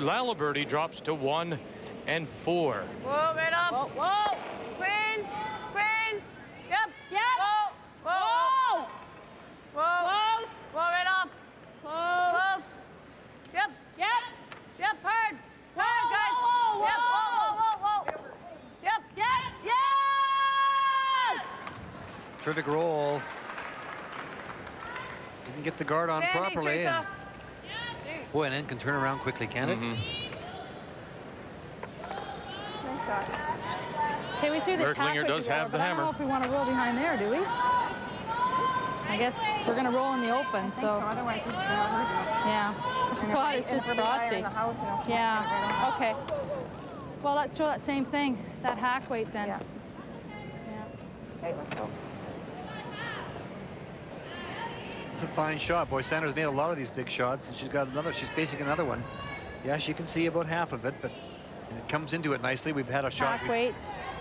Laliberty drops to 1-4. Whoa, right up. Whoa, whoa. Clean. Clean. Yep. Yep. Whoa. Whoa. Whoa. Close. Whoa, right off. Close. Close. Yep. Yep. Yep, hard. Hard, guys. whoa, Yep. Whoa, whoa, whoa, whoa. Yep. Yep. Yes! Terrific roll. Didn't get the guard on Sandy, properly. Teresa. And, boy, and then can turn around quickly, can it? Nice shot. Okay, we threw this Merklinger halfway does together, have the but I don't hammer. know if we want to roll behind there, do we? I guess we're going to roll in the open, I think so, otherwise we just never heard of it. Yeah. God, it's just frosty. In the house, you know, she Yeah. might get rid of Okay. Well, let's throw that same thing, that hack weight then. Yeah. Okay, let's go. It's a fine shot. Boy, Sandra's made a lot of these big shots, and she's facing another one. Yeah, she can see about half of it, but it comes into it nicely. We've had a shot. Hack weight.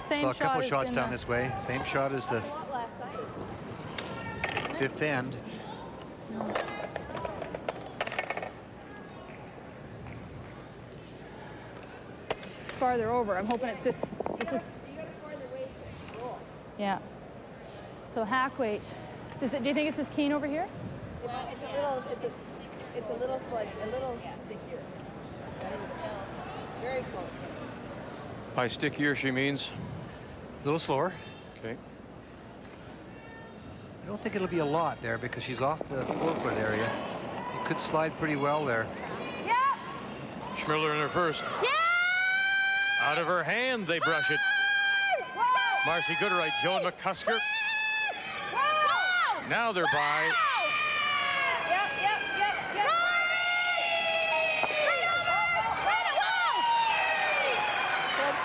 Same saw a couple shot as shots in down the- this way. Same shot as the fifth end. This is farther over. I'm hoping it's this. This is. Yeah. So hack weight. Do you think it's as keen over here? It's a little stickier. Very close. By stickier, she means? A little slower. Okay. I don't think it'll be a lot there because she's off the 4-foot area. It could slide pretty well there. Schmirler in her first. Yeah! Out of her hand, they brush it. Marcy Gooderite, Joan McCusker. Now they're by.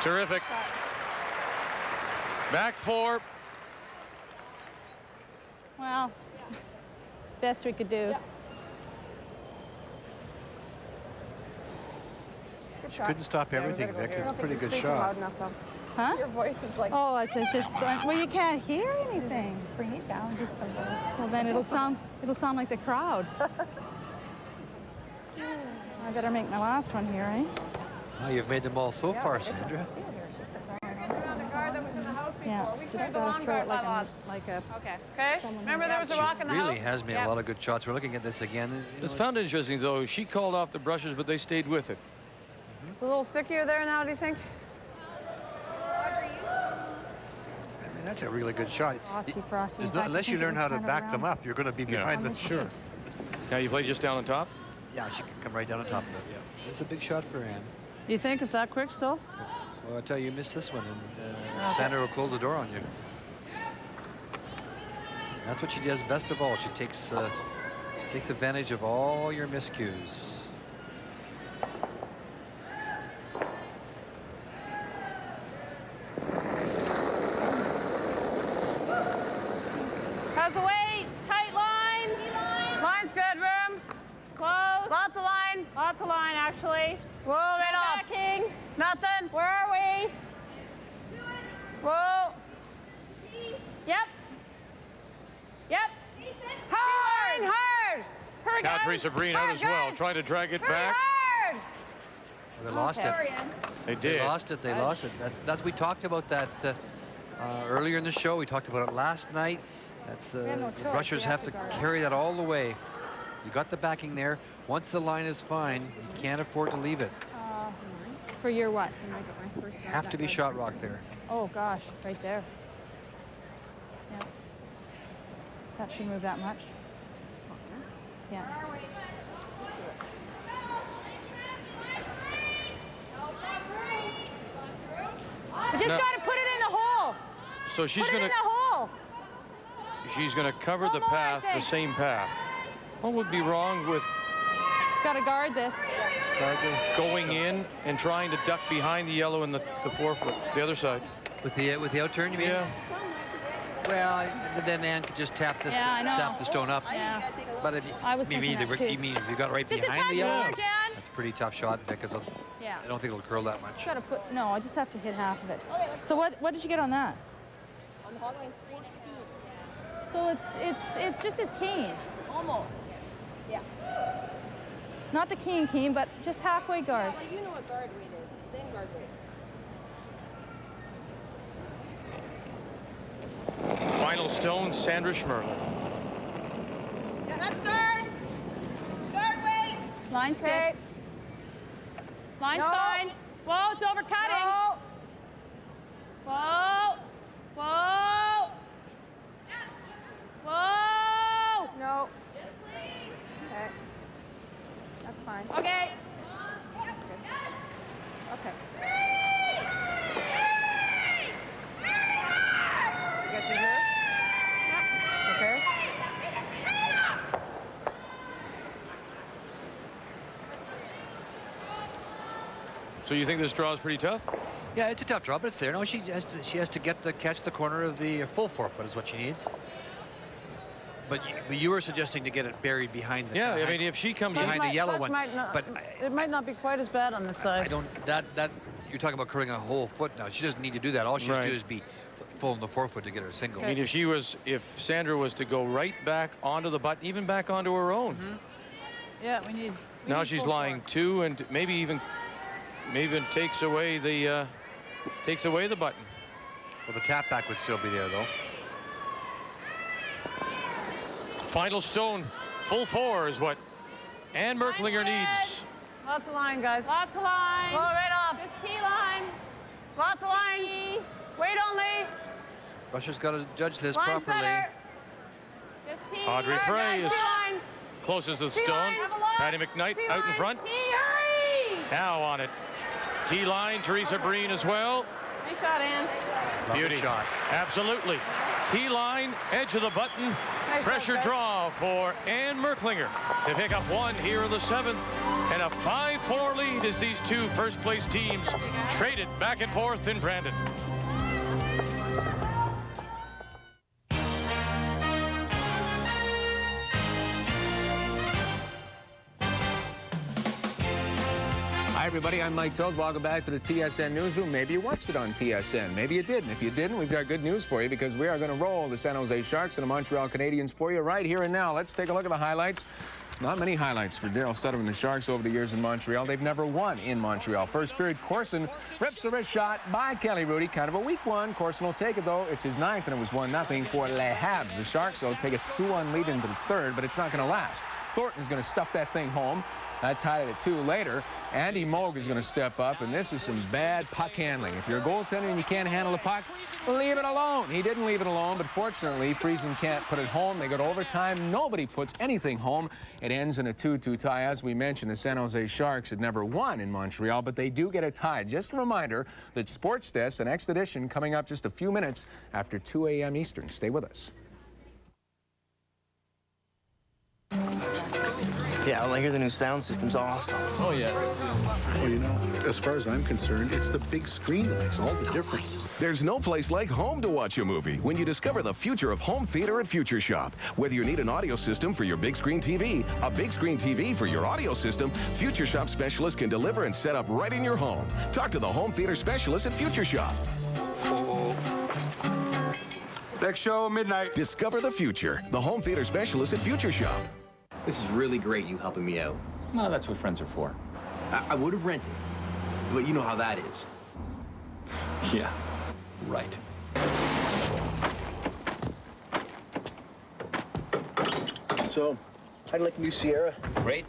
Terrific. Back 4. Well, best we could do. Good shot. Couldn't stop everything, we gotta go Vic. here. It's a pretty good Screeching shot. loud enough, though. Huh? Your voice is like. Oh, it's just. Well, you can't hear anything. Bring it down just a little. Well, then it'll sound like the crowd. I better make my last one here, eh? Oh, you've made them all so far, Sandra. Yeah, just gotta throw it like a. Okay. Okay. Remember there was a rock in the Really house? has made a lot of good shots. We're looking at this again. It's found interesting, though. She called off the brushes, but they stayed with it. It's a little stickier there now, do you think? I mean, that's a really good shot. Frosty. There's no, unless you learn how to back them up, you're going to be behind the. Sure. Now you play just down on top? Yeah, she can come right down on top of it. Yeah, it's a big shot for Ann. Do you think it's that quick still? Well, I'll tell you, you missed this one, and Sandra will close the door on you. That's what she does best of all. She takes advantage of all your miscues. How's the weight? Tight line? Line's good, room. Close. Lots of line. Lots of line, actually. Whoa, right off. Backing. Nothing. Where are we? Whoa. Yep. Yep. Hard. Hard. Hurry, Now guys. Teresa Breen out Hard, as well, guys. trying to drag it Hurry back. hard. They lost it. They did. They lost it. They lost it. That's we talked about that earlier in the show. We talked about it last night. That's the brushers have to carry that all the way. You got the backing there. Once the line is fine, you can't afford to leave it. For your what? Have to be shot rock there. Oh gosh, right there. Yeah. That should move that much. Yeah. We just No. got to put it in the hole. So she's Put it going in the hole. she's going to cover the One more, I path, the think. same path. What would be wrong with Got to guard this. going in and trying to duck behind the yellow and the 4-foot, the other side? With the outturn, you mean? Yeah. Well, then Ann could just tap this, Yeah, I know. tap the stone up. Yeah. But if you, I was you mean thinking that too. you mean if you got right Just a behind touch the yellow, more, Jan. that's a pretty tough shot because Yeah. I don't think it'll curl that much. Got to put. No, I just have to hit half of it. So what did you get on that? On the hog line, 42. So it's just as keen. Almost. Yeah. Not the keen, but just halfway guard. Well, you know what guard weight is. Same guard weight. Final stone, Sandra Schmirler. Yeah, that's guard. Guard weight. Line's good. Line's No. fine. Whoa, it's overcutting. No. Whoa. Whoa. Whoa. No. Okay. That's fine. Okay. That's good. Okay. You get through here? Yeah. Okay. So you think this draw is pretty tough? Yeah, it's a tough draw, but it's there. No, she has to catch the corner of the full forefoot is what she needs. But you were suggesting to get it buried behind the. Yeah, I mean, if she comes behind the yellow one, but it might not be quite as bad on this side. I don't. That you're talking about curling a whole foot now. She doesn't need to do that. All she has to do is be full in the forefoot to get her a single. I mean, if Sandra was to go right back onto the button, even back onto her own. Yeah, we need. Now she's lying 2, and maybe even takes away the button. Well, the tap back would still be there though. Final stone, full 4 is what Ann Merklinger needs. Lots of line, guys. Lots of line. Blow right off. Just T-line. Lots of line. Wait only. Russia's got to judge this Line's properly. better. Just T. Audrey Frey is T-line. closest to the stone. Patty McKnight out in front. T, hurry! Now on it. T-line, Teresa Breen as well. Nice shot, Ann. Beauty. Shot. Absolutely. T-line, edge of the button. Nice Pressure shot, draw for Ann Merklinger to pick up 1 here in the 7th. And a 5-4 lead as these 2 first-place teams traded back and forth in Brandon. Hi, everybody. I'm Mike Toad. Welcome back to the TSN Newsroom. Maybe you watched it on TSN. Maybe you didn't. If you didn't, we've got good news for you because we are going to roll the San Jose Sharks and the Montreal Canadiens for you right here and now. Let's take a look at the highlights. Not many highlights for Daryl Sutter and the Sharks over the years in Montreal. They've never won in Montreal. First period, Corson rips the wrist shot by Kelly Rudy. Kind of a weak one. Corson will take it, though. It's his 9th, and it was 1-0 for Les Habs. The Sharks will take a 2-1 lead into the 3rd, but it's not going to last. Thornton's going to stuff that thing home. That tied it at 2 later. Andy Moog is going to step up, and this is some bad puck handling. If you're a goaltender and you can't handle the puck, leave it alone. He didn't leave it alone, but fortunately, Friesen can't put it home. They go to overtime. Nobody puts anything home. It ends in a 2-2 tie. As we mentioned, the San Jose Sharks had never won in Montreal, but they do get a tie. Just a reminder that Sports Desk, the next edition, coming up just a few minutes after 2 a.m. Eastern. Stay with us. Yeah, well, I hear the new sound system's awesome. Oh, yeah. Well, you know, as far as I'm concerned, it's the big screen that makes all the difference. There's no place like home to watch a movie when you discover the future of home theater at Future Shop. Whether you need an audio system for your big screen TV, a big screen TV for your audio system, Future Shop specialists can deliver and set up right in your home. Talk to the home theater specialist at Future Shop. Next show, midnight. Discover the future. The home theater specialist at Future Shop. This is really great, you helping me out. No, that's what friends are for. I would have rented, but you know how that is. Yeah, right. So, how'd you like the new Sierra? Great.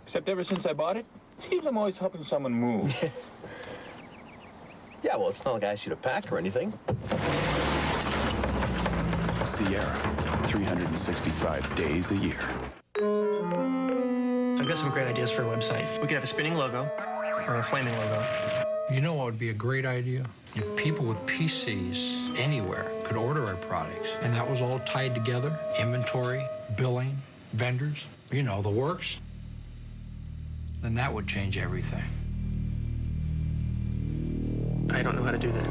Except ever since I bought it, it seems I'm always helping someone move. Yeah, well, it's not like I asked you to pack or anything. Sierra, 365 days a year. I've got some great ideas for a website. We could have a spinning logo or a flaming logo. You know what would be a great idea? If people with PCs anywhere could order our products, and that was all tied together, inventory, billing, vendors, you know, the works, then that would change everything. I don't know how to do that.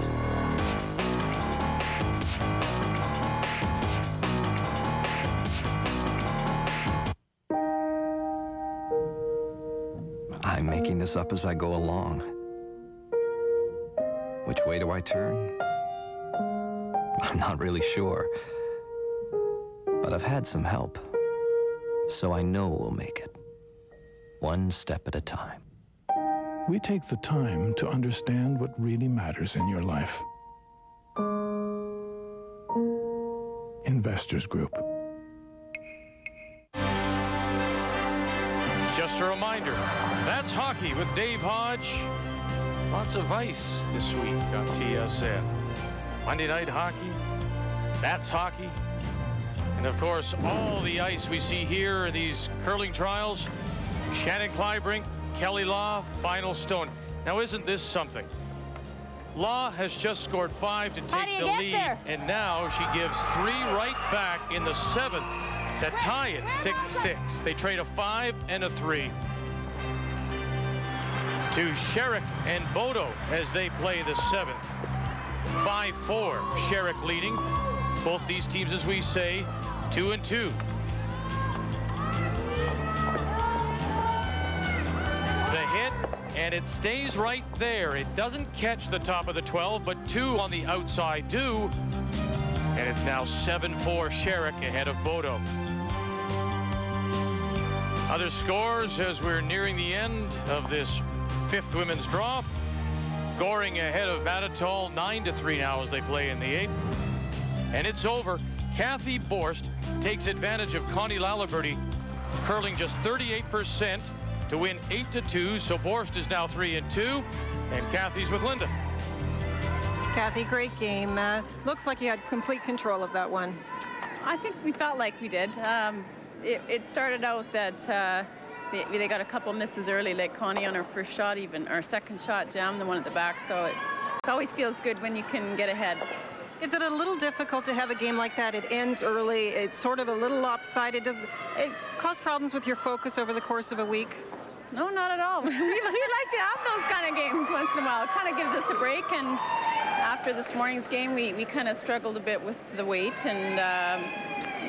I'm making this up as I go along. Which way do I turn? I'm not really sure. But I've had some help. So I know we'll make it. One step at a time. We take the time to understand what really matters in your life. Investors Group. Just a reminder, that's hockey with Dave Hodge. Lots of ice this week on TSN. Monday night hockey, that's hockey. And of course, all the ice we see here in these curling trials, Shannon Clybrink, Kelly Law, final stone. Now, isn't this something? Law has just scored 5 to take the lead, and now she gives 3 right back in the 7th to tie it 6-6. They trade a 5 and a 3. to Sherrick and Bodo as they play the 7th. 5-4, Sherrick leading. Both these teams, as we say, 2-2. The hit, and it stays right there. It doesn't catch the top of the 12, but 2 on the outside do. And it's now 7-4 Sherrick ahead of Bodo. Other scores as we're nearing the end of this 5th women's draw. Goring ahead of Manitoba 9-3 now as they play in the 8th. And it's over. Kathy Borst takes advantage of Connie Laliberty, curling just 38% to win 8-2. So Borst is now 3-2, and Kathy's with Linda. Kathy, great game. Looks like you had complete control of that one. I think we felt like we did. It started out that they got a couple misses early, like Connie on her first shot, even our second shot jammed the one at the back. So it always feels good when you can get ahead. Is it a little difficult to have a game like that? It ends early. It's sort of a little lopsided. Does it cause problems with your focus over the course of a week? No, not at all. We like to have those kind of games once in a while. It kind of gives us a break. And after this morning's game, we kind of struggled a bit with the weight, and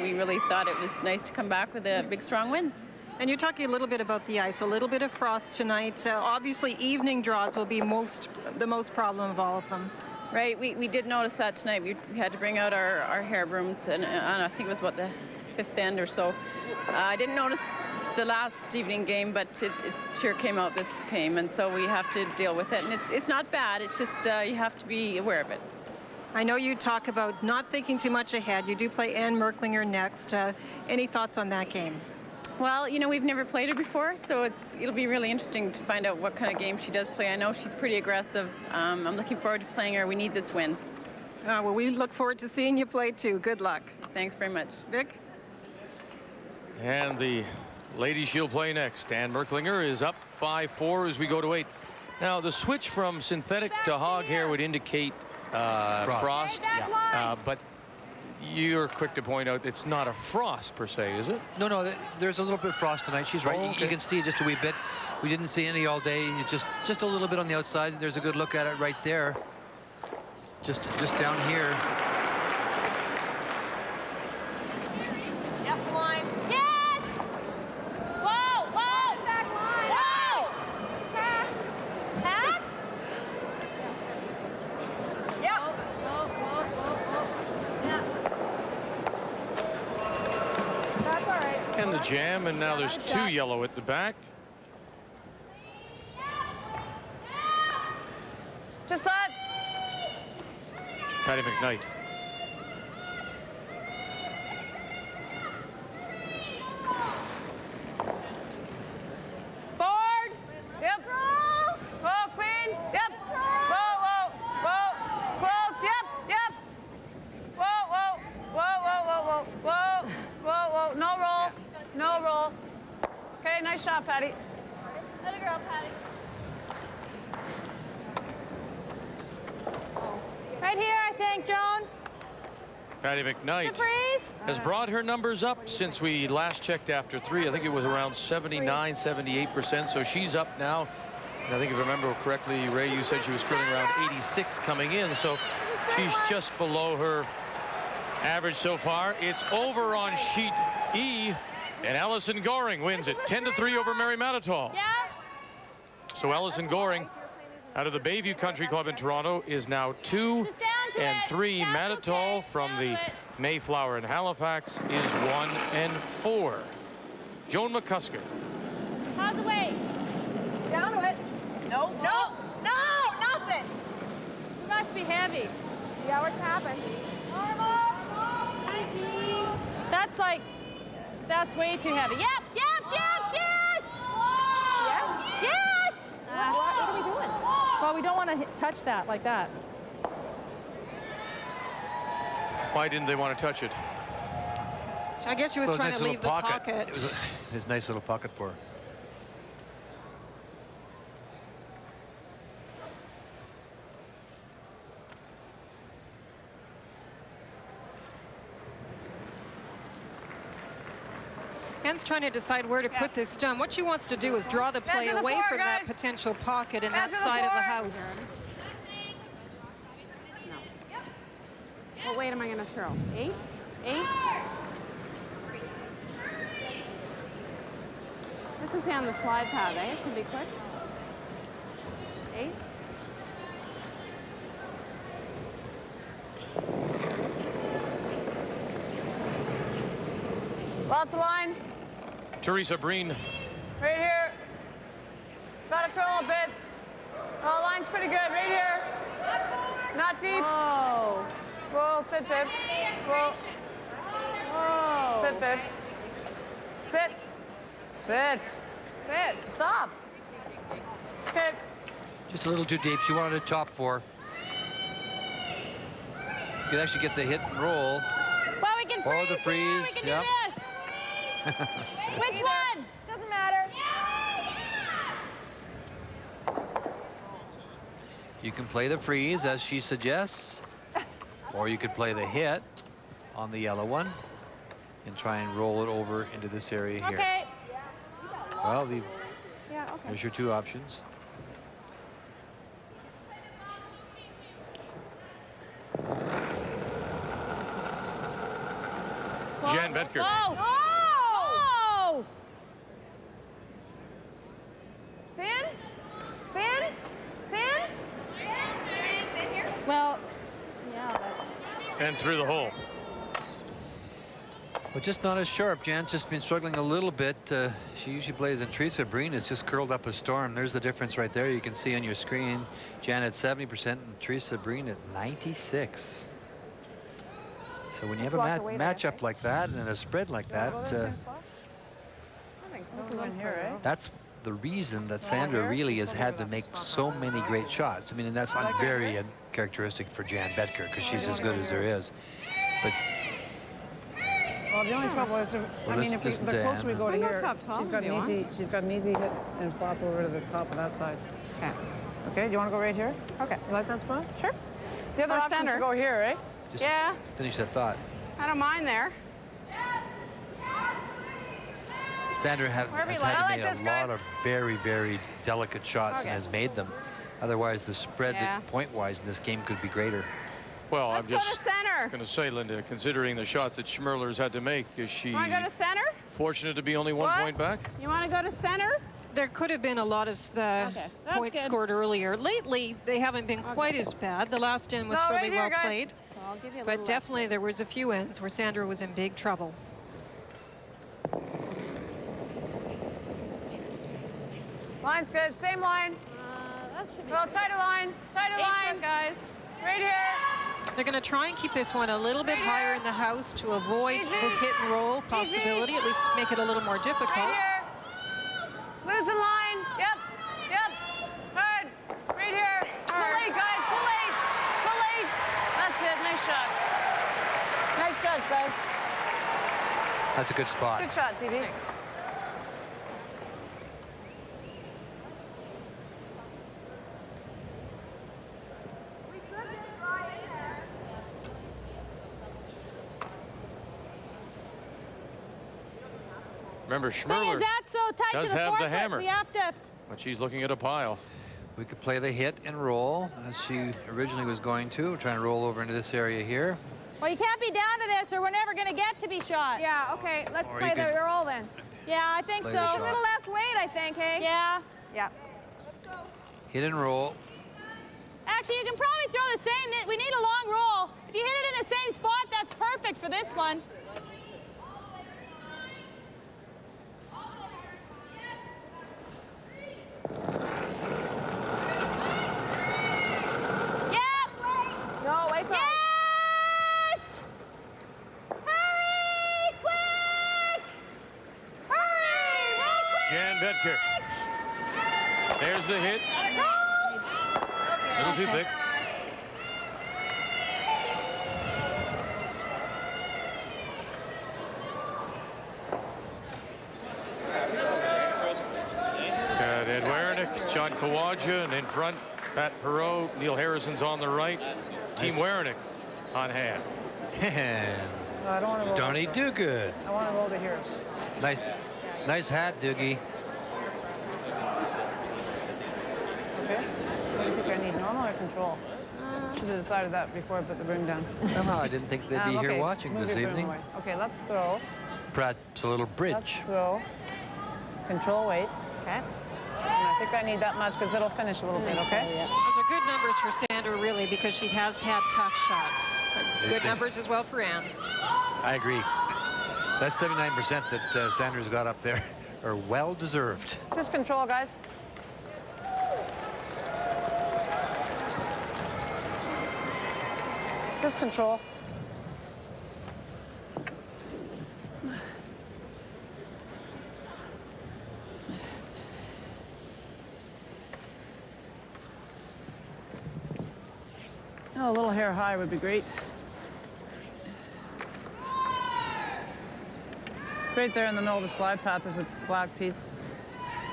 we really thought it was nice to come back with a big, strong win. And you're talking a little bit about the ice, a little bit of frost tonight. Obviously, evening draws will be the most problem of all of them. Right, we did notice that tonight. We had to bring out our hair brooms, and I think it was, the 5th end or so. I didn't notice the last evening game, but it sure came out this game, and so we have to deal with it. And it's not bad, it's just you have to be aware of it. I know you talk about not thinking too much ahead. You do play Anne Merklinger next. Any thoughts on that game? Well, we've never played her before, so it'll be really interesting to find out what kind of game she does play. I know she's pretty aggressive. I'm looking forward to playing her. We need this win. Well, we look forward to seeing you play too. Good luck. Thanks very much. Vic? And the ladies she'll play next. Anne Merklinger is up 5-4 as we go to 8. Now, the switch from synthetic to hog hair would indicate frost. But you're quick to point out it's not a frost per se, is it? No, there's a little bit of frost tonight. She's right. Oh, okay. You can see just a wee bit. We didn't see any all day. Just a little bit on the outside. There's a good look at it right there. Just down here. Yep, line. Yes! Whoa! Back line. Whoa! Pack? Yep. That's all right. And the jam, and now there's 2 yellow at the back. Just let. Patty McKnight. Forward. Yep. Whoa, clean. Yep. Whoa. Close. Yep. Whoa. No roll. No roll. Okay, nice shot, Patty. Let it go, Patty. Right here, I think, Joan. Patty McKnight has brought her numbers up since we last checked after 3. I think it was around 79, 78%. So she's up now. And I think if I remember correctly, Ray, you said she was curling around 86 coming in. So she's just below her average so far. It's over on sheet E. And Allison Goring wins it 10-3 over Mary Manitoba. So Allison Goring, out of the Bayview Country Club in Toronto, is now 2-3. Manitoba from the Mayflower in Halifax is 1-4. Joan McCusker. How's the weight? Down to it. No, nothing. You must be heavy. Yeah, we're tapping. That's way too heavy. Yep. Yes? What are we doing? Well, we don't want to touch that like that. Why didn't they want to touch it? I guess she was trying to leave the pocket. It was a nice little pocket for her. And Jan's trying to decide where to put this stone. What she wants to do is draw the play away from that potential pocket in that side of the house. What weight am I going to throw? 8? 8? This is on the slide pad, eh? This will be quick. 8? Lots of line. Teresa Breen. Right here. It's got to curl a bit. Oh, line's pretty good. Right here. Not deep. Oh. Roll, sit, babe. Roll. Oh. Sit, babe. Sit. Sit. Sit. Stop. Okay. Just a little too deep. She wanted a top 4. You could actually get the hit and roll. Well, we can freeze. Or the freeze. We can Yep. do this. Which one? Doesn't matter. You can play the freeze as she suggests, or you could play the hit on the yellow one and try and roll it over into this area here. Okay. Well, Yeah, okay. there's your 2 options. Jan Betker. Oh! Oh! Finn? Finn? Finn? Well, yeah. And through the hole. But just not as sharp. Jan's just been struggling a little bit. She usually plays, and Teresa Breen has just curled up a storm. There's the difference right there. You can see on your screen. Jan at 70% and Teresa Breen at 96. So when you have a matchup like that and a spread like that, I think so. In here, eh? that's the reason that Sandra really has had to make so many great shots. I mean, and that's not very uncharacteristic for Jan Betker because she's as good as there is. But well, the only trouble is, I mean, if the closer we go to here, she's got an easy hit and flop over to the top of that side. Okay. Okay. Do you want to go right here? Okay. You like that spot? Sure. The other option is to go here, eh? just Yeah. finish that thought. I don't mind there. Sandra has had to make a lot of very, very delicate shots and has made them. Otherwise, the spread point-wise in this game could be greater. Well, Let's I'm just go to center. going to say, Linda, considering the shots that Schmirler's had to make, is she Want to go to center? fortunate to be only 1 point back? You want to go to center? There could have been a lot of points good. scored earlier. Lately, they haven't been quite as bad. The last end was really well played. So I'll give you a But little definitely there was a few ends where Sandra was in big trouble. Line's good. Same line. That should be tighter line. Tighter line, guys. Right here. They're going to try and keep this one a little bit higher in the house to avoid the hit and roll possibility, at least make it a little more difficult. Right here. Losing line. Yep. Yep. Hard. Right here. Full 8, guys. Full 8. Full 8. That's it. Nice shot. Nice shots, guys. That's a good spot. Good shot, TV. Thanks. Remember, Schmirler That so tight does to the have forefoot. the hammer, We have to. but she's looking at a pile. We could play the hit and roll as she originally was going to. We're trying to roll over into this area here. Well, you can't be down to this, or we're never going to get to be shot. Yeah, okay, let's Or play you the could roll then. Yeah, I think so. play the A shot. little less weight, I think, hey? Yeah. Yeah. Hit and roll. Actually, you can probably throw the same. We need a long roll. If you hit it in the same spot, that's perfect for this one. No, it's on. Yes! Hurry, quick! Hurry! Jan Betker. There's the hit. A little too thick. Got Ed Wernick, John Kawaja, and in front, Pat Perot. Neil Harrison's on the right. Team Wernick on hand. And I don't want to roll Donnie to here. Duguid. I want to roll to here. Nice. Nice hat, Doogie. Okay. What do you think I need, normal or control? Should have decided that before I put the broom down. Somehow I didn't think they'd be here watching move this your broom evening. away. Okay, let's throw. Perhaps a little bridge. Let's throw. Control weight. Okay. And I think I need that much because it'll finish a little bit, okay? Those are good numbers for Sandra, really, because she has had tough shots. But good numbers as well for Anne. I agree. That 79% that Sandra's got up there are well deserved. Just control, guys. Just control. Oh, a little hair high would be great. Right there in the middle of the slide path is a black piece.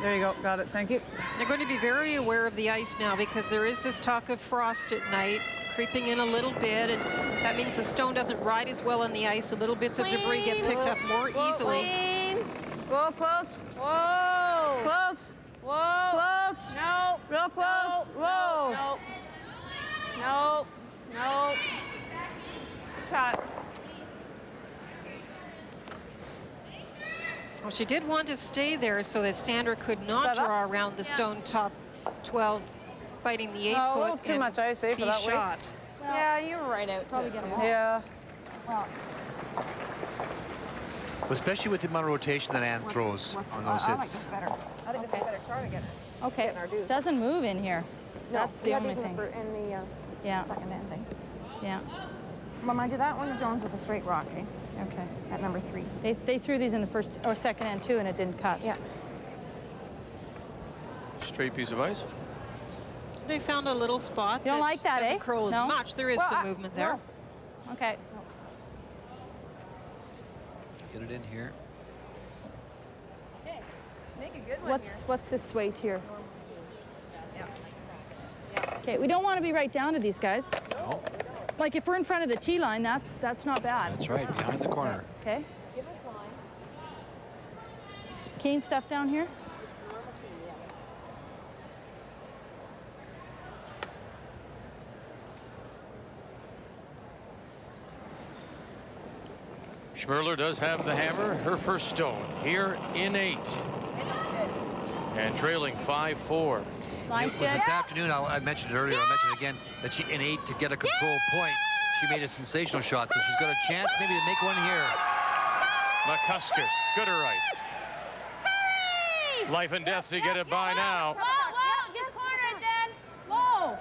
There you go, got it, thank you. They're going to be very aware of the ice now because there is this talk of frost at night, creeping in a little bit, and that means the stone doesn't ride as well on the ice. The little bits of debris get picked up more easily. Whoa, close. Whoa. Close. Whoa. Close. No. Real close. Whoa. No. No. No. It's hot. Well, she did want to stay there so that Sandra could not draw around the stone top 12, biting the 8 Oh, a foot little too and much ice, for be that weight. shot. Well, yeah, you were right out. Probably get a Yeah. Well, Especially with the amount of rotation that Anne throws on those I like hits. this better. I think this is a better chart again. okay. Doesn't move in here. No, That's the only thing. in the Yeah. second ending. Yeah. Well, mind you, that one, the Jones was a straight rock, eh? Okay. At number 3. They threw these in the first or second end too, and it didn't cut. Yeah. Straight piece of ice. They found a little spot. You don't like that, doesn't eh? curl as No? much. There is some movement there. No. Okay. Get it in here. Okay. Make a good one What's this weight here? Okay, we don't want to be right down to these guys. No. Like if we're in front of the tee line, that's not bad. That's right, behind the corner. Okay. Keen stuff down here? Schmirler does have the hammer, her first stone here in 8. And trailing 5-4. It was this afternoon, I mentioned it earlier, I mentioned it again, that she, in 8, to get a control point, she made a sensational shot, so she's got a chance maybe to make one here. McCusker, good or right. Life and death to get it by now. Whoa, get cornered then. Whoa.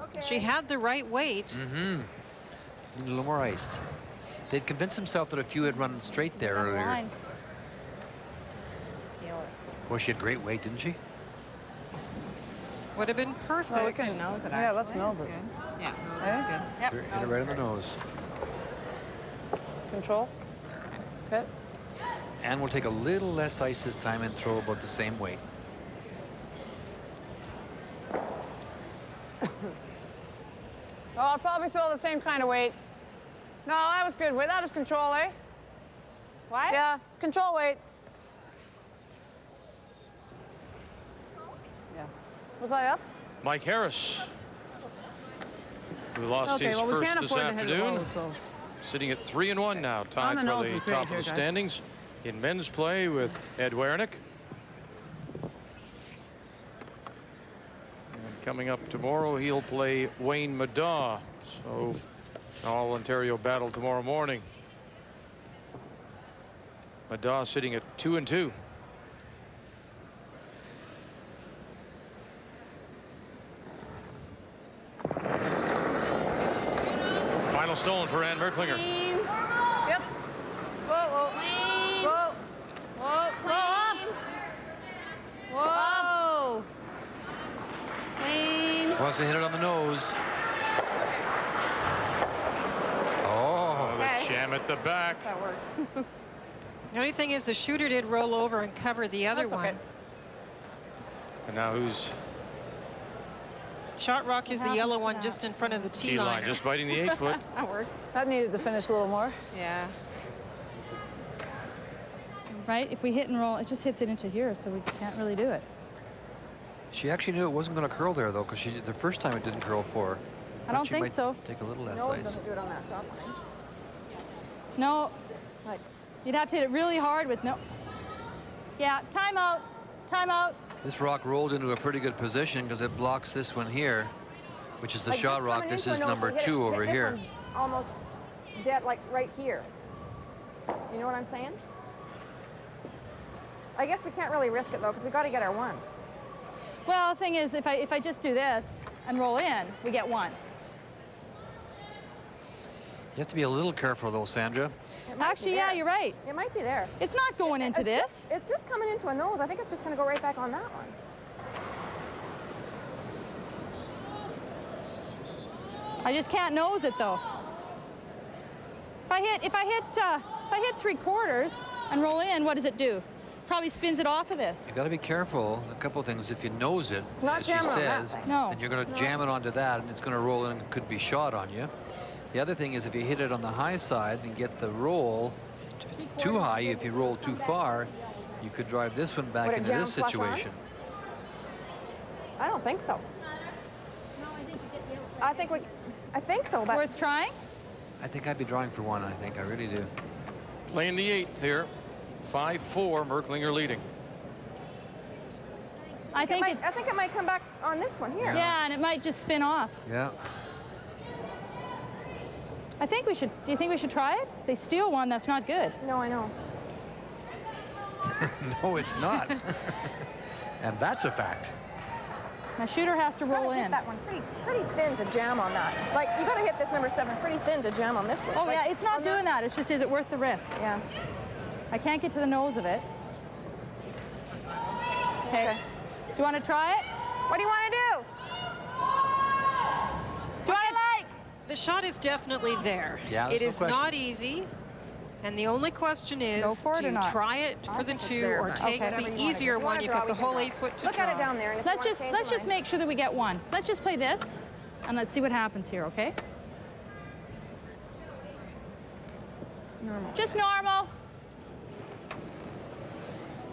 Okay. She had the right weight. Mm-hmm. Need a little more ice. They'd convinced themselves that a few had run straight there earlier. Line. Boy, she had great weight, didn't she? Would have been perfect. Well, we can nose it, yeah, let's nose it. Yeah, Eh? that's good. Yep. Hit it right on the nose. Control. Okay. And we'll take a little less ice this time and throw about the same weight. Oh, I'll probably throw the same kind of weight. No, that was good weight. That was control, eh? What? Yeah, control weight. Yeah. Was I up? Mike Harris, who lost Okay, his well, we first can't this afford to hit it afternoon. low, so. Sitting at 3-1 now, tied the for nose the is great top here, of the guys. standings in men's play with Ed Wernick. And coming up tomorrow, he'll play Wayne Madaw. So an all-Ontario battle tomorrow morning. Madaw sitting at 2-2. Final stone for Anne Merklinger. Yep. Whoa, whoa. Whoa. Whoa. Whoa. Whoa. Clean. She wants to hit it on the nose. Oh, the jam at the back. That's how it works. The only thing is the shooter did roll over and cover the other That's one. okay. And now who's Shot rock is the yellow one just in front of the tee line. just biting the 8 foot. That worked. That needed to finish a little more. Yeah. right? If we hit and roll, it just hits it into here, so we can't really do it. She actually knew it wasn't going to curl there, though, because the first time it didn't curl for her. I don't think so. Take a little less Nose ice. doesn't do it on that top line. No. Like, you'd have to hit it really hard with no. Yeah, timeout. Timeout. This rock rolled into a pretty good position because it blocks this one here, which is the like shot rock. This is number 2 over hit here. This one almost dead, like right here. You know what I'm saying? I guess we can't really risk it though, because we got to get our 1. Well, the thing is, if I just do this and roll in, we get 1. You have to be a little careful though, Sandra. Actually, yeah, you're right. It might be there. It's not going into this. It's just coming into a nose. I think it's just going to go right back on that one. I just can't nose it though. If I hit 3/4 and roll in, what does it do? Probably spins it off of this. You got to be careful. A couple of things. If you nose it, it's not as she jamming on that says, thing. No. then you're going to jam it onto that, and it's going to roll in and could be shot on you. The other thing is if you hit it on the high side and get the roll too high, if you roll too far, you could drive this one back into this situation. I don't think so. I think so, but worth trying. I think I'd be drawing for 1. I think I really do. Playing the 8th here. 5-4, Merklinger leading. I think it might come back on this one here. Yeah, and it might just spin off. Yeah. I think we should. Do you think we should try it? They steal one. That's not good. No, I know. No, it's not. And that's a fact. My shooter has to roll in. Hit that one pretty thin to jam on that. Like, you got to hit this number 7 pretty thin to jam on this one. Oh, like, yeah, it's not doing that. It's just, is it worth the risk? Yeah. I can't get to the nose of it. Okay. Do you want to try it? What do you want to do? Do I like? The shot is definitely there. Yeah, it is not easy. And the only question is, Go for it do or you not? try it for the 2 or take the easier one? You've got the whole 8 foot to Look draw. at it down there. And if Let's just make sure that we get 1. Let's just play this, and let's see what happens here, okay? Normal. Just normal.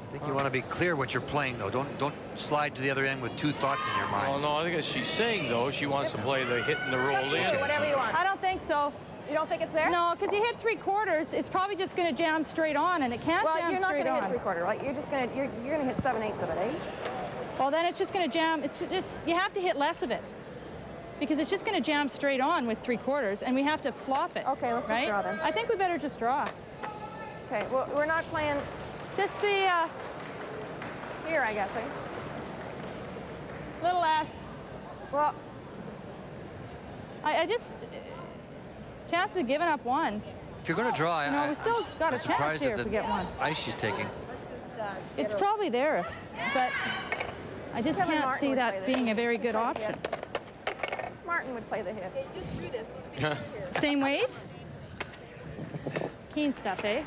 I think you want to be clear what you're playing, though. Don't slide to the other end with 2 thoughts in your mind. Well, no, I think as she's saying, though, she wants to play the hit and the roll It's up to in. you, whatever you want. I don't think so. You don't think it's there? No, because you hit 3/4, it's probably just going to jam straight on, and it can't jam straight on. Well, you're not going to hit 3/4, right? You're just going to you're going to hit 7/8 of it, eh? Well, then it's just going to jam. It's just you have to hit less of it, because it's just going to jam straight on with 3/4, and we have to flop it. Okay, let's just draw then. I think we better just draw. Okay. Well, we're not playing. Just the here, I guess, eh? Little less. Well, I just chance of giving up 1. If you're going to draw, No, we still got a chance here if we get 1. Ice she's taking. It's probably there, but I just Kevin can't Martin see would that play being this. a very good Let's try option. Martin would play the hit. Okay, just through this. Let's be here. Same weight? Keen stuff, eh?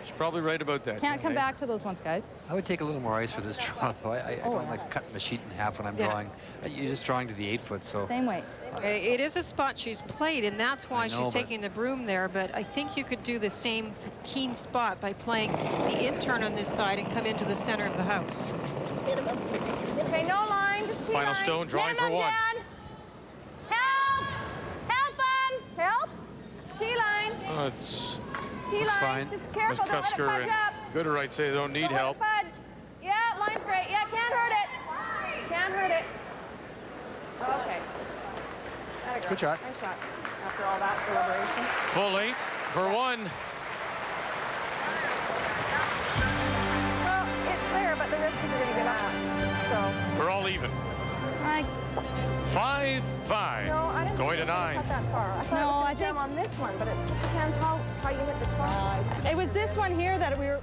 She's probably right about that. Can't come back to those ones, guys. I would take a little more ice for this draw, though. I don't like cutting the sheet in half when I'm drawing. You're just drawing to the 8 foot, so. Same weight. It is a spot she's played, and that's why know, she's but- taking the broom there. But I think you could do the same keen spot by playing the in-turn on this side and come into the center of the house. Okay, no line, just T-line. Final stone, drawing for 1. Help! Help them! Help! T-line. Oh, it's T-line. Just careful, don't let it Cusker fudge and up. Gooderite say they don't need Don't let help. it fudge. Yeah, line's great. Yeah, can't hurt it. Can't hurt it. Okay. Atta girl. Good shot. Nice shot. After all that deliberation. Full 8 for 1. Well, it's there, but the risk is you're going to give up one. So. We're all even. 5-5. No, I didn't Going think to it was 9. gonna cut that far. I thought it was going to jam on this one, but it just depends how you hit the top. It was this one here that we were.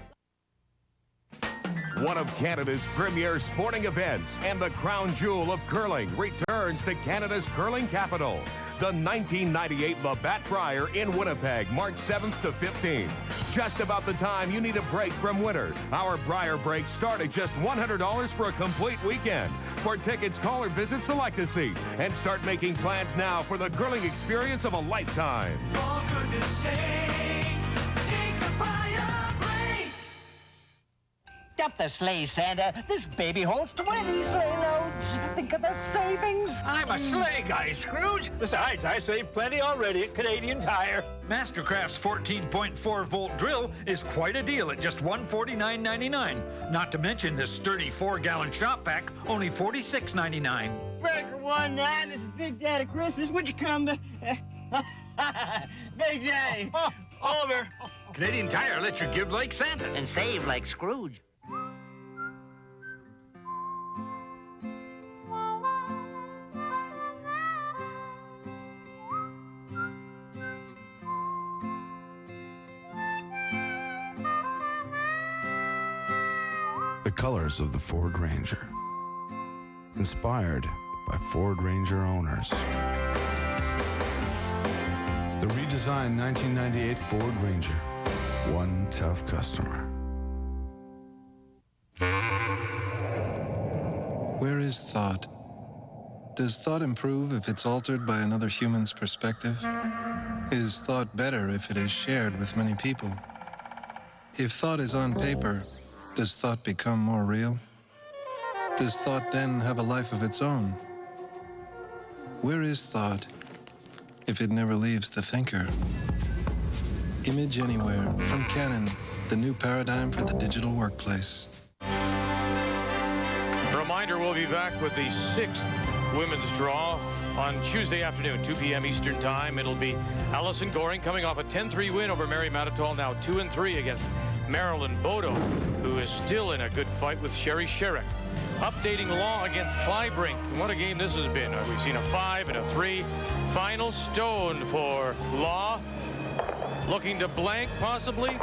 One of Canada's premier sporting events and the crown jewel of curling returns to Canada's curling capital. The 1998 Labatt Brier in Winnipeg, March 7th to 15th. Just about the time you need a break from winter. Our Brier breaks start at just $100 for a complete weekend. For tickets, call or visit Select a Seat and start making plans now for the curling experience of a lifetime. For goodness sake, take a Brier break. up the sleigh, Santa. This baby holds 20 sleigh loads. Think of the savings. I'm a sleigh guy, Scrooge. Besides, I saved plenty already at Canadian Tire. Mastercraft's 14.4-volt drill is quite a deal at just $149.99. Not to mention this sturdy 4-gallon shop vac, only $46.99. Breaker 1-9, this is Big Daddy Christmas. Would you come to... Big Daddy, over. Canadian Tire lets you give like Santa. And save like Scrooge. The colors of the Ford Ranger. Inspired by Ford Ranger owners. The redesigned 1998 Ford Ranger. One tough customer. Where is thought? Does thought improve if it's altered by another human's perspective? Is thought better if it is shared with many people? If thought is on paper, does thought become more real? Does thought then have a life of its own? Where is thought if it never leaves the thinker? Image Anywhere from Canon, the new paradigm for the digital workplace. Reminder, we'll be back with the 6th women's draw on Tuesday afternoon, 2 p.m. Eastern Time. It'll be Allison Goring coming off a 10-3 win over Mary Manitoba, now 2-3 against Marilyn Bodo, who is still in a good fight with Sherry Sherrick. Updating Law against Clybrink. What a game this has been. We've seen a 5 and a 3. Final stone for Law. Looking to blank, possibly.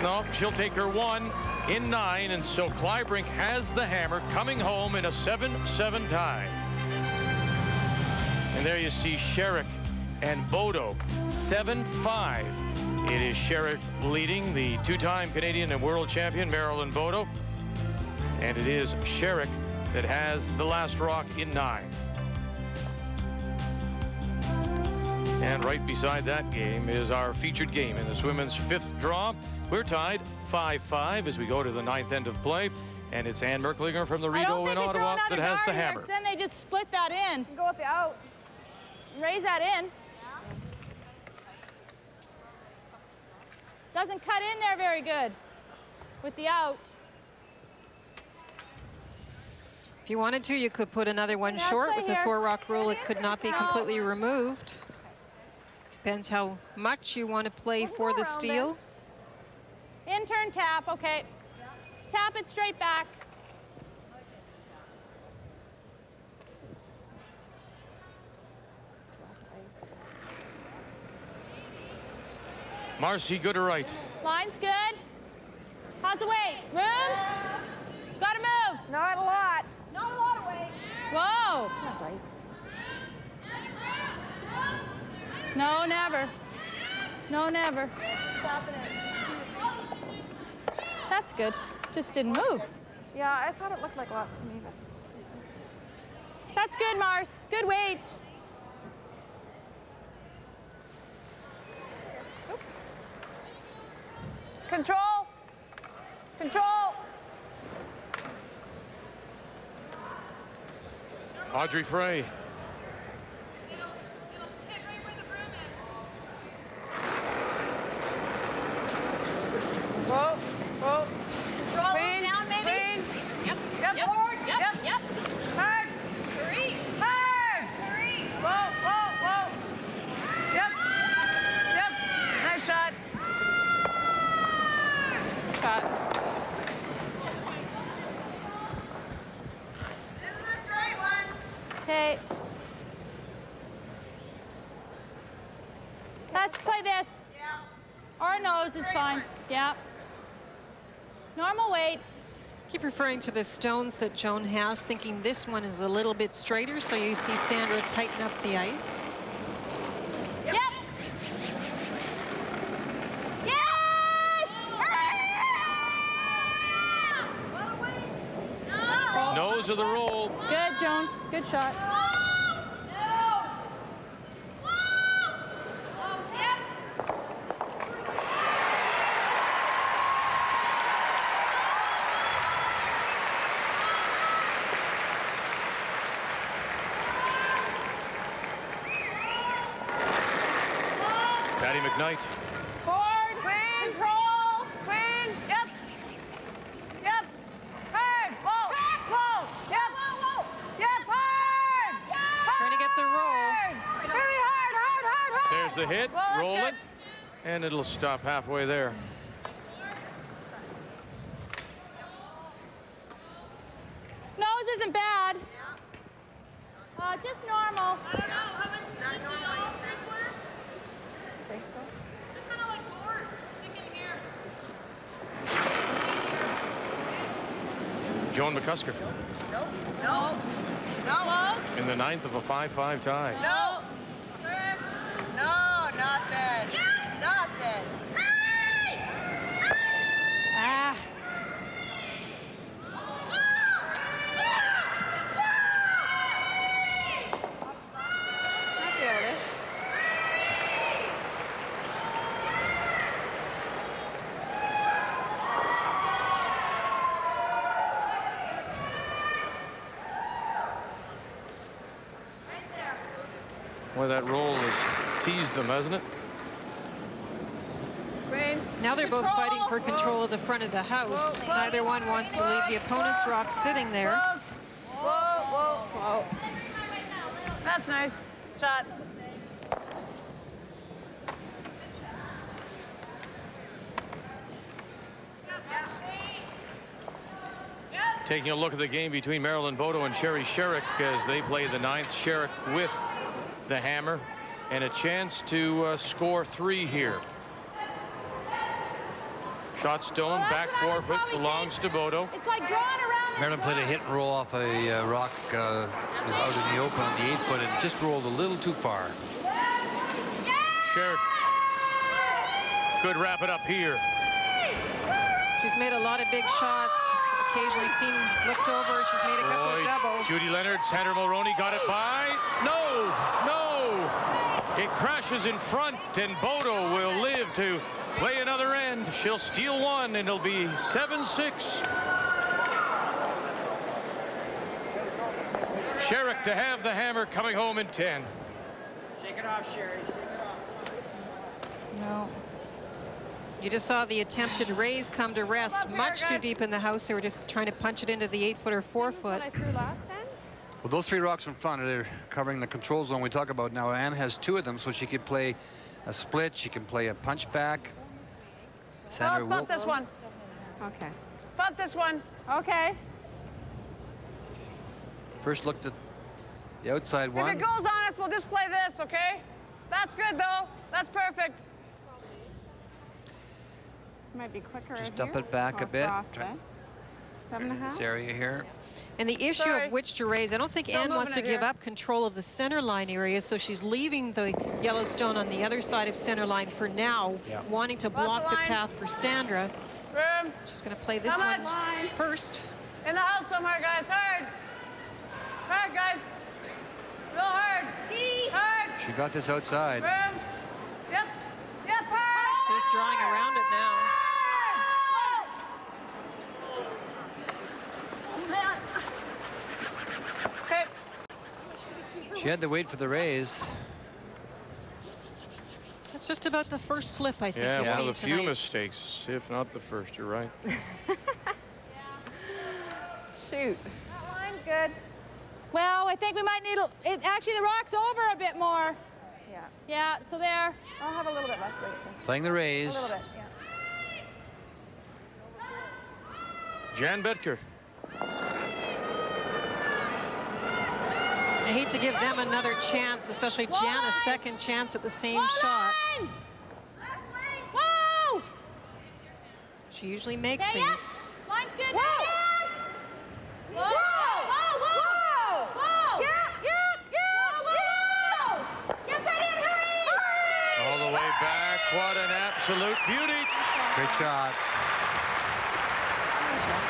No, she'll take her 1 in 9, and so Clybrink has the hammer, coming home in a 7-7 tie. And there you see Sherrick and Bodo, 7-5. It is Sherrick leading the 2-time Canadian and world champion Marilyn Bodo. And it is Sherrick that has the last rock in 9. And right beside that game is our featured game in this women's 5th draw. We're tied 5-5 as we go to the 9th end of play. And it's Ann Merklinger from the Rideau in Ottawa that has the hammer. Then they just split that in. Go with the out. Raise that in. Doesn't cut in there very good with the out. If you wanted to, you could put another one short. With the 4-rock rule, it could not be completely removed. Depends how much you want to play for the steal. In turn tap, okay. Tap it straight back. Marcy, good or right? Line's good. How's the weight? Room? Gotta move. Not a lot. Not a lot of weight. Whoa. Just too much ice. No, never. No, never. That's good. Just didn't move. Yeah, I thought it looked like lots to me. But... That's good, Mars. Good weight. Oops. Control. Control. Audrey Frey. Whoa, whoa. Control Clean, down, maybe? clean. Yep, Yep. yep, Forward. yep, Yep. yep. Hard. 3. Hard. 3. Whoa, whoa, whoa. Yep. Yep. Nice shot. Cut. This is a straight one. Okay. Let's play this. Yeah. Or nose is fine. Yeah. Normal weight. Keep referring to the stones that Joan has, thinking this one is a little bit straighter, so you see Sandra tighten up the ice. Yep. Yes! Nose of the roll. Good, Joan. Good shot. Patty McKnight. Forward. Queen. Control. Queen. Yep. Yep. Hard. Whoa. Whoa. Yep. Whoa. Yep. Hard. Trying to get the roll. Really hard, hard, hard, hard. There's the hit. Well, Roll good. it. And it'll stop halfway there. Nose isn't bad. Just normal. I don't know. How much is that normal? I think so. It's kind of like board. Stick in here. Joan McCusker No. No. No. in the 9th of a 5-5 tie. No. No, nothing. Yes. Nothing. Ah. Well, that roll has teased them, hasn't it? Now they're both fighting for control of the front of the house. Neither one wants to leave the opponent's rock sitting there. Whoa, whoa, whoa. That's nice. Shot. Taking a look at the game between Marilyn Bodo and Sherry Sherrick as they play the 9th. Sherrick with the hammer and a chance to score 3 here. Shot stone, back forfeit, belongs to Bodo. It's like drawing around. Marilyn played a hit and roll off a rock, was out in the open on the 8 foot and just rolled a little too far. Sherrick could wrap it up here. She's made a lot of big shots. Occasionally seen looked over. She's made a couple of doubles. Judy Leonard, Sandra Mulroney got it by. No, no. It crashes in front, and Bodo will live to play another end. She'll steal one, and it'll be 7-6. Sherrick to have the hammer coming home in 10. Shake it off, Sherry. Shake it off. No. You just saw the attempted raise come to rest much too deep in the house. They were just trying to punch it into the 8-foot or 4-foot. I threw last time. Well, those 3 rocks in front are covering the control zone we talk about now. Anne has 2 of them, so she could play a split. She can play a punch back. Let's bump this one. Okay. Bump this one. Okay. First looked at the outside one. If it goes on us, we'll just play this, okay? That's good, though. That's perfect. Might be quicker. Just dump it back a bit. Frost, eh? 7.5. This area here. And the issue of which to raise, I don't think Still Anne wants to moving it give here. up control of the center line area, so she's leaving the Yellowstone on the other side of center line for now, wanting to Lots block of the line. path for Sandra. Room. She's going to play this How one much? first. In the house somewhere, guys. Hard. Hard, guys. Real hard. Hard. She got this outside. Room. Yep. Yep, hard. Just drawing around it now. Okay. She had to wait for the raise. That's just about the first slip, I think, Yeah, you've one seen of the few tonight. mistakes, if not the first. You're right. Shoot. That line's good. Well, I think we might need actually the rock's over a bit more. Yeah. Yeah, so there. I'll have a little bit less weight too. Playing the A raise. little bit, yeah. Jan Betker. I hate to give them another chance, especially Jan a second chance at the same shot. Whoa! She usually makes Okay, these. yeah. Line's good. Whoa! Whoa! Whoa! Whoa! Whoa! Yeah, yeah, Whoa! Get that in, hurry! All the way back. What an absolute beauty. Great shot.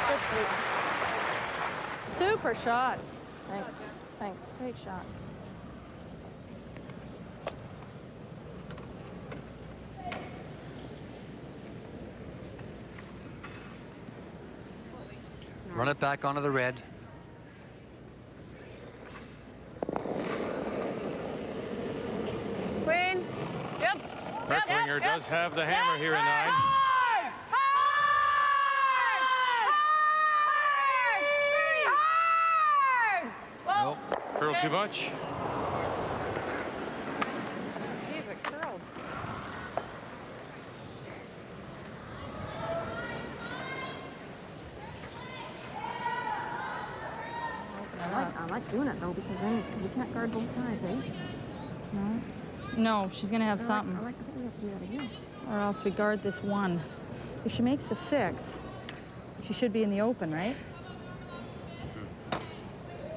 Good sweep. Super shot. Thanks. Thanks. Great shot. Run it back onto the red. Queen. Yep. Merklinger Merklinger does have the hammer here in 9. Nope. Curl too much. Jeez, it curled. I like doing it though because we can't guard both sides, eh? No. No, she's gonna have something. I think we have to do that again. Or else we guard this 1. If she makes the 6, she should be in the open, right?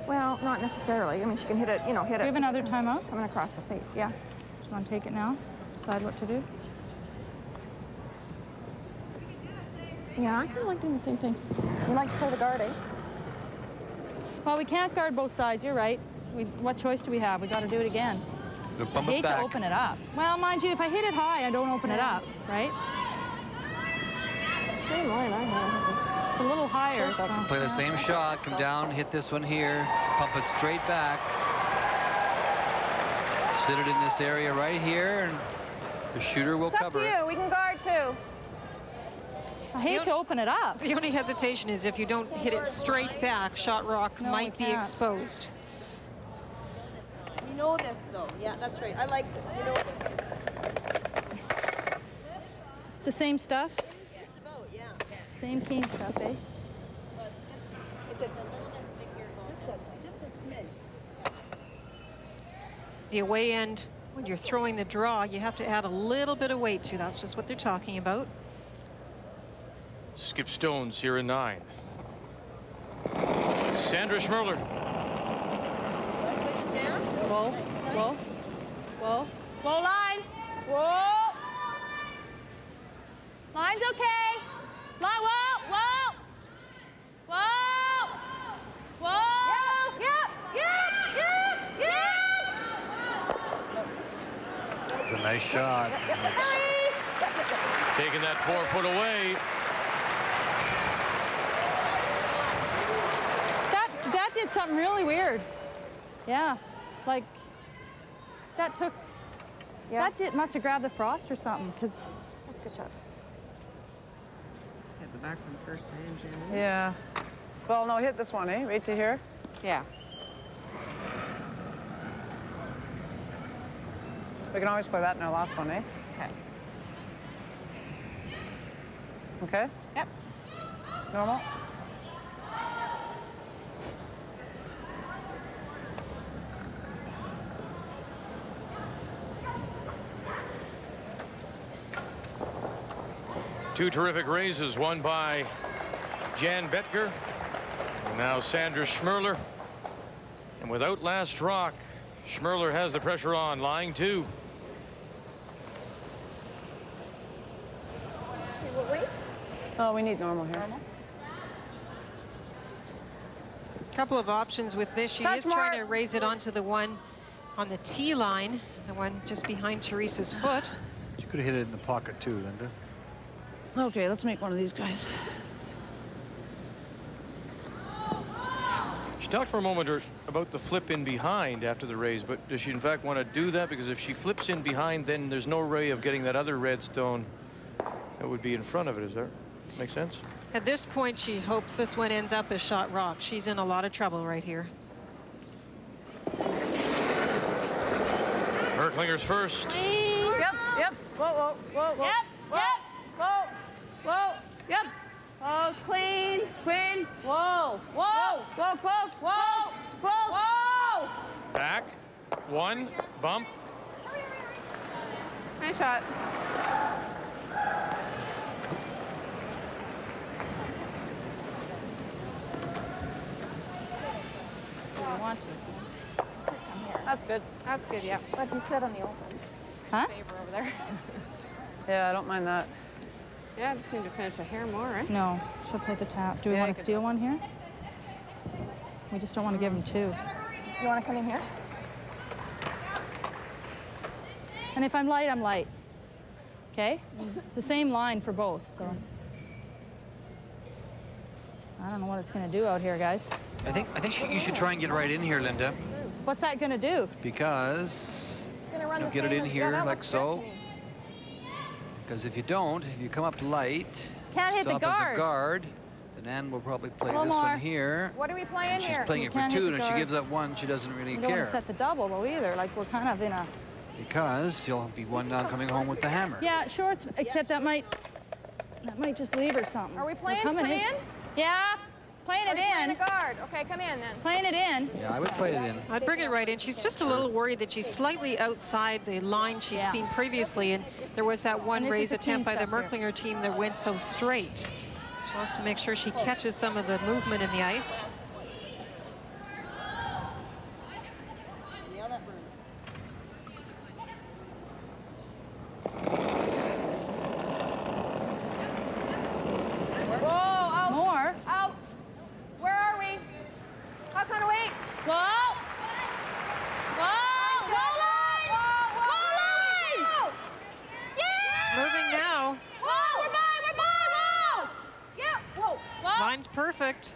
Well, not necessarily. I mean, she can hit it, hit it. Do you have just another timeout? Coming across the face, yeah. You want to take it now? Decide what to do? Yeah, I kind of like doing the same thing. You like to play the guard, eh? Well, we can't guard both sides. You're right. What choice do we have? We got to do it again. I hate to open it up. Well, mind you, if I hit it high, I don't open it up, right? Same line I have. It's a little higher. So. Play the same shot, come down, hit this one here, pump it straight back. Sit it in this area right here, and the shooter will cover it. It's up to you. We can guard too. I hate to open it up. The only hesitation is if you don't hit it straight back, shot rock might be exposed. You know this, though. Yeah, that's right. I like this. You know this. It's the same stuff? Just about, yeah. Same keen stuff, eh? Well, it's a little bit stickier. Just a smidge. The away end, when you're throwing the draw, you have to add a little bit of weight to. That's just what they're talking about. Skip stones here in 9. Sandra Schmirler. Whoa, whoa, whoa, whoa, line. Whoa. Line's okay. Line, whoa, whoa, whoa, whoa. Yep. It's a nice shot. Taking that 4 foot away. That did something really weird. Yeah, like that took. Yeah. That must have grabbed the frost or something, because that's a good shot. Hit the back one first, eh, Jen? Yeah. Well, no, hit this one, eh? Right to here. Yeah. We can always play that in our last one, eh? Okay. Okay? Yep. Normal? Two terrific raises, one by Jan Betker, and now Sandra Schmirler. And without last rock, Schmirler has the pressure on, lying 2. Oh, we need normal here. Normal. Couple of options with this. She is trying to raise it onto the one on the tee line, the one just behind Teresa's foot. You could have hit it in the pocket too, Linda. Okay, let's make one of these guys. She talked for a moment about the flip in behind after the raise, but does she in fact want to do that? Because if she flips in behind, then there's no way of getting that other red stone that would be in front of it. Is there? Make sense? At this point, she hopes this one ends up as shot rock. She's in a lot of trouble right here. Merklinger's first. Yep. Whoa. Yep. Whoa. Whoa. Yep. Close, clean. Whoa. Close. Whoa. Back. 1. Bump. Nice shot. Want to. That's good. That's good, yeah. But if you sit on the open. Huh? Favor over there. Yeah, I don't mind that. Yeah, I just need to finish a hair more, right? No, she'll play the tap. Do we want to steal one here? We just don't want to give them 2. You want to come in here? And if I'm light, I'm light. Okay? It's the same line for both, so. I don't know what it's going to do out here, guys. I think you should try and get right in here, Linda. What's that going to do? Because Gonna run the get it same in as- here that like looks good so. to me. Because if you don't, if you come up light, can't hit the stop as guard. a guard, then Ann will probably play One this more. one here. What are we playing And she's here? playing You it for can't hit 2, the and if she guard. gives up 1, she doesn't really You don't want care. to set the double though either. Like we're kind of in a. Because you'll be 1 down coming home with the hammer. Yeah, sure. Except that might just leave her something. Are we playing to We're come coming in? Yeah, playing Are it you playing in. a guard? Okay, come in then. Playing it in. Yeah, I would play it in. I'd bring it right in. She's just a little worried that she's slightly outside the line she's Yeah. seen previously, and there was that one And this raise is the team attempt by the stuff here. Merklinger team that went so straight. She wants to make sure she catches some of the movement in the ice. Whoa, out. More. Out. Where are we? How can I wait? Whoa. Whoa. Goal line. Whoa, Goal line. Yeah. Moving now. Whoa, we're by. Whoa. Yeah, whoa. Line's perfect.